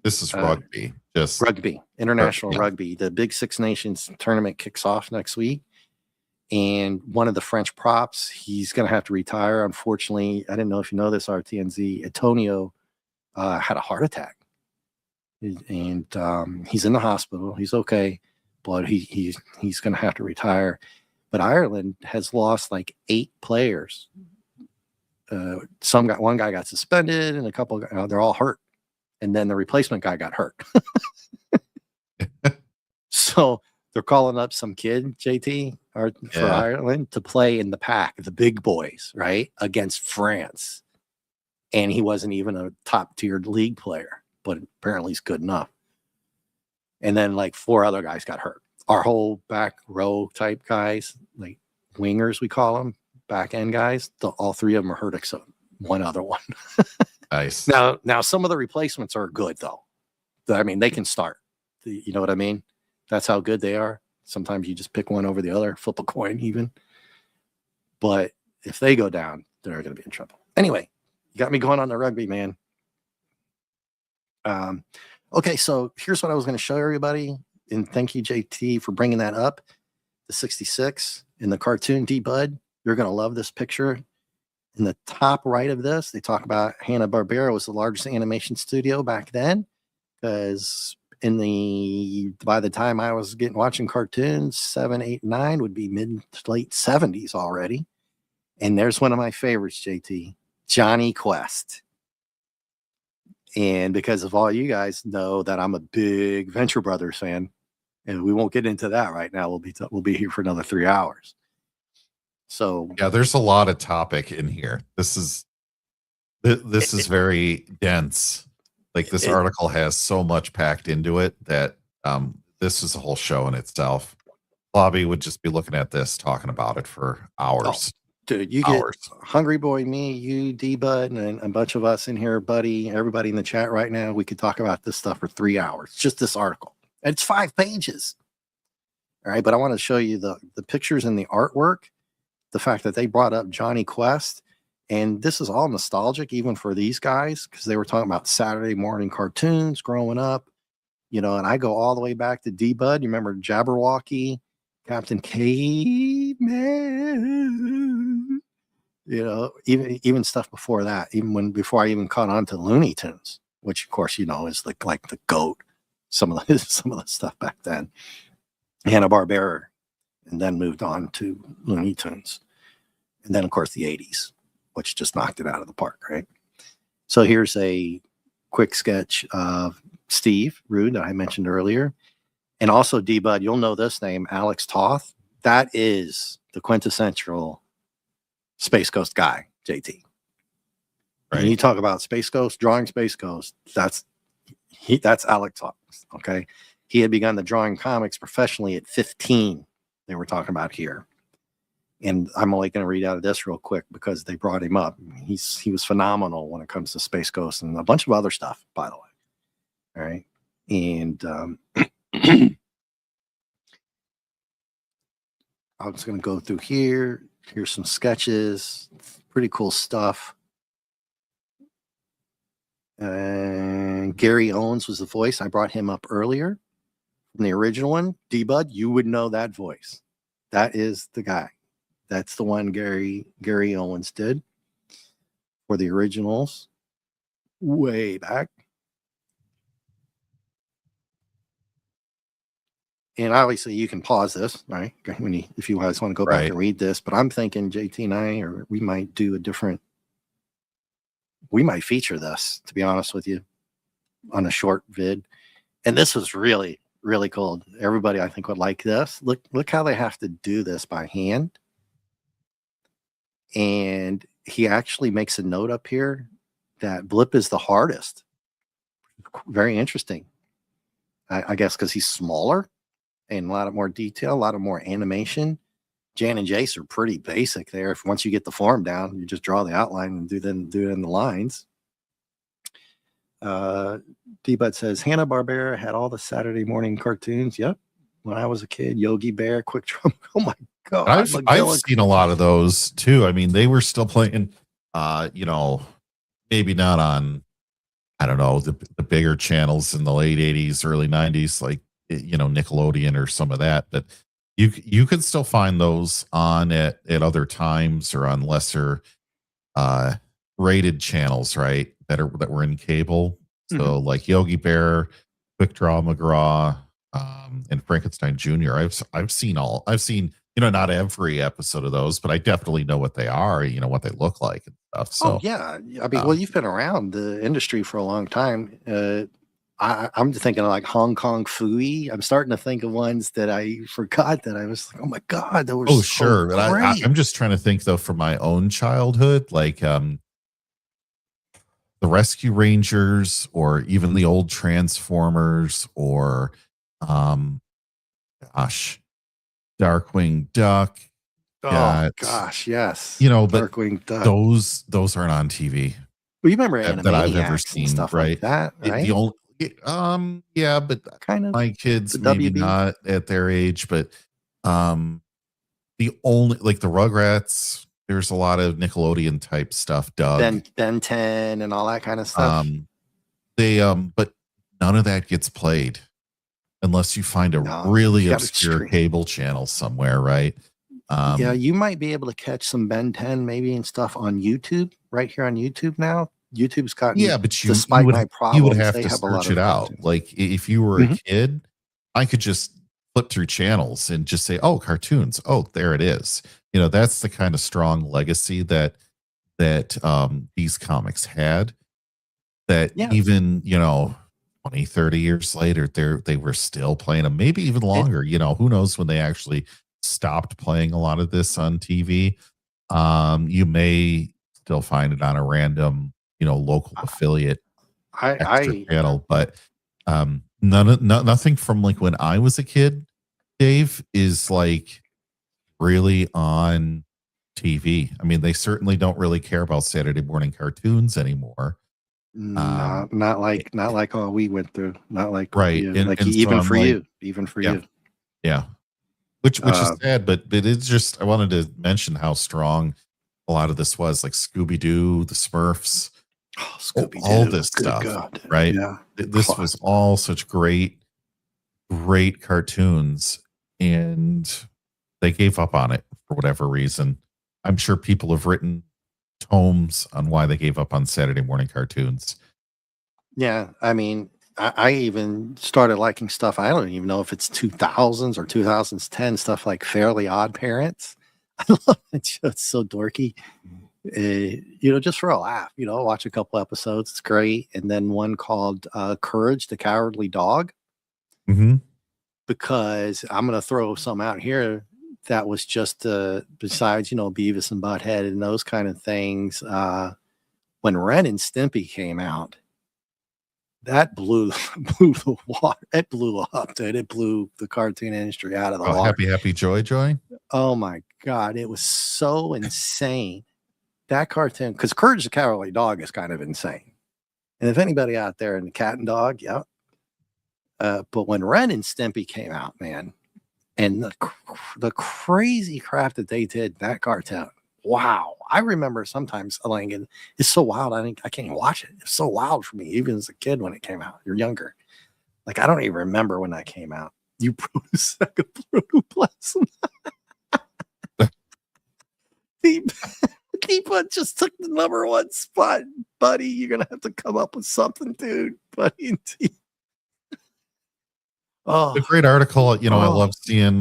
This is rugby. Just rugby, international rugby. The Big Six Nations tournament kicks off next week. And one of the French props, he's going to have to retire. Unfortunately, I didn't know if you know this, RTNZ. Antonio had a heart attack. And he's in the hospital. He's okay. But he's going to have to retire. But Ireland has lost like 8 players. One guy got suspended, and a couple they're all hurt, and then the replacement guy got hurt. So they're calling up some kid, JT, for Ireland to play in the pack, the big boys, right, against France. And he wasn't even a top-tiered league player, but apparently he's good enough. And then like 4 other guys got hurt. Our whole back row type guys, like wingers, we call them, back end guys, all 3 of them are hurt except one other one. Nice. Now some of the replacements are good though. I mean, they can start. You know what I mean? That's how good they are. Sometimes you just pick one over the other, flip a coin even. But if they go down, they're going to be in trouble. Anyway, you got me going on the rugby, man. Okay, so here's what I was going to show everybody. And thank you, JT, for bringing that up. The 66 in the cartoon, D-Bud. You're going to love this picture. In the top right of this, they talk about Hanna-Barbera was the largest animation studio back then, because by the time I was watching cartoons, 7, 8, 9 would be mid to late 70s already. And there's one of my favorites, JT, Johnny Quest. And because of all you guys know that I'm a big Venture Brothers fan, and we won't get into that right now. We'll be here for another 3 hours. So yeah, there's a lot of topic in here. This is very dense. Like this article has so much packed into it that this is a whole show in itself. Bobby would just be looking at this, talking about it for hours. Oh, dude, you get Hungry Boy, me, you, D-Bud, and a bunch of us in here, buddy, everybody in the chat right now. We could talk about this stuff for 3 hours, just this article. It's 5 pages. All right, but I want to show you the pictures and the artwork, the fact that they brought up Johnny Quest. And this is all nostalgic, even for these guys, because they were talking about Saturday morning cartoons growing up, you know, and I go all the way back to D-Bud. You remember Jabberwocky, Captain Caveman, you know, even stuff before that, before I even caught on to Looney Tunes, which of course, you know, is like the GOAT, some of the stuff back then. Hanna-Barbera, and then moved on to Looney Tunes. And then of course the 80s, which just knocked it out of the park, right? So here's a quick sketch of Steve Rude that I mentioned earlier. And also D-Bud, you'll know this name, Alex Toth. That is the quintessential Space Ghost guy, JT. Right. And you talk about Space Ghost, drawing Space Ghost, that's Alex Toth, okay? He had begun the drawing comics professionally at 15, they were talking about here. And I'm only going to read out of this real quick because they brought him up. He was phenomenal when it comes to Space Ghost and a bunch of other stuff, by the way. All right. And I'm just going to go through here. Here's some sketches. Pretty cool stuff. And Gary Owens was the voice. I brought him up earlier from the original one. D-Bud, you would know that voice. That is the guy. That's the one Gary Owens did for the originals way back. And obviously you can pause this, right? If you guys want to go back and read this, but I'm thinking JT and I, we might do we might feature this, to be honest with you, on a short vid. And this was really, really cool. Everybody I think would like this. Look how they have to do this by hand. And he actually makes a note up here that Blip is the hardest. Very interesting. I guess because he's smaller and a lot of more detail, a lot of more animation. Jan and Jace are pretty basic there. If once you get the form down, you just draw the outline and do it in the lines. D-Bud says Hanna-Barbera had all the Saturday morning cartoons. Yep. When I was a kid, Yogi Bear, Quick Drum. Oh my God. I've seen a lot of those too. I mean, they were still playing, you know, maybe not on, I don't know, the bigger channels in the late 80s, early 90s, like, you know, Nickelodeon or some of that, but you could still find those on at other times or on lesser rated channels, right? That were in cable. So like Yogi Bear, Quick Draw McGraw, and Frankenstein Jr. I've seen, you know, not every episode of those, but I definitely know what they are, you know, what they look like and stuff. So yeah. I mean, well, you've been around the industry for a long time. I'm thinking of like Hong Kong Phooey. I'm starting to think of ones that I forgot that I was like, oh my God, that was sure. But I'm just trying to think though from my own childhood, like the Rescue Rangers or even the old Transformers or Darkwing Duck. Oh gosh, yes. You know, but Darkwing Duck. Those aren't on TV. Well, you remember Animaniacs that I've ever seen, stuff right? Like that, right? The old, yeah, but kind of my kids maybe WB. Not at their age, but the only like the Rugrats. There's a lot of Nickelodeon type stuff. Doug, Ben 10 and all that kind of stuff. But none of that gets played unless you find a really obscure cable channel somewhere, right? Yeah, you might be able to catch some Ben 10 maybe and stuff on YouTube, right here on YouTube now. YouTube's got but you would have to search it out. Like if you were a kid, I could just flip through channels and just say, "Oh, cartoons! Oh, there it is." You know, that's the kind of strong legacy that these comics had. That even, you know, 20, 30 years later, they were still playing them. Maybe even longer. You know, who knows when they actually stopped playing a lot of this on TV. You may still find it on a random, local affiliate extra I channel, but nothing from like when I was a kid, Dave, is like really on TV. I mean, they certainly don't really care about Saturday morning cartoons anymore. not like all we went through. Not like Right. And so even I'm for like, you, even for yeah, you. yeah. Which is Uh, sad, but it's just I wanted to mention how strong a lot of this was, like Scooby Doo, the Smurfs, oh, Scooby all Doo. this Good stuff, God. right? Yeah. This was all such great cartoons, and they gave up on it for whatever reason. I'm sure people have written tomes on why they gave up on Saturday morning cartoons. Yeah. I mean, I even started liking stuff. I don't even know if it's 2000s or 2010 stuff like Fairly Odd Parents. I love that show. It's so dorky. Just for a laugh, watch a couple episodes. It's great. And then one called Courage the Cowardly Dog, Mm-hmm. because I'm going to throw some out here that was just besides, Beavis and Butthead and those kind of things. When Ren and Stimpy came out, that blew the water. It blew up, dude. It blew the cartoon industry out of the water. Happy Joy. Oh my God. It was so insane. That cartoon, because Courage the Cowardly Dog is kind of insane. And if anybody out there in the cat and dog, yeah. But when Ren and Stimpy came out, man, and the crazy crap that they did that cartoon, wow. I remember sometimes thinking, it's so wild. I can't even watch it. It's so wild for me, even as a kid when it came out. You're younger. Like, I don't even remember when that came out. You protosec of protoplasm. Deepa just took the #1 spot, buddy. You're gonna have to come up with something, dude. Buddy. A great article. I love seeing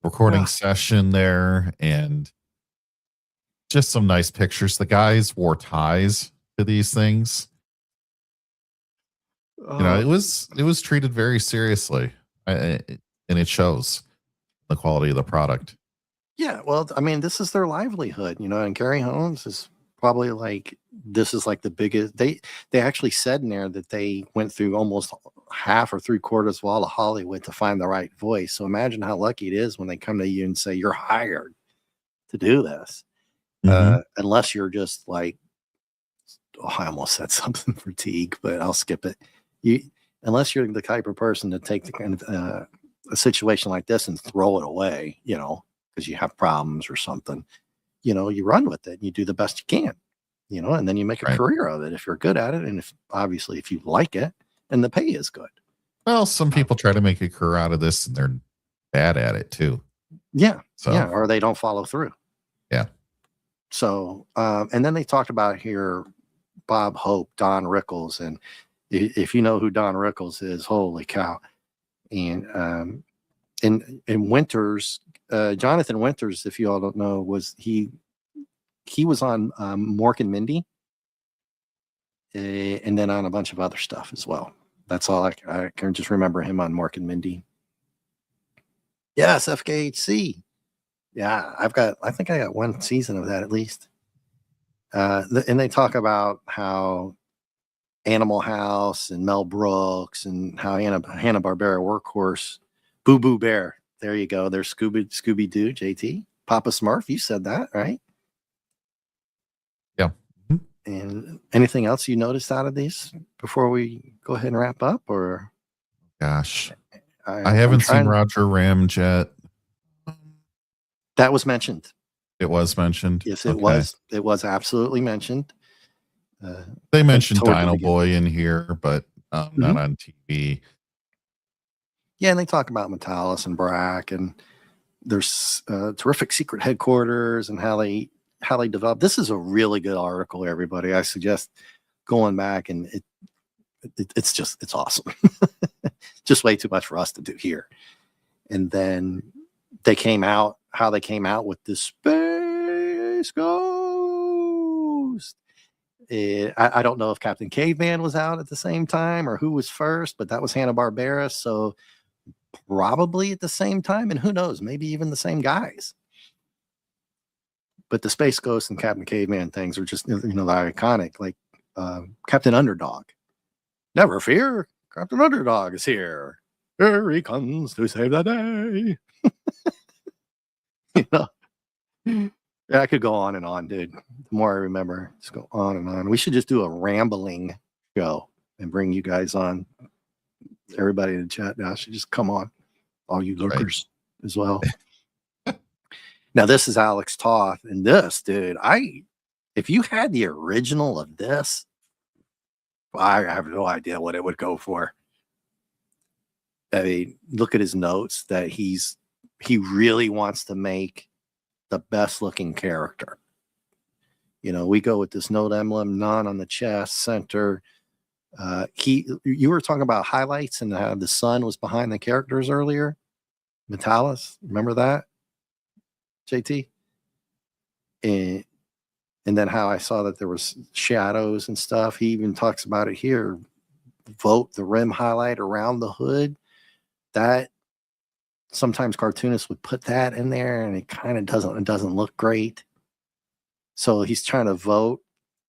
recording session there and just some nice pictures. The guys wore ties to these things. It was treated very seriously, and it shows the quality of the product. Yeah, well, I mean, this is their livelihood, and Gary Holmes is probably like, this is like the biggest. They actually said in there that they went through almost half or 3/4 of all of Hollywood to find the right voice. So imagine how lucky it is when they come to you and say, you're hired to do this. Unless you're just like, I almost said something fatigue, but I'll skip it. Unless you're the type of person to take the kind of a situation like this and throw it away, because you have problems or something, you run with it and you do the best you can, and then you make a career of it if you're good at it. And if you like it and the pay is good. Well, some people try to make a career out of this and they're bad at it too. Yeah. So. Yeah. Or they don't follow through. Yeah. So, and then they talked about here, Bob Hope, Don Rickles. And if you know who Don Rickles is, holy cow. And in Winters, Jonathan Winters, if you all don't know, he was on Mork and Mindy, and then on a bunch of other stuff as well. That's all I can just remember him on Mork and Mindy. Yes, FKHC. Yeah, I think I got one season of that at least. And they talk about how Animal House and Mel Brooks and how Hanna-Barbera Workhorse, Boo Boo Bear. There you go. There's Scooby-Doo, JT. Papa Smurf, you said that, right? Yeah. And anything else you noticed out of these before we go ahead and wrap up? Or gosh, I haven't seen Roger Ramjet. That was mentioned. It was mentioned. Yes, it was. It was absolutely mentioned. They mentioned Dino Boy in here, but not on TV. Yeah, and they talk about Metalis and Brack, and there's terrific secret headquarters and how they develop. This is a really good article, everybody. I suggest going back, and it's awesome. Just way too much for us to do here. And then they came out with this Space Ghost. I don't know if Captain Caveman was out at the same time or who was first, but that was Hanna-Barbera. So probably at the same time, and who knows, maybe even the same guys. But the Space Ghost and Captain Caveman things are just, they're iconic. Like Captain Underdog. Never fear, Captain Underdog is here. Here he comes to save the day. Yeah, I could go on and on, dude. The more I remember, just go on and on. We should just do a rambling show and bring you guys on. Everybody in the chat now should just come on. All you lurkers as well. Now, this is Alex Toth. And this, dude, if you had the original of this, I have no idea what it would go for. I mean, look at his notes that he really wants to make the best looking character. We go with this note emblem, none on the chest, center. You were talking about highlights and how the sun was behind the characters earlier. Metalis, remember that, JT? And then how I saw that there was shadows and stuff. He even talks about it here. Vote the rim highlight around the hood. That sometimes cartoonists would put that in there, and it kind of doesn't look great. So he's trying to vote.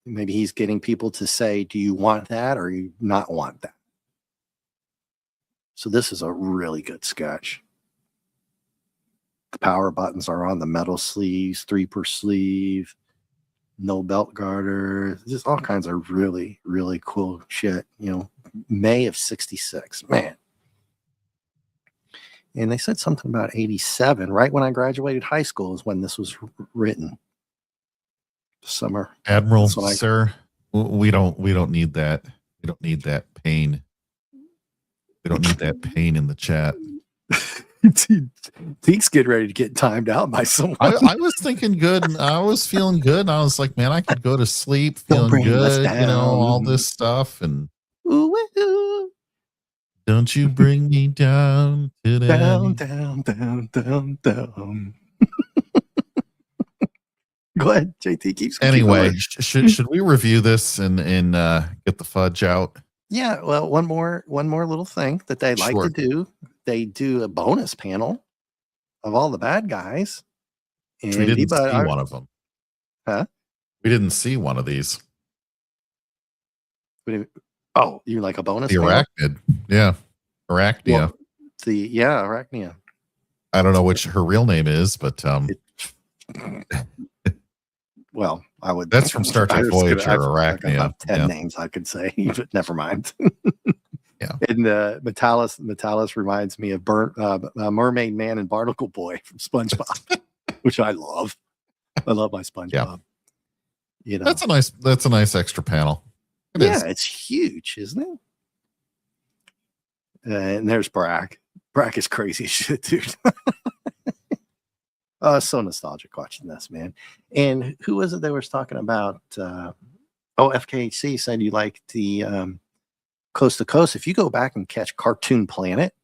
Maybe he's getting people to say, do you want that or you not want that? So this is a really good sketch. The power buttons are on the metal sleeves, 3 per sleeve, no belt garter, just all kinds of really, really cool shit. May of '66, man. And they said something about 87, right when I graduated high school is when this was written. Summer. Admiral, sir, we don't need that. We don't need that pain. We don't need that pain in the chat. Teek's getting ready to get timed out by someone. I was thinking good, and I was feeling good, and I was like, man, I could go to sleep feeling good, all this stuff, and don't you bring me down today. Down. Go ahead, JT. Keeps anyway. Should we review this and get the fudge out? Yeah. Well, one more little thing that they like to do. They do a bonus panel of all the bad guys. And we didn't see one of them. Huh? We didn't see one of these. Oh, you like a bonus? The arachnid. Yeah. Arachnia. Well, Arachnia. I don't know which her real name is, but well, I would. That's from Star Trek Voyager. Arachnia. About 10 names I could say, but never mind. Yeah. And Metalis reminds me of Mermaid Man and Barnacle Boy from SpongeBob, which I love. I love my SpongeBob. Yeah. That's a nice extra panel. It's huge, isn't it? And there's Brack. Brack is crazy as shit, dude. So nostalgic watching this, man. And who was it that was talking about? FKHC said you liked the Coast to Coast. If you go back and catch Cartoon Planet,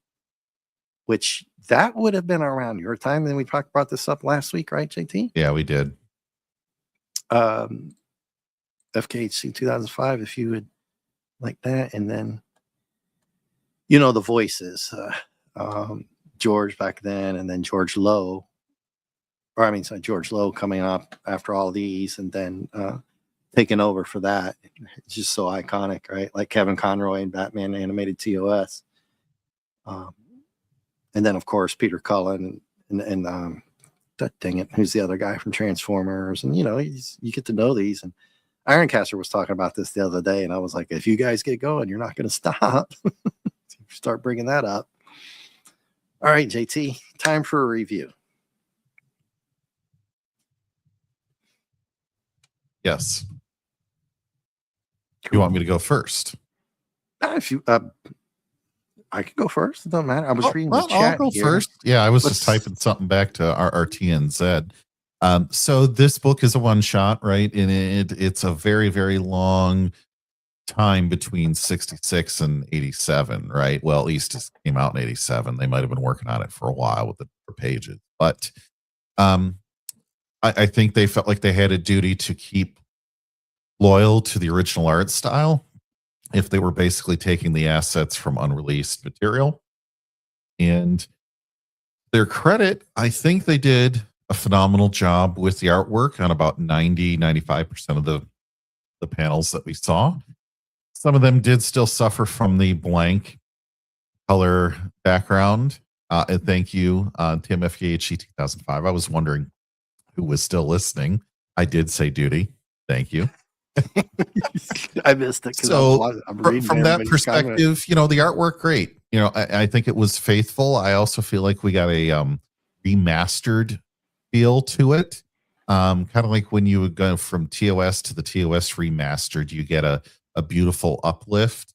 which that would have been around your time, then we brought this up last week, right, JT? Yeah, we did. FKHC 2005, if you would like that. And then, the voices, George back then, and then George Lowe coming up after all these, and then taking over for that. It's just so iconic, right? Like Kevin Conroy and Batman Animated TOS. And then, of course, Peter Cullen and dang it, who's the other guy from Transformers? And, you get to know these. And Ironcaster was talking about this the other day, and I was like, if you guys get going, you're not going to stop. Start bringing that up. All right, JT, time for a review. Yes. You want me to go first? If you, I could go first. It doesn't matter. I was reading the chat. I'll go first. Yeah, I was just typing something back to our TNZ. So this book is a one shot, right? And it's a very, very long time between 66 and 87, right? Well, at least it came out in 87. They might have been working on it for a while with the pages, but I think they felt like they had a duty to keep loyal to the original art style if they were basically taking the assets from unreleased material. And their credit, I think they did a phenomenal job with the artwork on about 95% of the panels that we saw. Some of them did still suffer from the blank color background. And thank you, Tim FKHC 2005. I was wondering who was still listening. I did say duty. Thank you. I missed it. So from that perspective, you know, the artwork, great. You know, I think it was faithful. I also feel like we got a remastered feel to it. Kind of like when you would go from TOS to the TOS remastered, you get a beautiful uplift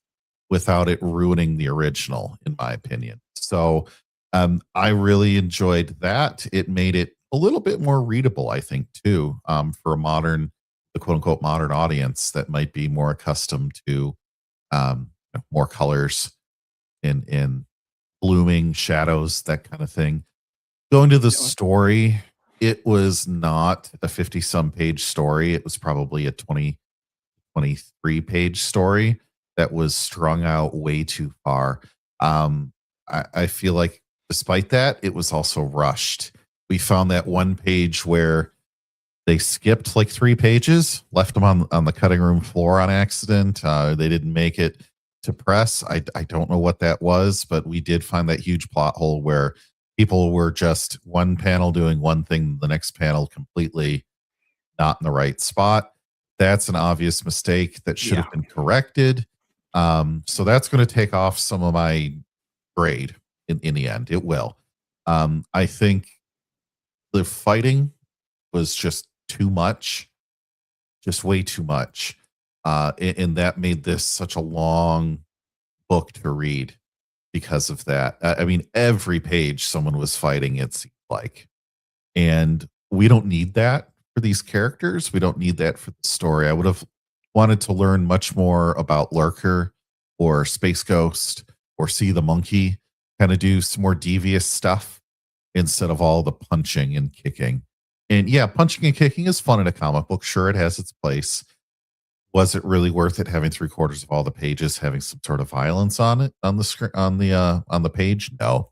without it ruining the original, in my opinion. So I really enjoyed that. It made it a little bit more readable, I think, too, for the quote unquote modern audience that might be more accustomed to more colors in blooming shadows, that kind of thing. Going to the story, it was not a 50-some page story. It was probably a 23-page story that was strung out way too far. I feel like despite that, it was also rushed. We found that one page where they skipped like 3 pages, left them on the cutting room floor on accident. They didn't make it to press. I don't know what that was, but we did find that huge plot hole where people were just one panel doing one thing, the next panel completely not in the right spot. That's an obvious mistake that should have been corrected. So that's going to take off some of my grade in the end. It will. I think the fighting was just too much, just way too much. And that made this such a long book to read because of that. I mean, every page someone was fighting, it seemed like. And we don't need that for these characters. We don't need that for the story. I would have wanted to learn much more about Lurker or Space Ghost or See the Monkey, kind of do some more devious stuff instead of all the punching and kicking. And yeah, punching and kicking is fun in a comic book. Sure, it has its place. Was it really worth it having 3/4 of all the pages having some sort of violence on it on the screen on the page? No.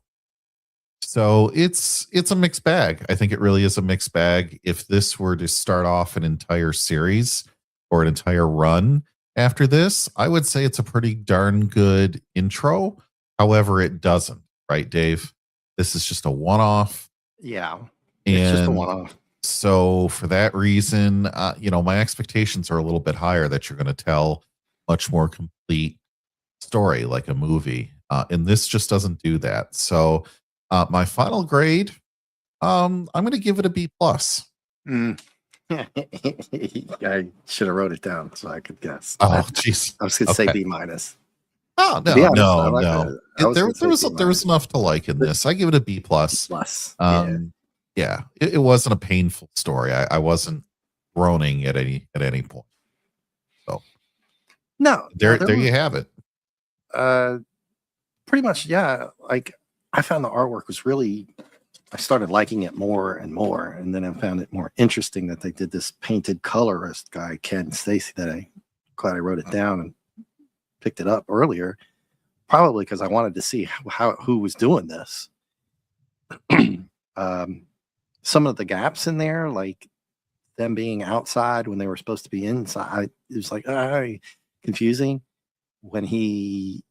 So it's a mixed bag. I think it really is a mixed bag. If this were to start off an entire series or an entire run after this, I would say it's a pretty darn good intro. However, it doesn't, right, Dave? This is just a one-off. Yeah. It's just a one-off. So for that reason, my expectations are a little bit higher that you're going to tell much more complete story like a movie. And this just doesn't do that. So my final grade, I'm going to give it a B+. I should have wrote it down so I could guess. Oh, jeez. I was going to say B-. Oh, no. There was enough to like in this. I give it a B+. Yeah, it wasn't a painful story. I wasn't groaning at any point. So no, there you have it. Pretty much, yeah. Like I found the artwork was really, I started liking it more and more, and then I found it more interesting that they did this painted colorist guy, Ken Stacy. That I'm glad I wrote it down and picked it up earlier, probably because I wanted to see who was doing this. Some of the gaps in there, like them being outside when they were supposed to be inside, it was like confusing. When he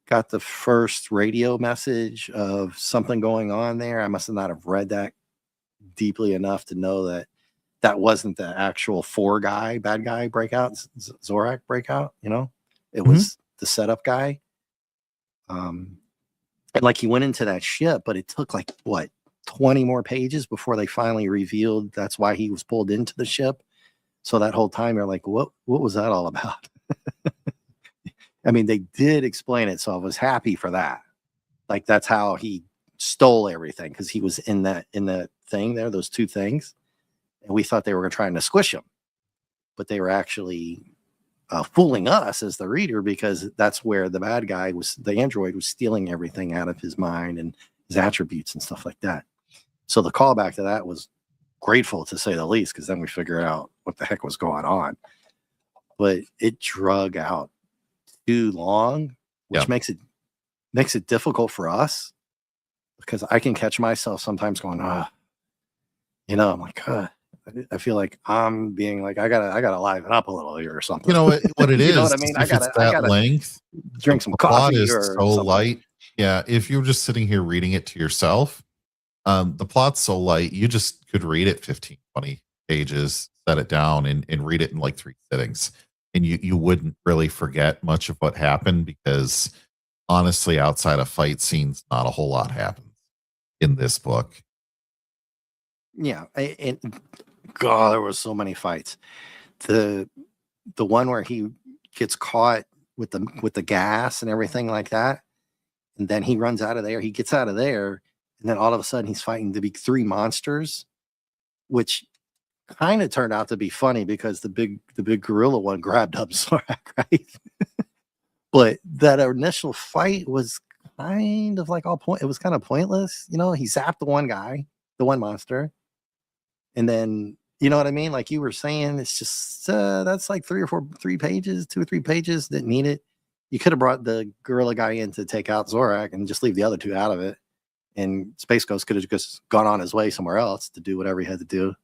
got the first radio message of something going on there, I must not have read that deeply enough to know that wasn't the actual bad guy breakout, Zorak breakout. It was the setup guy. And like he went into that ship, but it took like 20 more pages before they finally revealed that's why he was pulled into the ship. So that whole time you're like, what was that all about? I mean, they did explain it, so I was happy for that. Like that's how he stole everything, because he was in that thing there, those two things, and we thought they were trying to squish him, but they were actually fooling us as the reader, because that's where the bad guy was. The android was stealing everything out of his mind and his attributes and stuff like that. So the callback to that was grateful, to say the least, because then we figured out what the heck was going on. But it drug out too long, which makes it difficult for us because I can catch myself sometimes going, you know, I'm like, I feel like I'm being like, I gotta liven up a little here or something. You know what it You is? know what I mean? If it's that length, drink some the plot coffee is or so something. light. Yeah, if you're just sitting here reading it to yourself, the plot's so light, you just could read it 15, 20 pages, set it down, and read it in like 3 sittings. And you wouldn't really forget much of what happened because honestly, outside of fight scenes, not a whole lot happens in this book. Yeah, and God, there was so many fights. The one where he gets caught with the gas and everything like that, and then he runs out of there. He gets out of there, and then all of a sudden he's fighting the big 3 monsters, which kind of turned out to be funny because the big gorilla one grabbed up Zorak, right? But that initial fight was kind of like it was kind of pointless. You know, he zapped the one guy, the one monster, and then, you know what I mean? Like you were saying, it's just that's like 3 or 3 pages, 2 or 3 pages. Didn't need it. You could have brought the gorilla guy in to take out Zorak and just leave the other 2 out of it. And Space Ghost could have just gone on his way somewhere else to do whatever he had to do.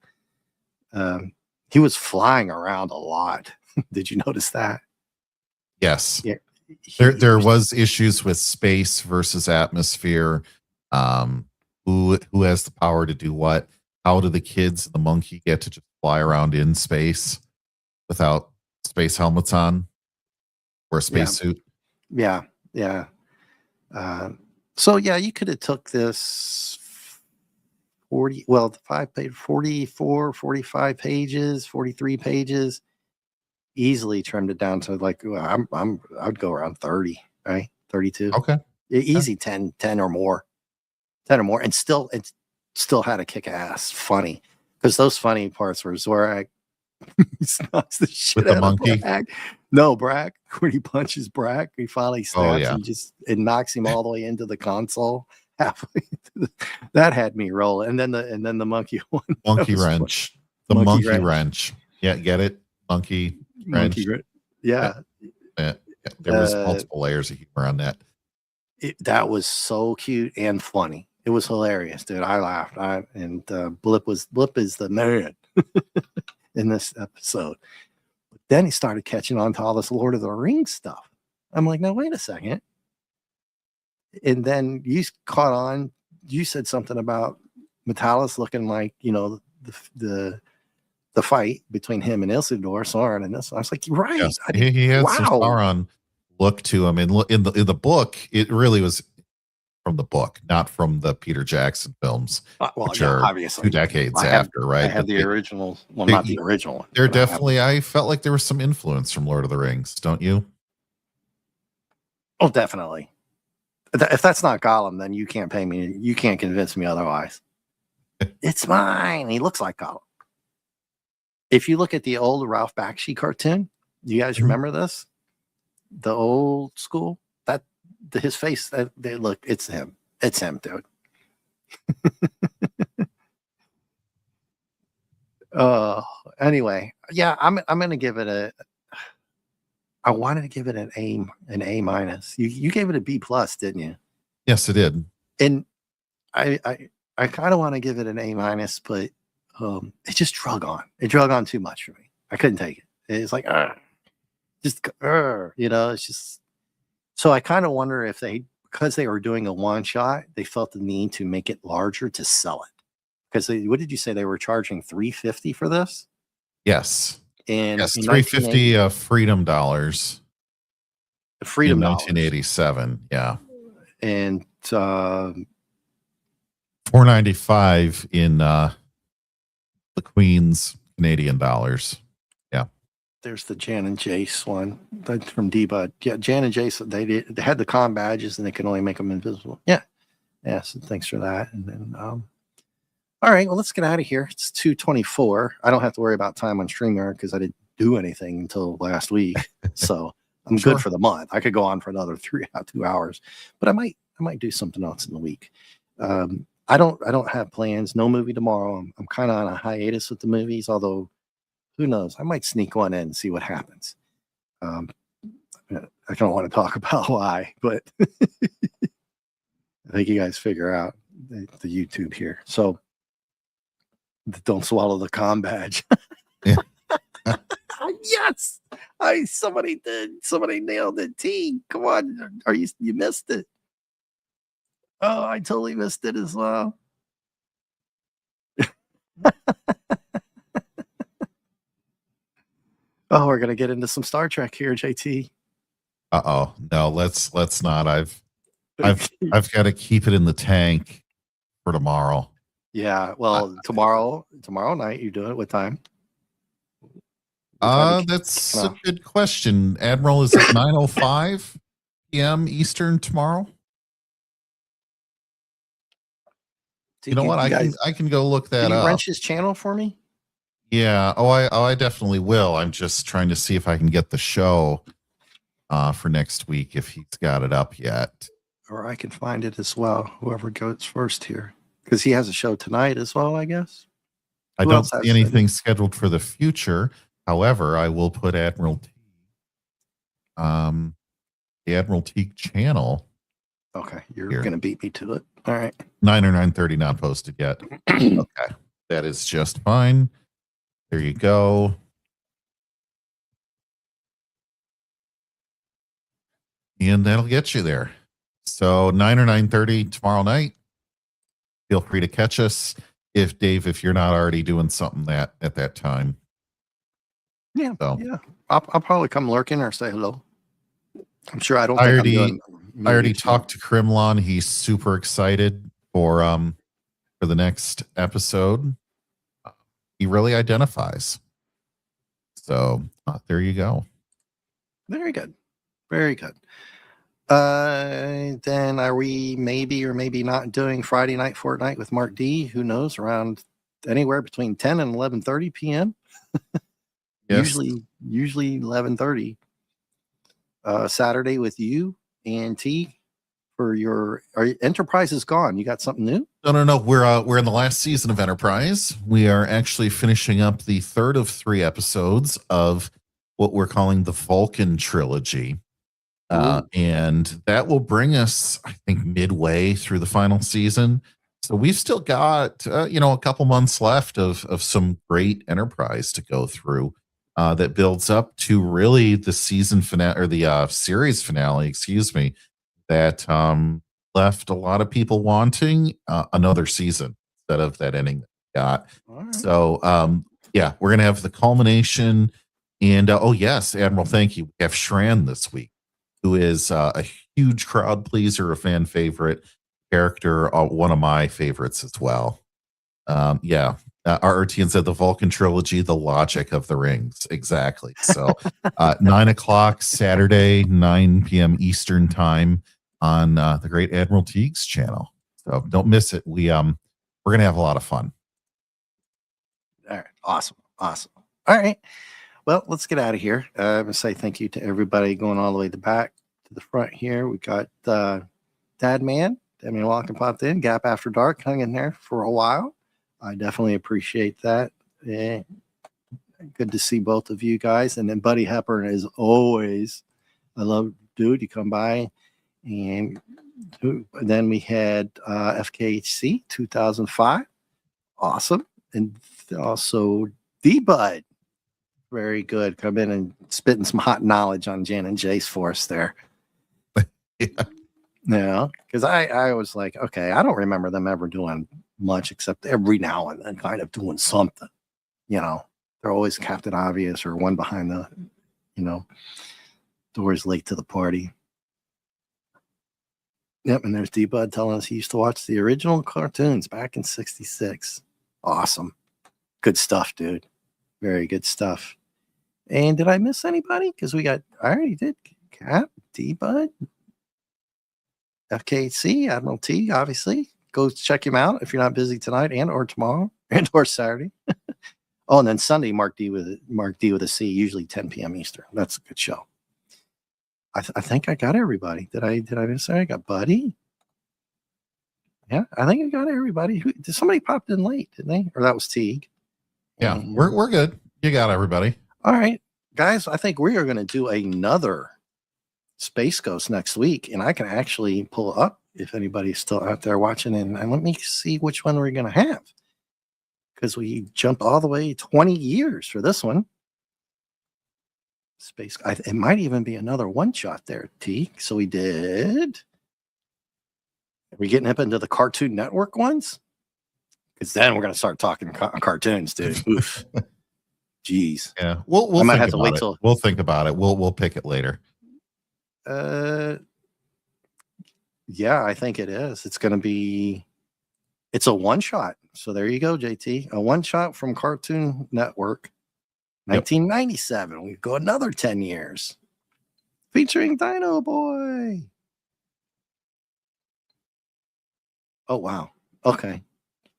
He was flying around a lot. Did you notice that? Yes. Yeah. There was issues with space versus atmosphere. Who has the power to do what? How do the kids, the monkey, get to just fly around in space without space helmets on or a spacesuit? Yeah. So yeah, you could have took this 44, 45 pages, 43 pages, easily trimmed it down to like, I'd go around 30, right? 32. Okay. Easy 10 or more. 10 or more, and still had a kick ass funny, because those funny parts were Zorak knocks the shit With the out monkey? of Brack. No, Brack, when he punches Brack, he finally snaps and it knocks him all the way into the console. Halfway that had me rolling. And then the monkey one. Monkey wrench. The monkey wrench. Yeah, get it? Monkey wrench. Yeah. There was multiple layers of humor on that. That was so cute and funny. It was hilarious, dude. I laughed. Blip is the man in this episode. But then he started catching on to all this Lord of the Rings stuff. I'm like, no, wait a second. And then you caught on. You said something about Metalis looking like, you know, the fight between him and Isildur, Sauron, and this. I was like, right. Yes, he had some Sauron look to him. And in the book, it really was from the book, not from the Peter Jackson films, which are obviously 2 decades after, right? I have the original. Well, not the original one. They're definitely. I felt like there was some influence from Lord of the Rings, don't you? Oh, definitely. If that's not Gollum, then you can't pay me. You can't convince me otherwise. It's mine. He looks like Gollum. If you look at the old Ralph Bakshi cartoon, do you guys remember this? The old school, his face, they look, it's him. It's him, dude. Anyway, yeah, I'm gonna give it I wanted to give it an A minus. You gave it a B plus, didn't you? Yes, it did. And I kind of want to give it an A minus, but it just drug on. It drug on too much for me. I couldn't take it. It's like, you know, it's just. So I kind of wonder if because they were doing a one shot, they felt the need to make it larger to sell it. Because what did you say they were charging $350 for this? Yes. And yes, $350 freedom dollars. Freedom in 1987. Yeah. And $4.95 in the Queen's Canadian dollars. Yeah. There's the Jan and Jace one. That's from D-Bud. Yeah, Jan and Jace, they had the con badges and they can only make them invisible. Yeah. Yeah, so thanks for that. And then all right, well, let's get out of here. It's 2:24. I don't have to worry about time on StreamYard because I didn't do anything until last week. So I'm good for the month. I could go on for another 2 hours, but I might do something else in the week. I don't have plans. No movie tomorrow. I'm kind of on a hiatus with the movies, although who knows? I might sneak one in and see what happens. I don't want to talk about why, but I think you guys figure out. the YouTube here. So don't swallow the com badge. Yeah. Yes, somebody did. Somebody nailed it. T, come on, you missed it? Oh, I totally missed it as well. Oh, we're gonna get into some Star Trek here, JT. No, let's not. I've got to keep it in the tank for tomorrow. Yeah, well, tomorrow night you do it. What time? That's a good question. Admiral, is it 9:05 p.m. Eastern tomorrow? You know what? I can go look that up. Can you wrench his channel for me? Yeah. I definitely will. I'm just trying to see if I can get the show for next week if he's got it up yet. Or I can find it as well. Whoever goes first here, because he has a show tonight as well, I guess. I don't see anything scheduled for the future. However, I will put Admiral T, the Admiral Teague channel. Okay, you're going to beat me to it. All right. 9 or 9:30 not posted yet. Okay, that is just fine. There you go. And that'll get you there. So 9 or 9:30 tomorrow night. Feel free to catch us if you're not already doing something at that time. Yeah. So, yeah. I'll probably come lurking or say hello. I'm sure I already talked to Krimlon. He's super excited for the next episode. He really identifies. So there you go. Very good. Very good. Then are we maybe or maybe not doing Friday Night Fortnite with Mark D? Who knows? Around anywhere between 10 and 11:30 p.m. Yes. Usually 11:30. Saturday with you and T for your Enterprise is gone. You got something new? No. We're in the last season of Enterprise. We are actually finishing up the third of 3 episodes of what we're calling the Vulcan trilogy. And that will bring us, I think, midway through the final season. So we've still got, a couple months left of some great Enterprise to go through that builds up to really the season finale or the series finale, that left a lot of people wanting another season instead of that ending that we got. Right. So, we're going to have the culmination. And, yes, Admiral, thank you. We have Shran this week, who is a huge crowd pleaser, a fan favorite character, one of my favorites as well. RRTN said the Vulcan trilogy, the logic of the rings. Exactly. So 9:00 Saturday, 9 p.m. Eastern time on the great Admiral Teague's channel. So don't miss it. We're going to have a lot of fun. All right. Awesome. All right. Well, let's get out of here. I'm going to say thank you to everybody going all the way to the back to the front here. We got Dadman Walking popped in. Gap After Dark hung in there for a while. I definitely appreciate that. Yeah. Good to see both of you guys. And then Buddy Hepburn, as always, I love, dude, you come by. And then we had FKHC 2005. Awesome. And also D-Bud. Very good. Come in and spitting some hot knowledge on Jan and Jace for us there. Yeah. Because I was like, okay, I don't remember them ever doing much except every now and then kind of doing something. They're always Captain Obvious or one behind the, doors late to the party. Yep. And there's D-Bud telling us he used to watch the original cartoons back in '66. Awesome. Good stuff, dude. Very good stuff. And did I miss anybody? Because I already did. Cap, D-Bud, FKC, Admiral T, obviously. Go check him out if you're not busy tonight and or tomorrow and or Saturday. Oh, and then Sunday, Mark D with a C, usually 10 p.m. Eastern. That's a good show. I think I got everybody. Did I miss? I got Buddy. Yeah, I think I got everybody. Somebody popped in late, didn't they? Or that was Teague. Yeah, we're good. You got everybody. All right, guys. I think we are going to do another Space Ghost next week, and I can actually pull up if anybody's still out there watching. And let me see which one we're going to have, because we jumped all the way 20 years for this one. Space. It might even be another one shot there, T. So we did. Are we getting up into the Cartoon Network ones? Because then we're going to start talking cartoons, dude. Oof. Jeez. Yeah, we'll I might think have to wait about it. till. We'll think about it. We'll pick it later. Yeah, I think it is. It's going to be. It's a one shot. So there you go, JT. A one shot from Cartoon Network, 1997. We go another 10 years, featuring Dino Boy. Oh wow. Okay,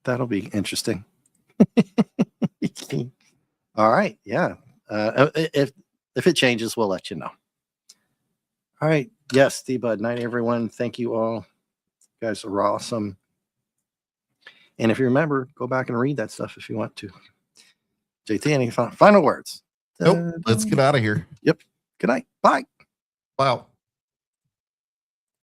that'll be interesting. All right. Yeah. If it changes, we'll let you know. All right. Yes, D-Bud. Night, everyone. Thank you all. You guys are awesome. And if you remember, go back and read that stuff if you want to. JT, any final words? Nope. Let's get out of here. Yep. Good night. Bye. Wow.